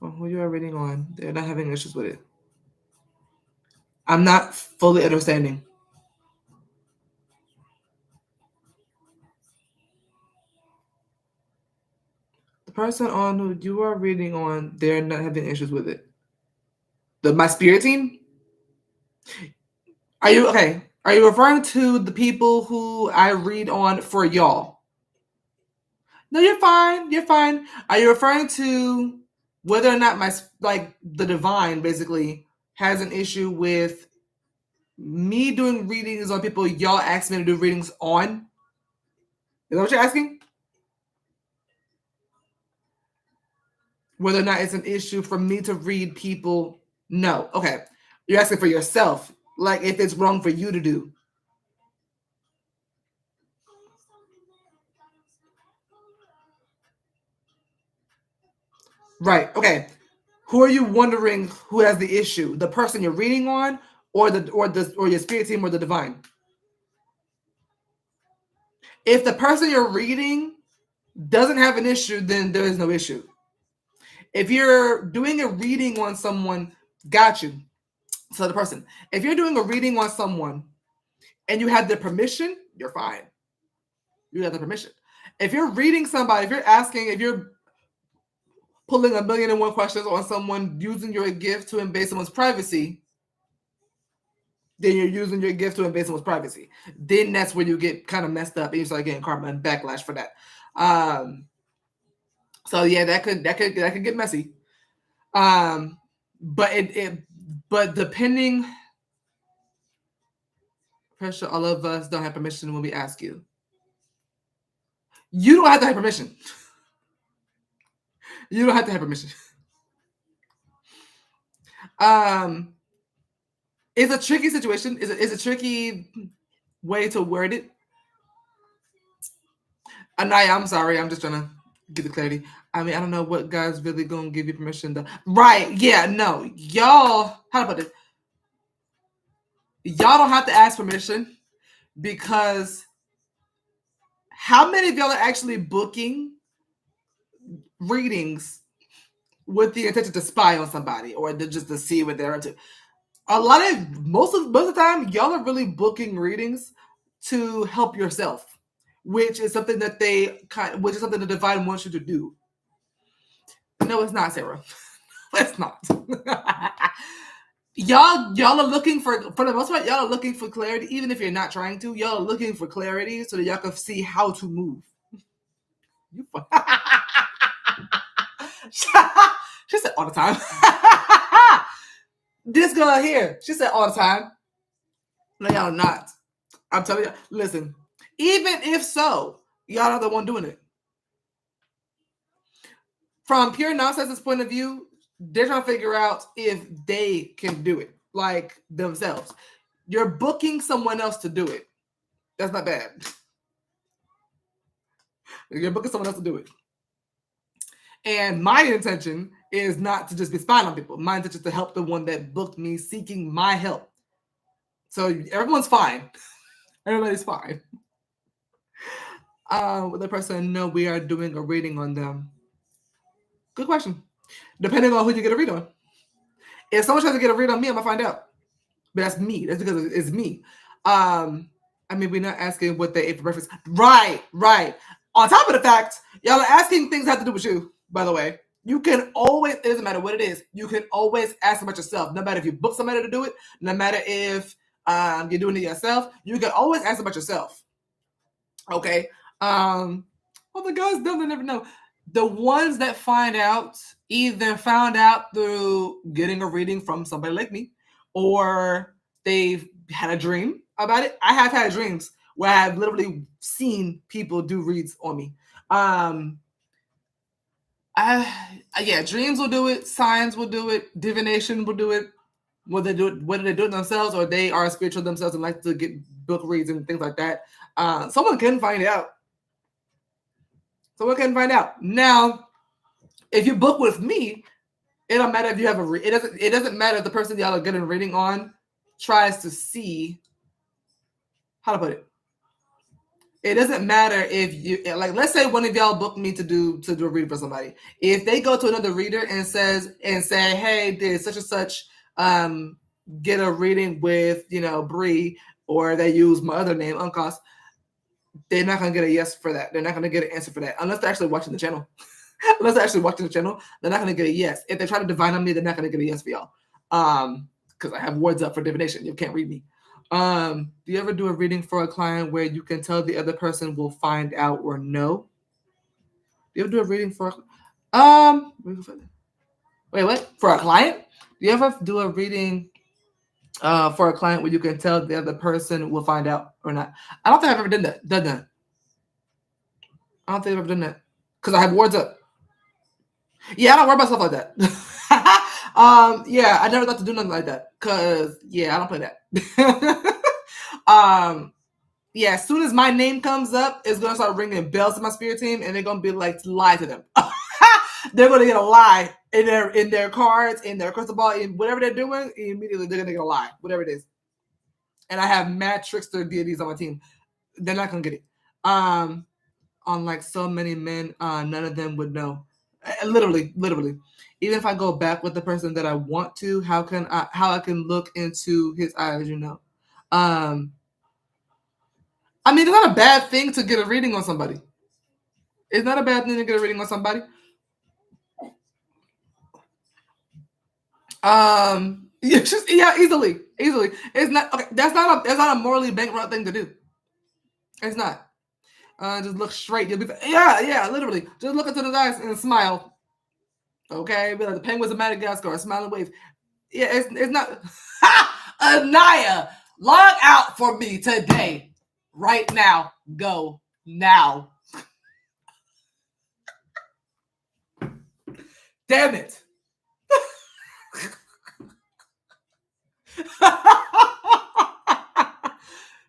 On who you are reading on, they're not having issues with it. I'm not fully understanding. The person on who you are reading on, they're not having issues with it. My spirit team? Are you okay? Are you referring to the people who I read on for y'all? No, you're fine. You're fine. Are you referring to whether or not the divine basically has an issue with me doing readings on people y'all asked me to do readings on? Is that what you're asking? Whether or not it's an issue for me to read people? No. Okay. You're asking for yourself. Like if it's wrong for you to do. Right. Okay. Who are you wondering who has the issue? The person you're reading on, or your spirit team, or the divine? If the person you're reading doesn't have an issue, then there is no issue. If you're doing a reading on someone, got you. So the person, if you're doing a reading on someone and you have their permission, you're fine. You have the permission. If you're reading somebody, if you're pulling 1,000,001 questions on someone using your gift to invade someone's privacy, then you're using your gift to invade someone's privacy. Then that's where you get kind of messed up and you start getting karma and backlash for that. So yeah, that could get messy. But but depending, pressure, all of us don't have permission when we ask you. You don't have to have permission. You don't have to have permission. It's a tricky situation. It's a tricky way to word it. Anaya, I'm sorry. I'm just trying to get the clarity. I mean, I don't know what guy's really gonna give you permission though. Right? Yeah. No, y'all. How to put this? Y'all don't have to ask permission because how many of y'all are actually booking readings with the intention to spy on somebody or just to see what they're into? A lot of most of the time, y'all are really booking readings to help yourself, which is something that which is something the divine wants you to do. No, it's not, Sarah. It's not. y'all are looking for the most part, y'all are looking for clarity, even if you're not trying to. Y'all are looking for clarity so that y'all can see how to move. She said all the time. This girl here, she said all the time. No, y'all are not. I'm telling you, listen, even if so, y'all are the one doing it. From pure nonsense's point of view, they're trying to figure out if they can do it, like themselves. You're booking someone else to do it. That's not bad. You're booking someone else to do it. And my intention is not to just be spying on people. My intention is to help the one that booked me seeking my help. So everyone's fine. Everybody's fine. Will the person know we are doing a reading on them? Good question. Depending on who you get a read on. If someone tries to get a read on me, I'm gonna find out. But that's me. That's because it's me. I mean, we're not asking what they ate for breakfast. Right. On top of the fact, y'all are asking things that have to do with you, by the way. You can always, it doesn't matter what it is, you can always ask about yourself. No matter if you book somebody to do it, no matter if you're doing it yourself, you can always ask about yourself. Okay? Well, the guys don't, they never know. The ones that find out either found out through getting a reading from somebody like me, or they've had a dream about it. I have had dreams where I've literally seen people do reads on me. Yeah, dreams will do it, signs will do it, divination will do it. Whether they do it themselves or they are spiritual themselves and like to get book reads and things like that. Someone can find out. Someone can find out. Now, if you book with me, it don't matter if you have it doesn't matter if the person y'all are getting a reading on tries to see, how to put it. It doesn't matter if you, like, let's say one of y'all booked me to do a reading for somebody. If they go to another reader and say, hey, did such and such get a reading with, Bri, or they use my other name, Uncos, they're not gonna get a yes for that. They're not gonna get an answer for that unless they're actually watching the channel. Unless they're actually watching the channel, they're not gonna get a yes. If they try to divine on me, they're not gonna get a yes for y'all. Because I have words up for divination. You can't read me. Do you ever do a reading for a client where you can tell the other person will find out or no? Do you ever do a reading for wait, what? For a client? Do you ever do a reading for a client where you can tell the other person will find out or not? I don't think I've ever done that. I don't think I've ever done that. Because I have words up. Yeah, I don't worry about stuff like that. Yeah, I never thought to do nothing like that. Cause yeah, I don't play that. Yeah, as soon as my name comes up, it's gonna start ringing bells to my spirit team, and they're gonna be like, lie to them. They're gonna get a lie in their cards, in their crystal ball, in whatever they're doing. Immediately, they're gonna get a lie, whatever it is. And I have mad trickster deities on my team. They're not gonna get it. Unlike so many men, none of them would know. Literally. Even if I go back with the person that I want to, how I can look into his eyes, I mean, it's not a bad thing to get a reading on somebody. It's not a bad thing to get a reading on somebody. Yeah, easily. Easily. It's not okay. That's not a morally bankrupt thing to do. It's not. Just look straight. You'll be yeah, literally. Just look into the eyes and smile. Okay, be like the penguins of Madagascar, smile and wave. Yeah, it's not. Anaya, log out for me today, right now. Go now. Damn it.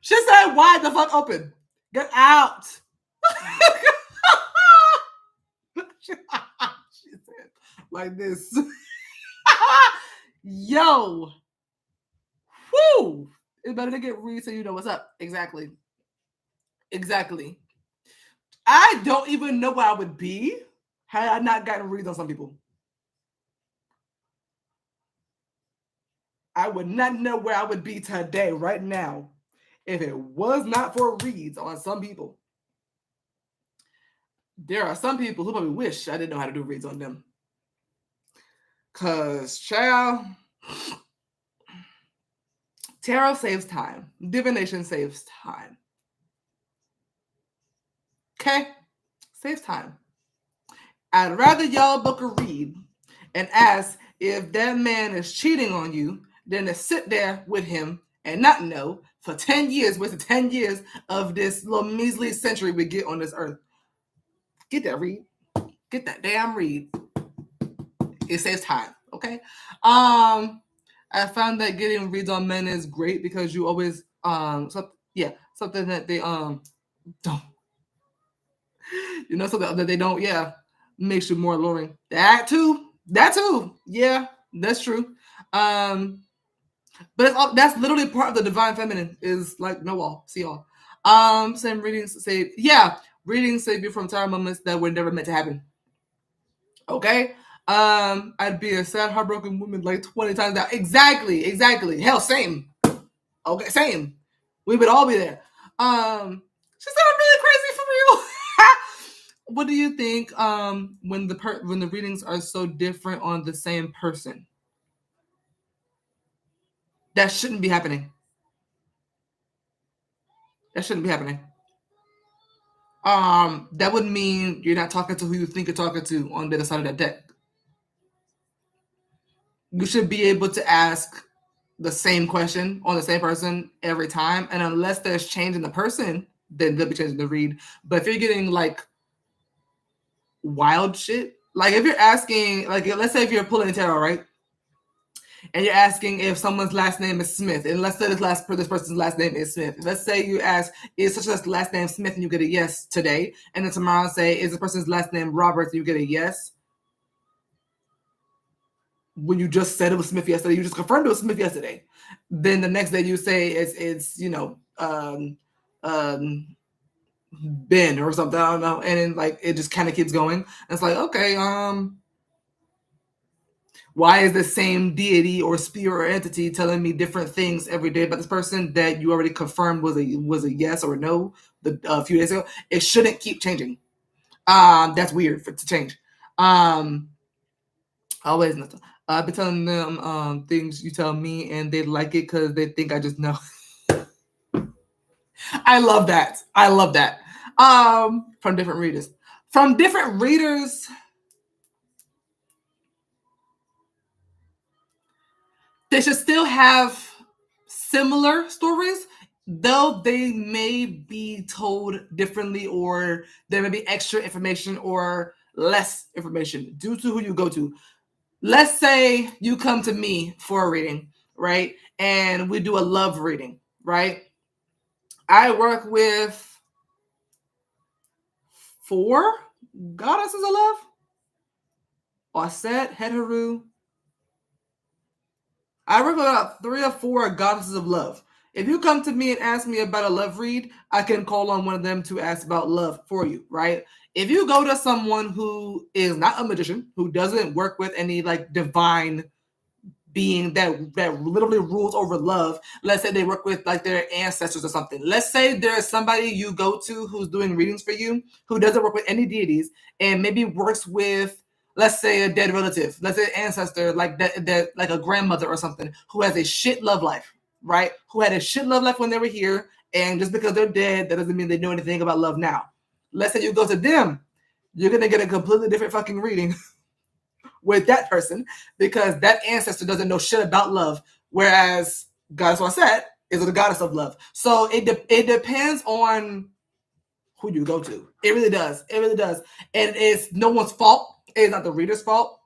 She said, "Why the fuck open? Get out." She said, like this. Yo. Whoo. It's better to get read so you know what's up. Exactly. Exactly. I don't even know where I would be had I not gotten reads on some people. I would not know where I would be today, right now, if it was not for reads on some people. There are some people who probably wish I didn't know how to do reads on them. Cause child, tarot saves time. Divination saves time. Okay? Saves time. I'd rather y'all book a read and ask if that man is cheating on you than to sit there with him and not know for 10 years, with the 10 years of this little measly century we get on this earth. Get that read. Get that damn read. It saves time. Okay. I found that getting reads on men is great because you always something that they don't, you know, something that they don't, makes you more alluring. That too, yeah, that's true. But that's literally part of the divine feminine, is like know all, see all. Same readings save, readings save you from entire moments that were never meant to happen. Okay. I'd be a sad, heartbroken woman like 20 times now. Exactly. Hell, same. Okay, same. We would all be there. She said I'm really crazy for real. What do you think when the readings are so different on the same person? That shouldn't be happening. That shouldn't be happening. That would mean you're not talking to who you think you're talking to on the other side of that deck. You should be able to ask the same question on the same person every time, and unless there's change in the person, then they'll be changing the read. But if you're getting like wild shit, like if you're asking, like let's say if you're pulling tarot, right, and you're asking if someone's last name is Smith, and let's say this person's last name is Smith. Let's say you ask, is such as last name Smith, and you get a yes today, and then tomorrow say, is the person's last name Roberts, and you get a yes. When you just said it was Smith yesterday, you just confirmed it was Smith yesterday. Then the next day you say it's Ben or something, I don't know, and then like it just kind of keeps going. And it's like, okay, why is the same deity or spirit or entity telling me different things every day about this person that you already confirmed was a yes or a no a few days ago? It shouldn't keep changing. That's weird to change. Always nothing. I've been telling them things you tell me, and they like it because they think I just know. I love that. From different readers. They should still have similar stories, though they may be told differently, or there may be extra information or less information due to who you go to. Let's say you come to me for a reading, right? And we do a love reading, right? I work with 4 goddesses of love. Aset, Heteru. I work with about 3 or 4 goddesses of love. If you come to me and ask me about a love read, I can call on one of them to ask about love for you, right? If you go to someone who is not a magician, who doesn't work with any like divine being that literally rules over love, let's say they work with like their ancestors or something. Let's say there's somebody you go to who's doing readings for you who doesn't work with any deities and maybe works with, let's say, a dead relative, let's say an ancestor, like that like a grandmother or something, who has a shit love life, right? Who had a shit love life when they were here, and just because they're dead, that doesn't mean they know anything about love now. Let's say you go to them, you're gonna get a completely different fucking reading with that person because that ancestor doesn't know shit about love, whereas Goddess Wasset is the goddess of love. So it depends on who you go to. It really does. It really does. And it's no one's fault. It's not the reader's fault,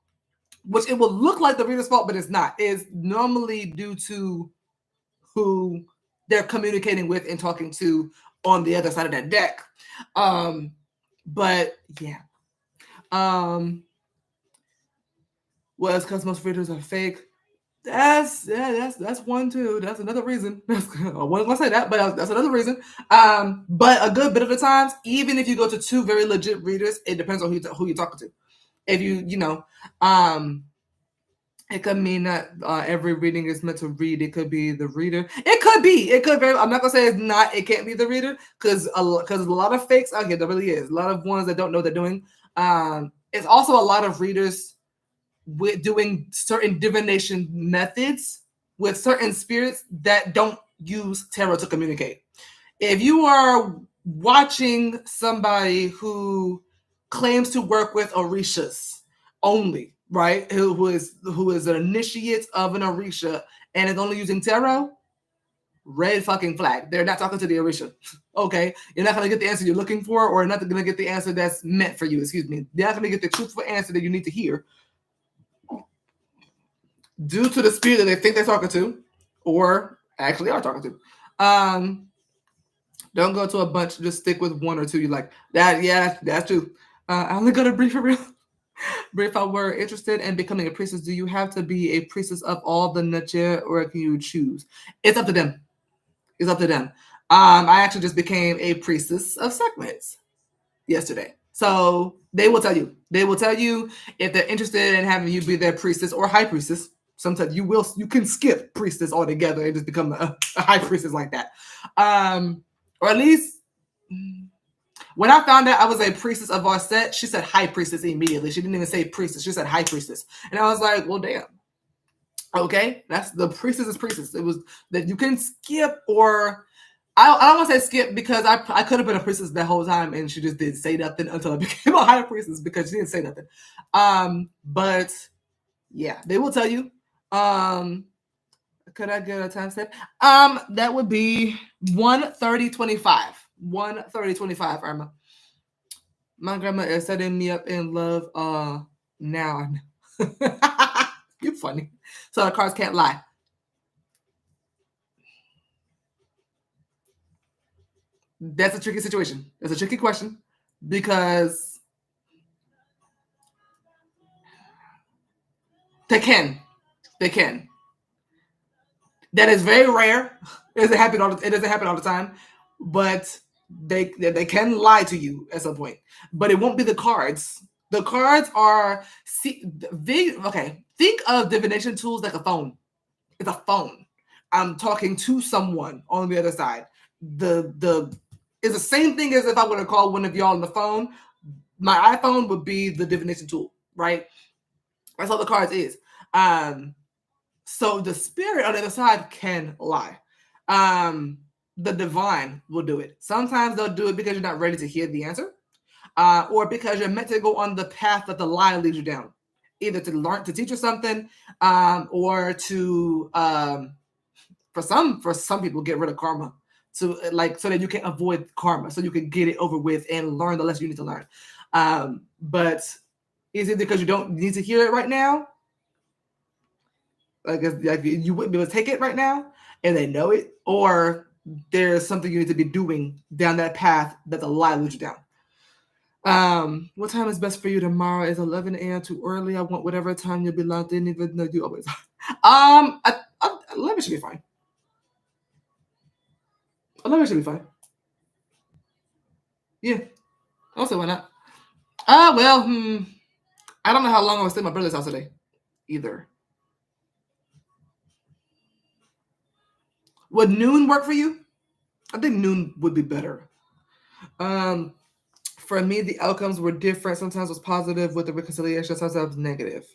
which it will look like the reader's fault, but it's not. It's normally due to who they're communicating with and talking to on the other side of that deck. But yeah. Was because most readers are fake. That's one too. That's another reason. I wasn't gonna say that, but that's another reason. But a good bit of the times, even if you go to two very legit readers, it depends on who you're talking to. If it could mean that every reading is meant to read. It could be the reader. It could be. It could very. I'm not gonna say it's not. It can't be the reader because a lot of fakes out here. There really is a lot of ones that don't know what they're doing. It's also a lot of readers with doing certain divination methods with certain spirits that don't use tarot to communicate. If you are watching somebody who claims to work with orishas only, right? Who is an initiate of an orisha and is only using tarot, red fucking flag. They're not talking to the orisha. Okay, you're not gonna get the answer you're looking for, or not gonna get the answer that's meant for you. Excuse me. You're not gonna get the truthful answer that you need to hear due to the spirit that they think they're talking to, or actually are talking to. Don't go to a bunch. Just stick with one or two. You like that? Yeah, that's true. I only go to Bri for real. Bri, if I were interested in becoming a priestess, do you have to be a priestess of all the Nature, or can you choose? It's up to them. It's up to them. I actually just became a priestess of segments yesterday. So they will tell you. They will tell you if they're interested in having you be their priestess or high priestess. Sometimes you can skip priestess altogether and just become a high priestess like that. Or at least when I found out I was a priestess of our set, she said high priestess immediately. She didn't even say priestess. She said high priestess. And I was like, well, damn. Okay, that's the priestess is priestess. It was that you can skip, or I don't want to say skip because I could have been a priestess that whole time and she just didn't say nothing until I became a high priestess because she didn't say nothing. But yeah, they will tell you. Could I get a time step? That would be 1:30:25. 1:30:25, Irma. My grandma is setting me up in love now. You're funny. So the cards can't lie. That's a tricky situation. That's a tricky question because they can. That is very rare. It doesn't happen all the time, but they can lie to you at some point. But it won't be the cards. The cards are okay. Think of divination tools like a phone. It's a phone. I'm talking to someone on the other side. It's the same thing as if I were to call one of y'all on the phone. My iPhone would be the divination tool, right? That's all the cards is. So the spirit on the other side can lie. The divine will do it. Sometimes they'll do it because you're not ready to hear the answer, or because you're meant to go on the path that the lie leads you down, either to teach you something, or to for some people get rid of karma, so that you can avoid karma, so you can get it over with and learn the lesson you need to learn. But is it because you don't need to hear it right now? Like you wouldn't be able to take it right now, and they know it, or there's something you need to be doing down that path that the lie leads you down. What time is best for you tomorrow? Is 11 a.m. too early? I want whatever time you'll be locked in, even though you always are. 11 should be fine. 11 should be fine. Yeah. I'll say why not. Well, I don't know how long I will stay at my brother's house today either. Would noon work for you? I think noon would be better. For me, the outcomes were different. Sometimes it was positive with the reconciliation. Sometimes it was negative.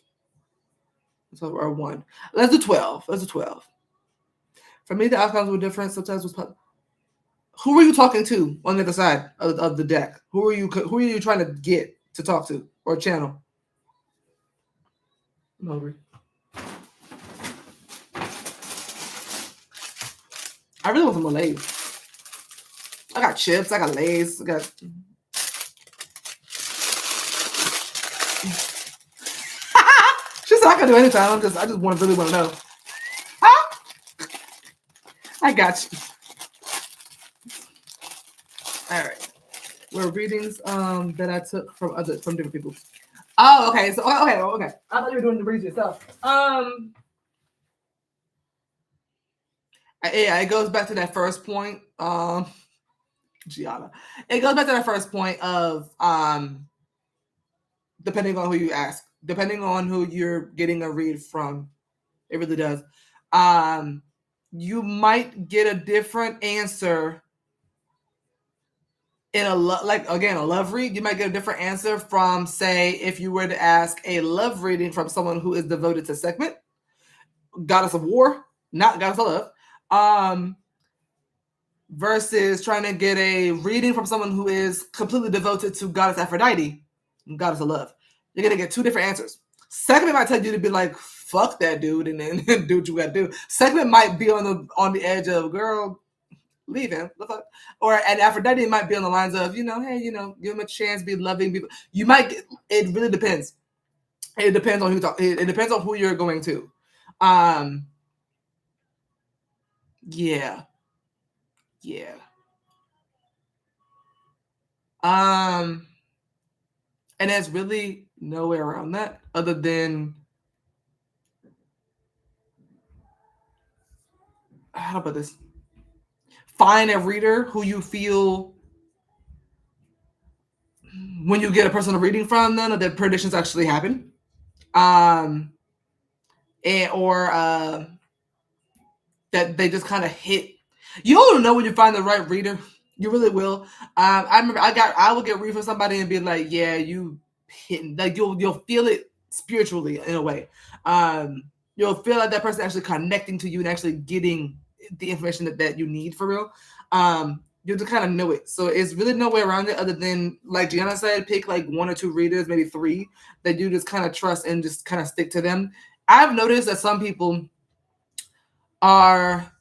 So, or 1. Let's do 12. For me, the outcomes were different. Sometimes was. Who were you talking to on the other side of the deck? Who are you trying to get to talk to or channel? I'm hungry. I really want some more Lay's. I got chips. I got Lay's. I got. She said I can do anytime. I just really want to know. I got you. All right. Were readings that I took from different people. Oh, okay. So okay. I thought you were doing the reads yourself. Yeah, it goes back to that first point. Gianna. It goes back to that first point of depending on who you ask, depending on who you're getting a read from, it really does. You might get a different answer in a love read. You might get a different answer from, say, if you were to ask a love reading from someone who is devoted to Sekhmet, goddess of war, not goddess of love, versus trying to get a reading from someone who is completely devoted to goddess Aphrodite, goddess of love. You're gonna get two different answers. Sekhmet might tell you to be like, fuck that dude, and then do what you gotta do. Sekhmet might be on the edge of, girl, leave him. And Aphrodite might be on the lines of, hey, give him a chance, be loving people. You might get, it really depends. It depends on who talk. It depends on who you're going to. Yeah. And there's really no way around that other than, how about this? Find a reader who you feel, when you get a personal reading from them, that predictions actually happen. That they just kind of hit. You'll know when you find the right reader. You really will. I remember I would get read from somebody and be like, yeah, you hitting, like you'll feel it spiritually in a way. You'll feel like that person actually connecting to you and actually getting the information that you need for real. You just kind of know it. So it's really no way around it other than, like Gianna said, pick like one or two readers, maybe three, that you just kind of trust and just kind of stick to them. I've noticed that some people are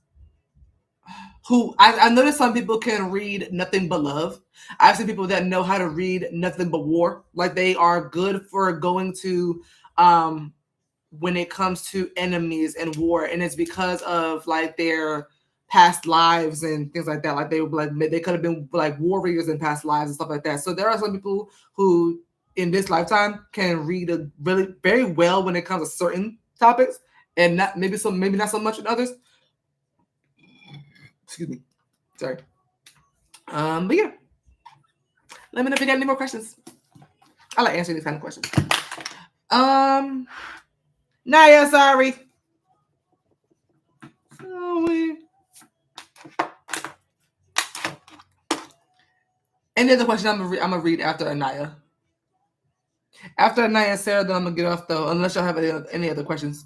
I noticed some people can read nothing but love. I've seen people that know how to read nothing but war. Like they are good for going to when it comes to enemies and war, and it's because of like their past lives and things like that. Like they could have been like warriors in past lives and stuff like that. So there are some people who in this lifetime can read really very well when it comes to certain topics, and maybe not so much in others. Excuse me. Sorry. But yeah. Let me know if you got any more questions. I like answering these kind of questions. Naya, sorry. Any other question I'm gonna read after Anaya. After Anaya and Sarah, then I'm gonna get off though, unless y'all have any other questions.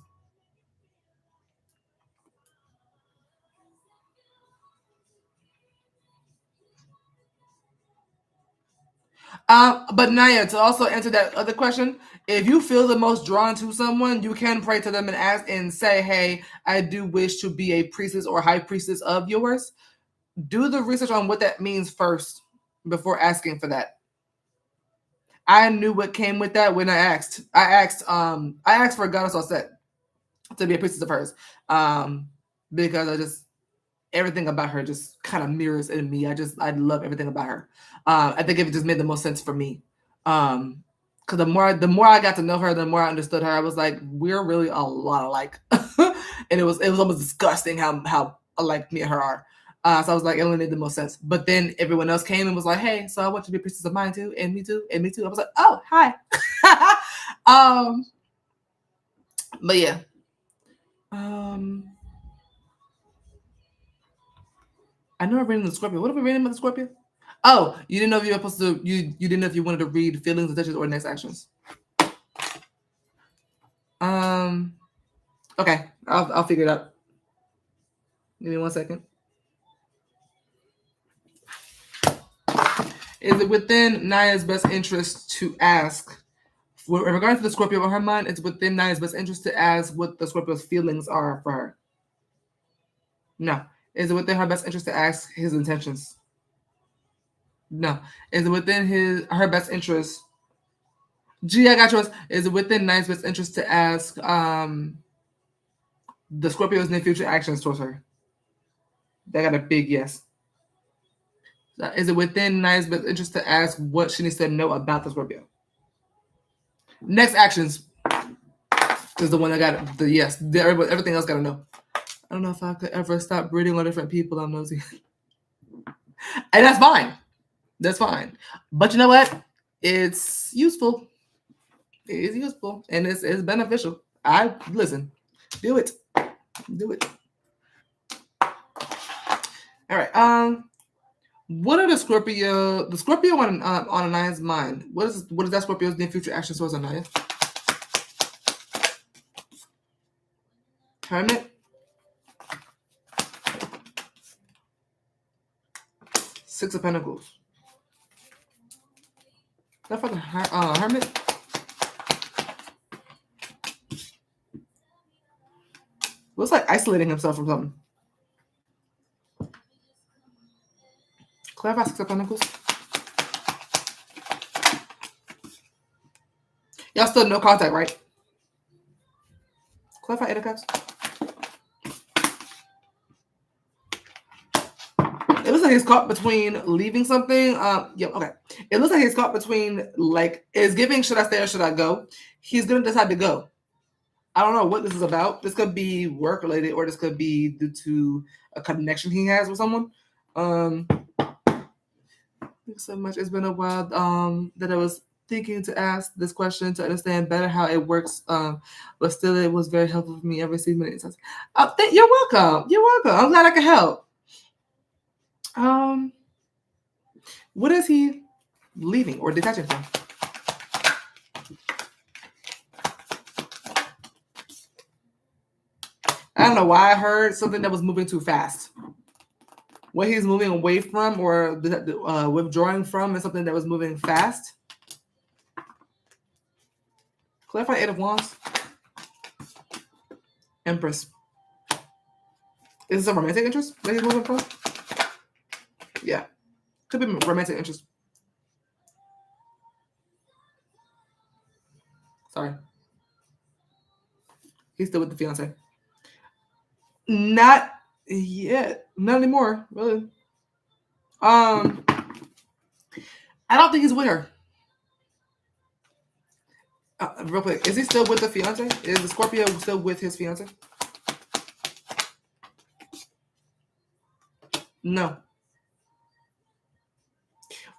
But Naya, to also answer that other question, if you feel the most drawn to someone, you can pray to them and ask and say, hey, I do wish to be a priestess or high priestess of yours. Do the research on what that means first before asking for that. I knew what came with that when I asked. I asked for a goddess all set to be a priestess of hers. Because everything about her just kind of mirrors in me. I love everything about her. I think it just made the most sense for me. Because the more I got to know her, the more I understood her. I was like, we're really a lot alike, and it was almost disgusting how alike me and her are. So I was like, it only made the most sense. But then everyone else came and was like, hey, so I want you to be a priestess of mine too, and me too, and me too. I was like, oh, hi. But yeah. I know I'm reading the Scorpio. What are we reading about the Scorpio? Oh, you didn't know if you were supposed to. You didn't know if you wanted to read feelings, intentions, or next actions. Okay, I'll figure it out. Give me 1 second. Is it within Naya's best interest to ask, in regards to the Scorpio on her mind, it's within Naya's best interest to ask what the Scorpio's feelings are for her? No. Is it within her best interest to ask his intentions? No. Is it within her best interest? Gee, I got yours. Is it within Naya's best interest to ask the Scorpio's near future actions towards her? They got a big yes. Is it within Naya's best interest to ask what she needs to know about the Scorpio? Next actions is the one that got the yes. Everything else got to know. I don't know if I could ever stop breeding on different people. I'm nosy. And that's fine. That's fine. But you know what? It's useful. It is useful. And it's beneficial. Listen. Do it. Do it. All right. What are the Scorpio on Anaya's mind? What is that Scorpio's near future action towards Anaya? Hermit. Six of Pentacles. That fucking Hermit. Looks like isolating himself from something. Clarify Six of Pentacles. Y'all still no contact, right? Clarify Eight of Cups. It looks like he's caught between leaving something. Okay. It looks like he's caught between, like, is giving, should I stay or should I go? He's going to decide to go. I don't know what this is about. This could be work related, or this could be due to a connection he has with someone. Thanks so much. It's been a while that I was thinking to ask this question to understand better how it works. But still, it was very helpful for me every single many times. You're welcome. You're welcome. I'm glad I could help. What is he leaving or detaching from? I don't know why I heard something that was moving too fast. What he's moving away from or withdrawing from is something that was moving fast. Clarify Eight of Wands. Empress. Is this a romantic interest that he's moving from? Yeah. Could be romantic interest. Sorry. He's still with the fiance. Not yet. Not anymore, really. I don't think he's with her. Real quick, is he still with the fiance? Is the Scorpio still with his fiance? No.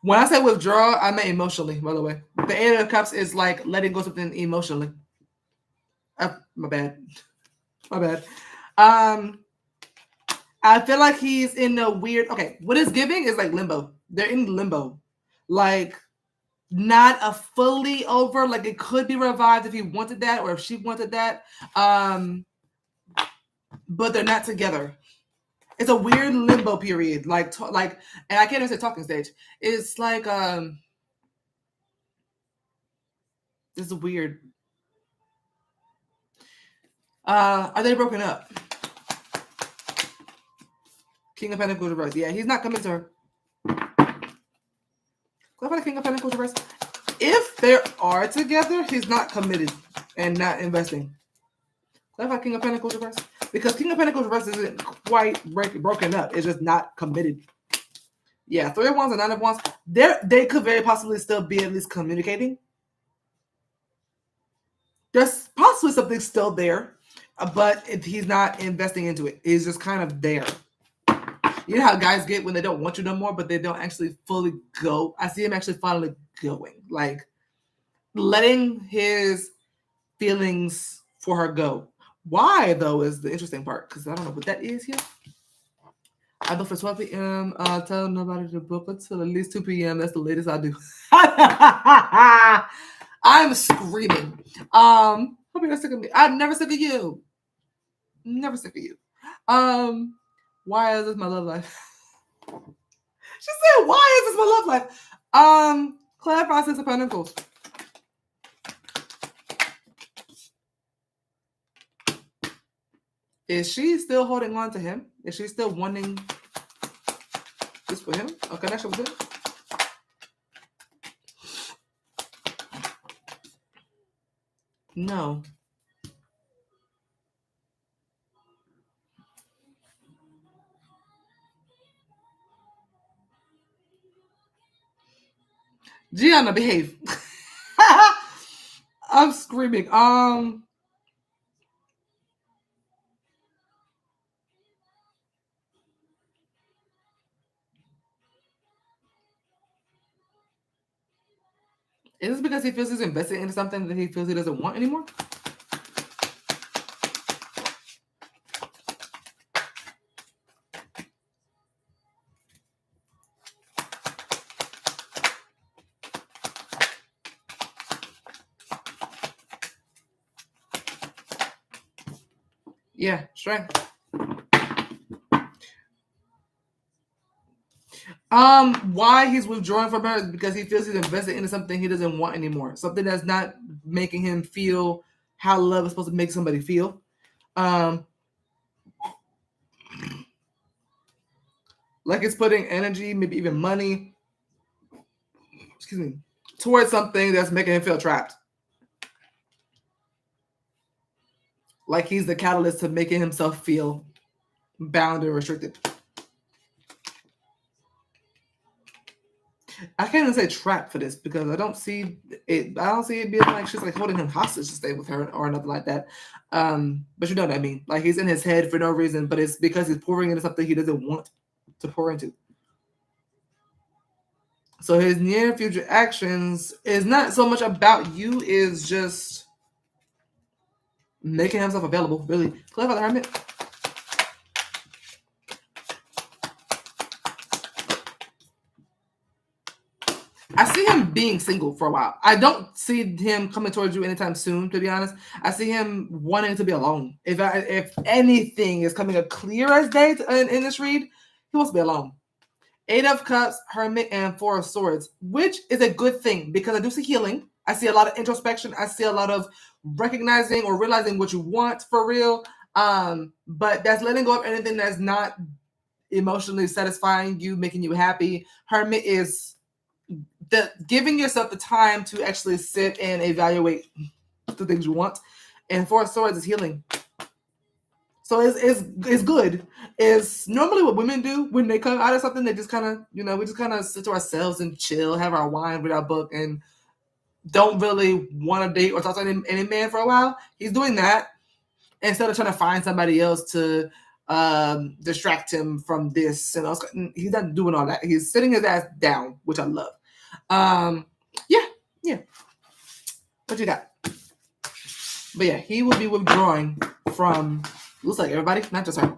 When I say withdraw, I meant emotionally, by the way. The Eight of Cups is like letting go something emotionally. My bad. My bad. I feel like he's in a weird... Okay, what it's giving is like limbo. They're in limbo. Like, not a fully over. Like, it could be revived if he wanted that or if she wanted that. But they're not together. It's a weird limbo period. And I can't even say talking stage. It's like, it's weird. Are they broken up? King of Pentacles reverse. Yeah, he's not coming to her. Go for the King of Pentacles reverse. If they are together, he's not committed and not investing. Clarify King of Pentacles reverse. Because King of Pentacles reverse isn't quite broken up. It's just not committed. Yeah, Three of Wands and Nine of Wands. They could very possibly still be at least communicating. There's possibly something still there, but he's not investing into it. He's just kind of there. You know how guys get when they don't want you no more, but they don't actually fully go? I see him actually finally going. Like, letting his feelings for her go. Why, though, is the interesting part, because I don't know what that is here. I go for 12 p.m. Tell nobody to book until at least 2 p.m. That's the latest I do. I'm screaming. Hope you're not sick of me. I'm never sick of you. Never sick of you. Why is this my love life? She said, why is this my love life? Clarify Six of Pentacles. Is she still holding on to him? Is she still wanting this for him? A connection with him? No. Gianna, behave. I'm screaming. Is this because he feels he's invested into something that he feels he doesn't want anymore? Yeah, strength. Why he's withdrawing from her is because he feels he's invested into something he doesn't want anymore. Something that's not making him feel how love is supposed to make somebody feel. Like it's putting energy, maybe even money, towards something that's making him feel trapped. Like he's the catalyst to making himself feel bound and restricted. I can't even say trapped for this because I don't see it. I don't see it being like she's like holding him hostage to stay with her or nothing like that. But you know what I mean. Like he's in his head for no reason, but it's because he's pouring into something he doesn't want to pour into. So his near future actions is not so much about you, is just making himself available. Really, Clarify the Hermit. I see him being single for a while. I don't see him coming towards you anytime soon, to be honest. I see him wanting to be alone. If anything is coming a clear as day in this read, he wants to be alone. 8 of Cups, Hermit, and 4 of Swords, which is a good thing because I do see healing. I see a lot of introspection. I see a lot of recognizing or realizing what you want for real. But that's letting go of anything that's not emotionally satisfying you, making you happy. Hermit is giving yourself the time to actually sit and evaluate the things you want. And 4 of Swords is healing. So it's good. It's normally what women do when they come out of something. They just kind of, we just kind of sit to ourselves and chill, have our wine, read our book, and don't really want to date or talk to any man for a while. He's doing that instead of trying to find somebody else to distract him from this. And he's not doing all that. He's sitting his ass down, which I love. Yeah. What you got? But yeah, he will be withdrawing from, looks like everybody, not just her.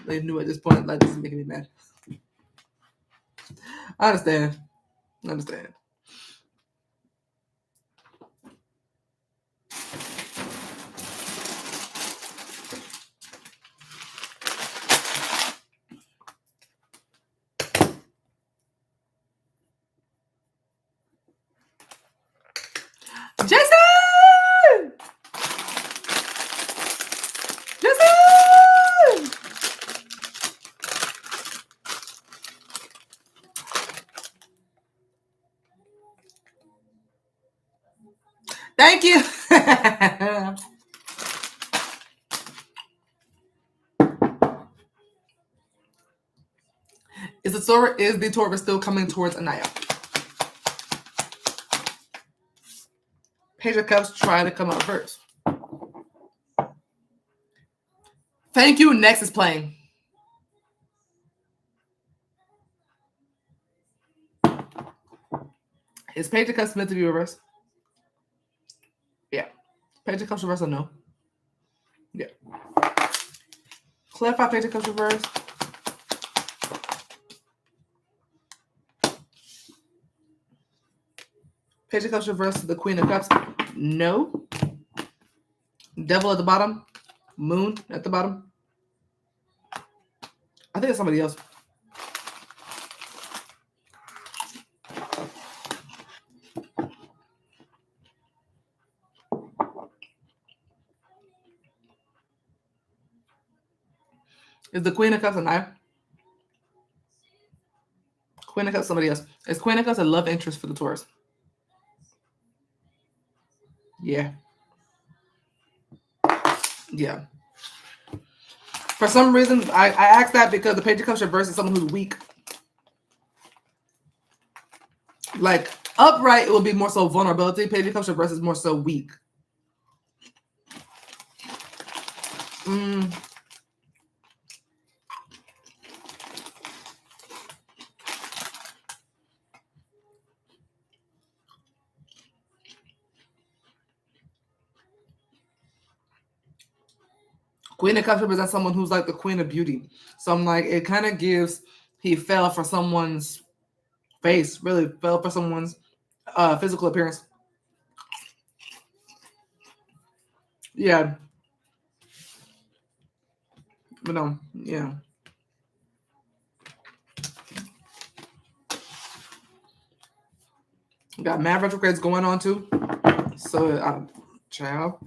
They knew at this point, like, this is making me mad. I understand. Jason! Thank you. Is the Taurus still coming towards Anaya? Page of Cups trying to come up first. Thank you. Next is playing. Is Page of Cups meant to be reversed? Yeah. Page of Cups reversed or no? Yeah. Clarify Page of Cups reversed. Page of Cups reversed to the Queen of Cups. No. Devil at the bottom. Moon at the bottom. I think it's somebody else. Is the Queen of Cups a knife? Queen of Cups, somebody else. Is Queen of Cups a love interest for the Taurus? Yeah. Yeah. For some reason, I asked that because the Page of Cups reverse is someone who's weak. Like, upright, it will be more so vulnerability. Page of Cups reverse is more so weak. Queen of Cups represents someone who's like the queen of beauty. So I'm like, it kind of gives, he fell for someone's face, really fell for someone's physical appearance. Yeah. But no, yeah. Got mad retrogrades going on too. So, child.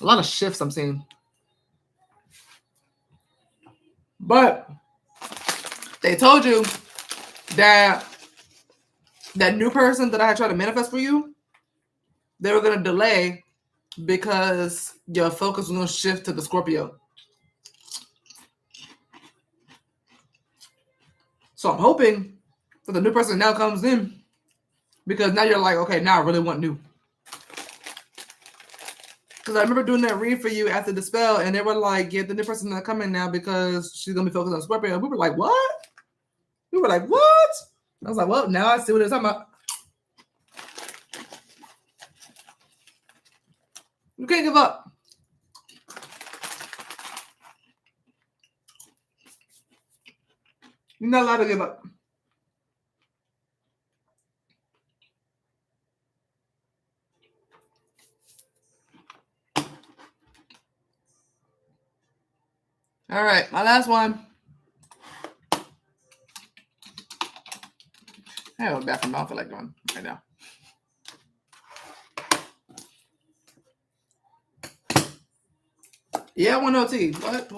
A lot of shifts I'm seeing. But they told you that that new person that I had tried to manifest for you, they were going to delay because your focus was going to shift to the Scorpio. So I'm hoping that the new person now comes in because now you're like, okay, now I really want new. Because I remember doing that read for you after the spell, and they were like, yeah, the new person's not coming now because she's going to be focused on Scorpio. And we were like, what? We were like, what? I was like, well, now I see what they're talking about. You can't give up. You're not allowed to give up. All right, my last one. I have a bathroom. I don't feel like going right now. Yeah, 1OT. What?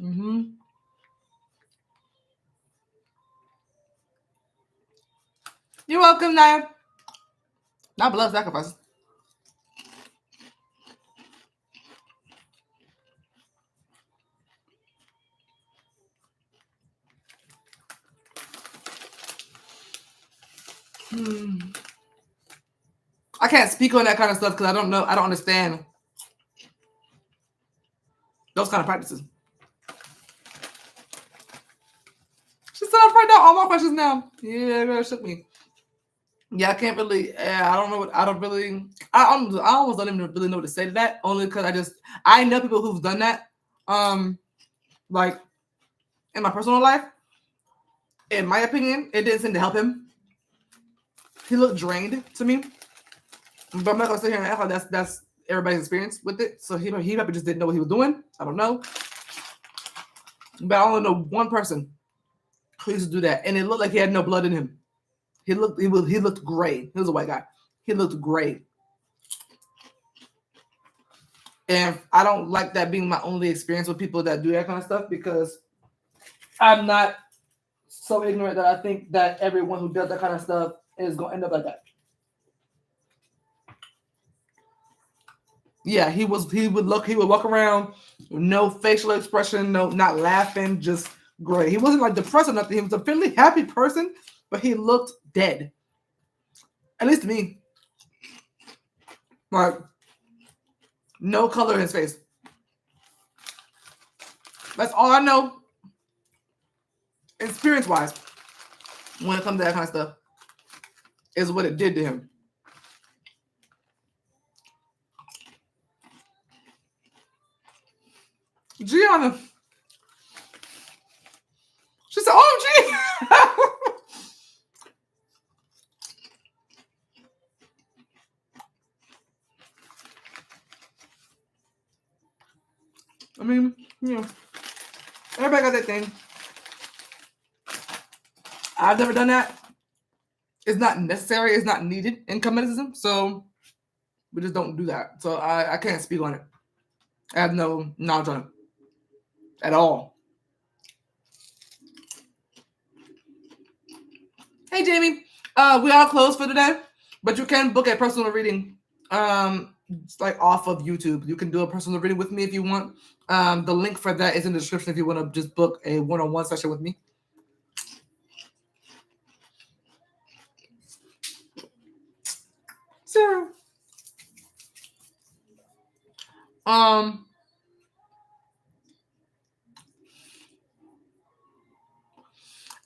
Mm-hmm. You're welcome, Naya. Not blood sacrifices. I can't speak on that kind of stuff because I don't know. I don't understand those kind of practices. She said I'm right now. All my questions now. Yeah, it really shook me. Yeah, I can't really. I don't know what. I don't really. I almost don't even really know what to say to that. Only because I know people who've done that. Like in my personal life. In my opinion, it didn't seem to help him. He looked drained to me. But I'm not gonna sit here and act like that's everybody's experience with it. So he probably just didn't know what he was doing. I don't know. But I only know one person who used to do that, and it looked like he had no blood in him. He looked gray. He was a white guy. He looked gray. And I don't like that being my only experience with people that do that kind of stuff because I'm not so ignorant that I think that everyone who does that kind of stuff is going to end up like that. Yeah, he would walk around with no facial expression, not laughing, just gray. He wasn't like depressed or nothing. He was a fairly happy person, but he looked dead. At least to me. Like, no color in his face. That's all I know, experience-wise, when it comes to that kind of stuff, is what it did to him. Gianna. She said, oh, gee. credit thing. I've never done that. It's not necessary. It's not needed in comedicism. So we just don't do that. So I can't speak on it. I have no knowledge on it at all. Hey, Jamie. We are closed for today, but you can book a personal reading like off of YouTube. You can do a personal reading with me if you want. The link for that is in the description if you want to just book a one-on-one session with me. Sarah.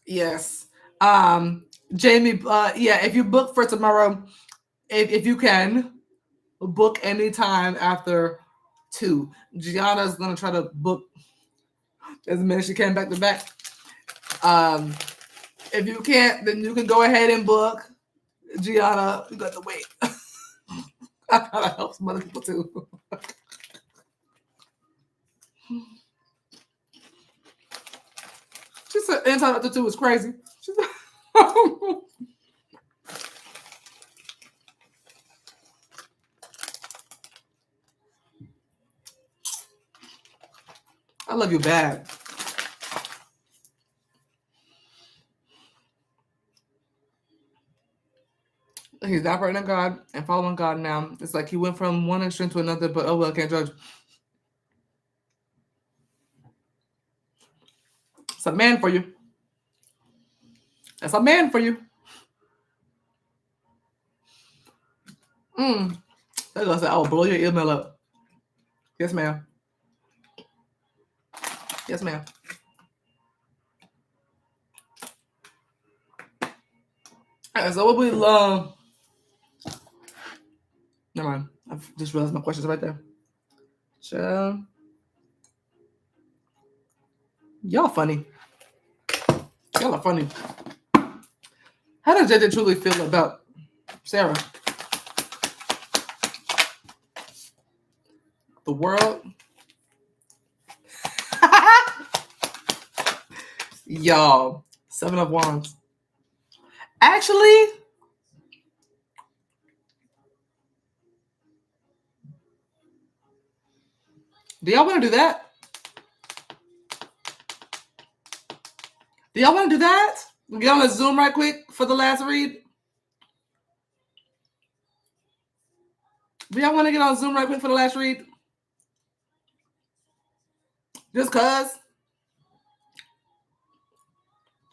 Yes. Jamie, yeah, if you book for tomorrow, if you can, book anytime after 2. Gianna's gonna try to book as many as she can back to back. If you can't, then you can go ahead and book. Gianna, you got to wait. I gotta help some other people too. She said anytime after 2 is crazy. She said, I love you bad. He's operating in God and following God now. It's like he went from one extreme to another, but oh well, can't judge. It's a man for you. That's a man for you. They're gonna say, I will blow your email up. Yes, ma'am. Yes, ma'am. Alright, so what we love. Never mind. I've just realized my questions right there. So, y'all funny. Y'all are funny. How does JJ truly feel about Sarah? The world? Y'all, 7 of Wands. Actually, do y'all want to do that? Do y'all want to do that? Get on a Zoom right quick for the last read. Do y'all want to get on Zoom right quick for the last read? Just cuz?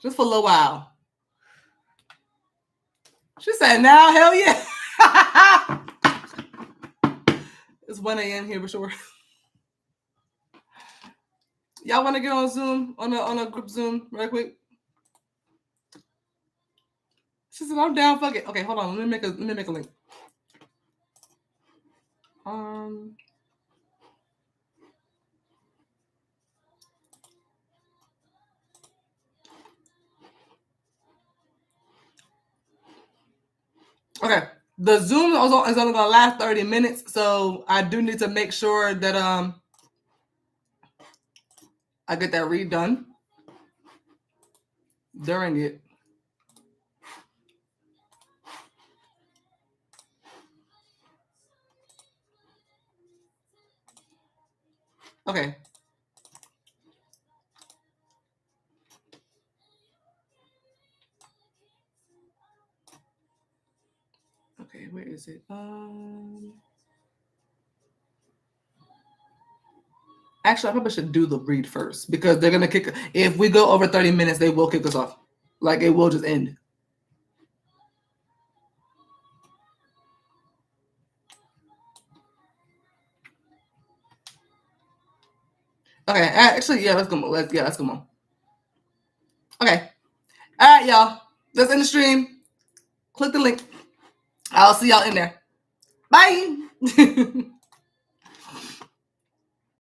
Just for a little while. She said, now, hell yeah. It's 1 a.m. here for sure. Y'all want to get on Zoom, on a group Zoom right quick? She said, I'm down, fuck it. Okay, hold on. Let me make a link. Okay. The Zoom is only gonna last 30 minutes, so I do need to make sure that I get that read done during it. Okay. Okay, where is it? Actually, I probably should do the read first because they're gonna kick. If we go over 30 minutes, they will kick us off. Like it will just end. Okay, actually, yeah, let's go. Let's go on. Okay, all right, y'all. Let's end the stream. Click the link. I'll see y'all in there. Bye.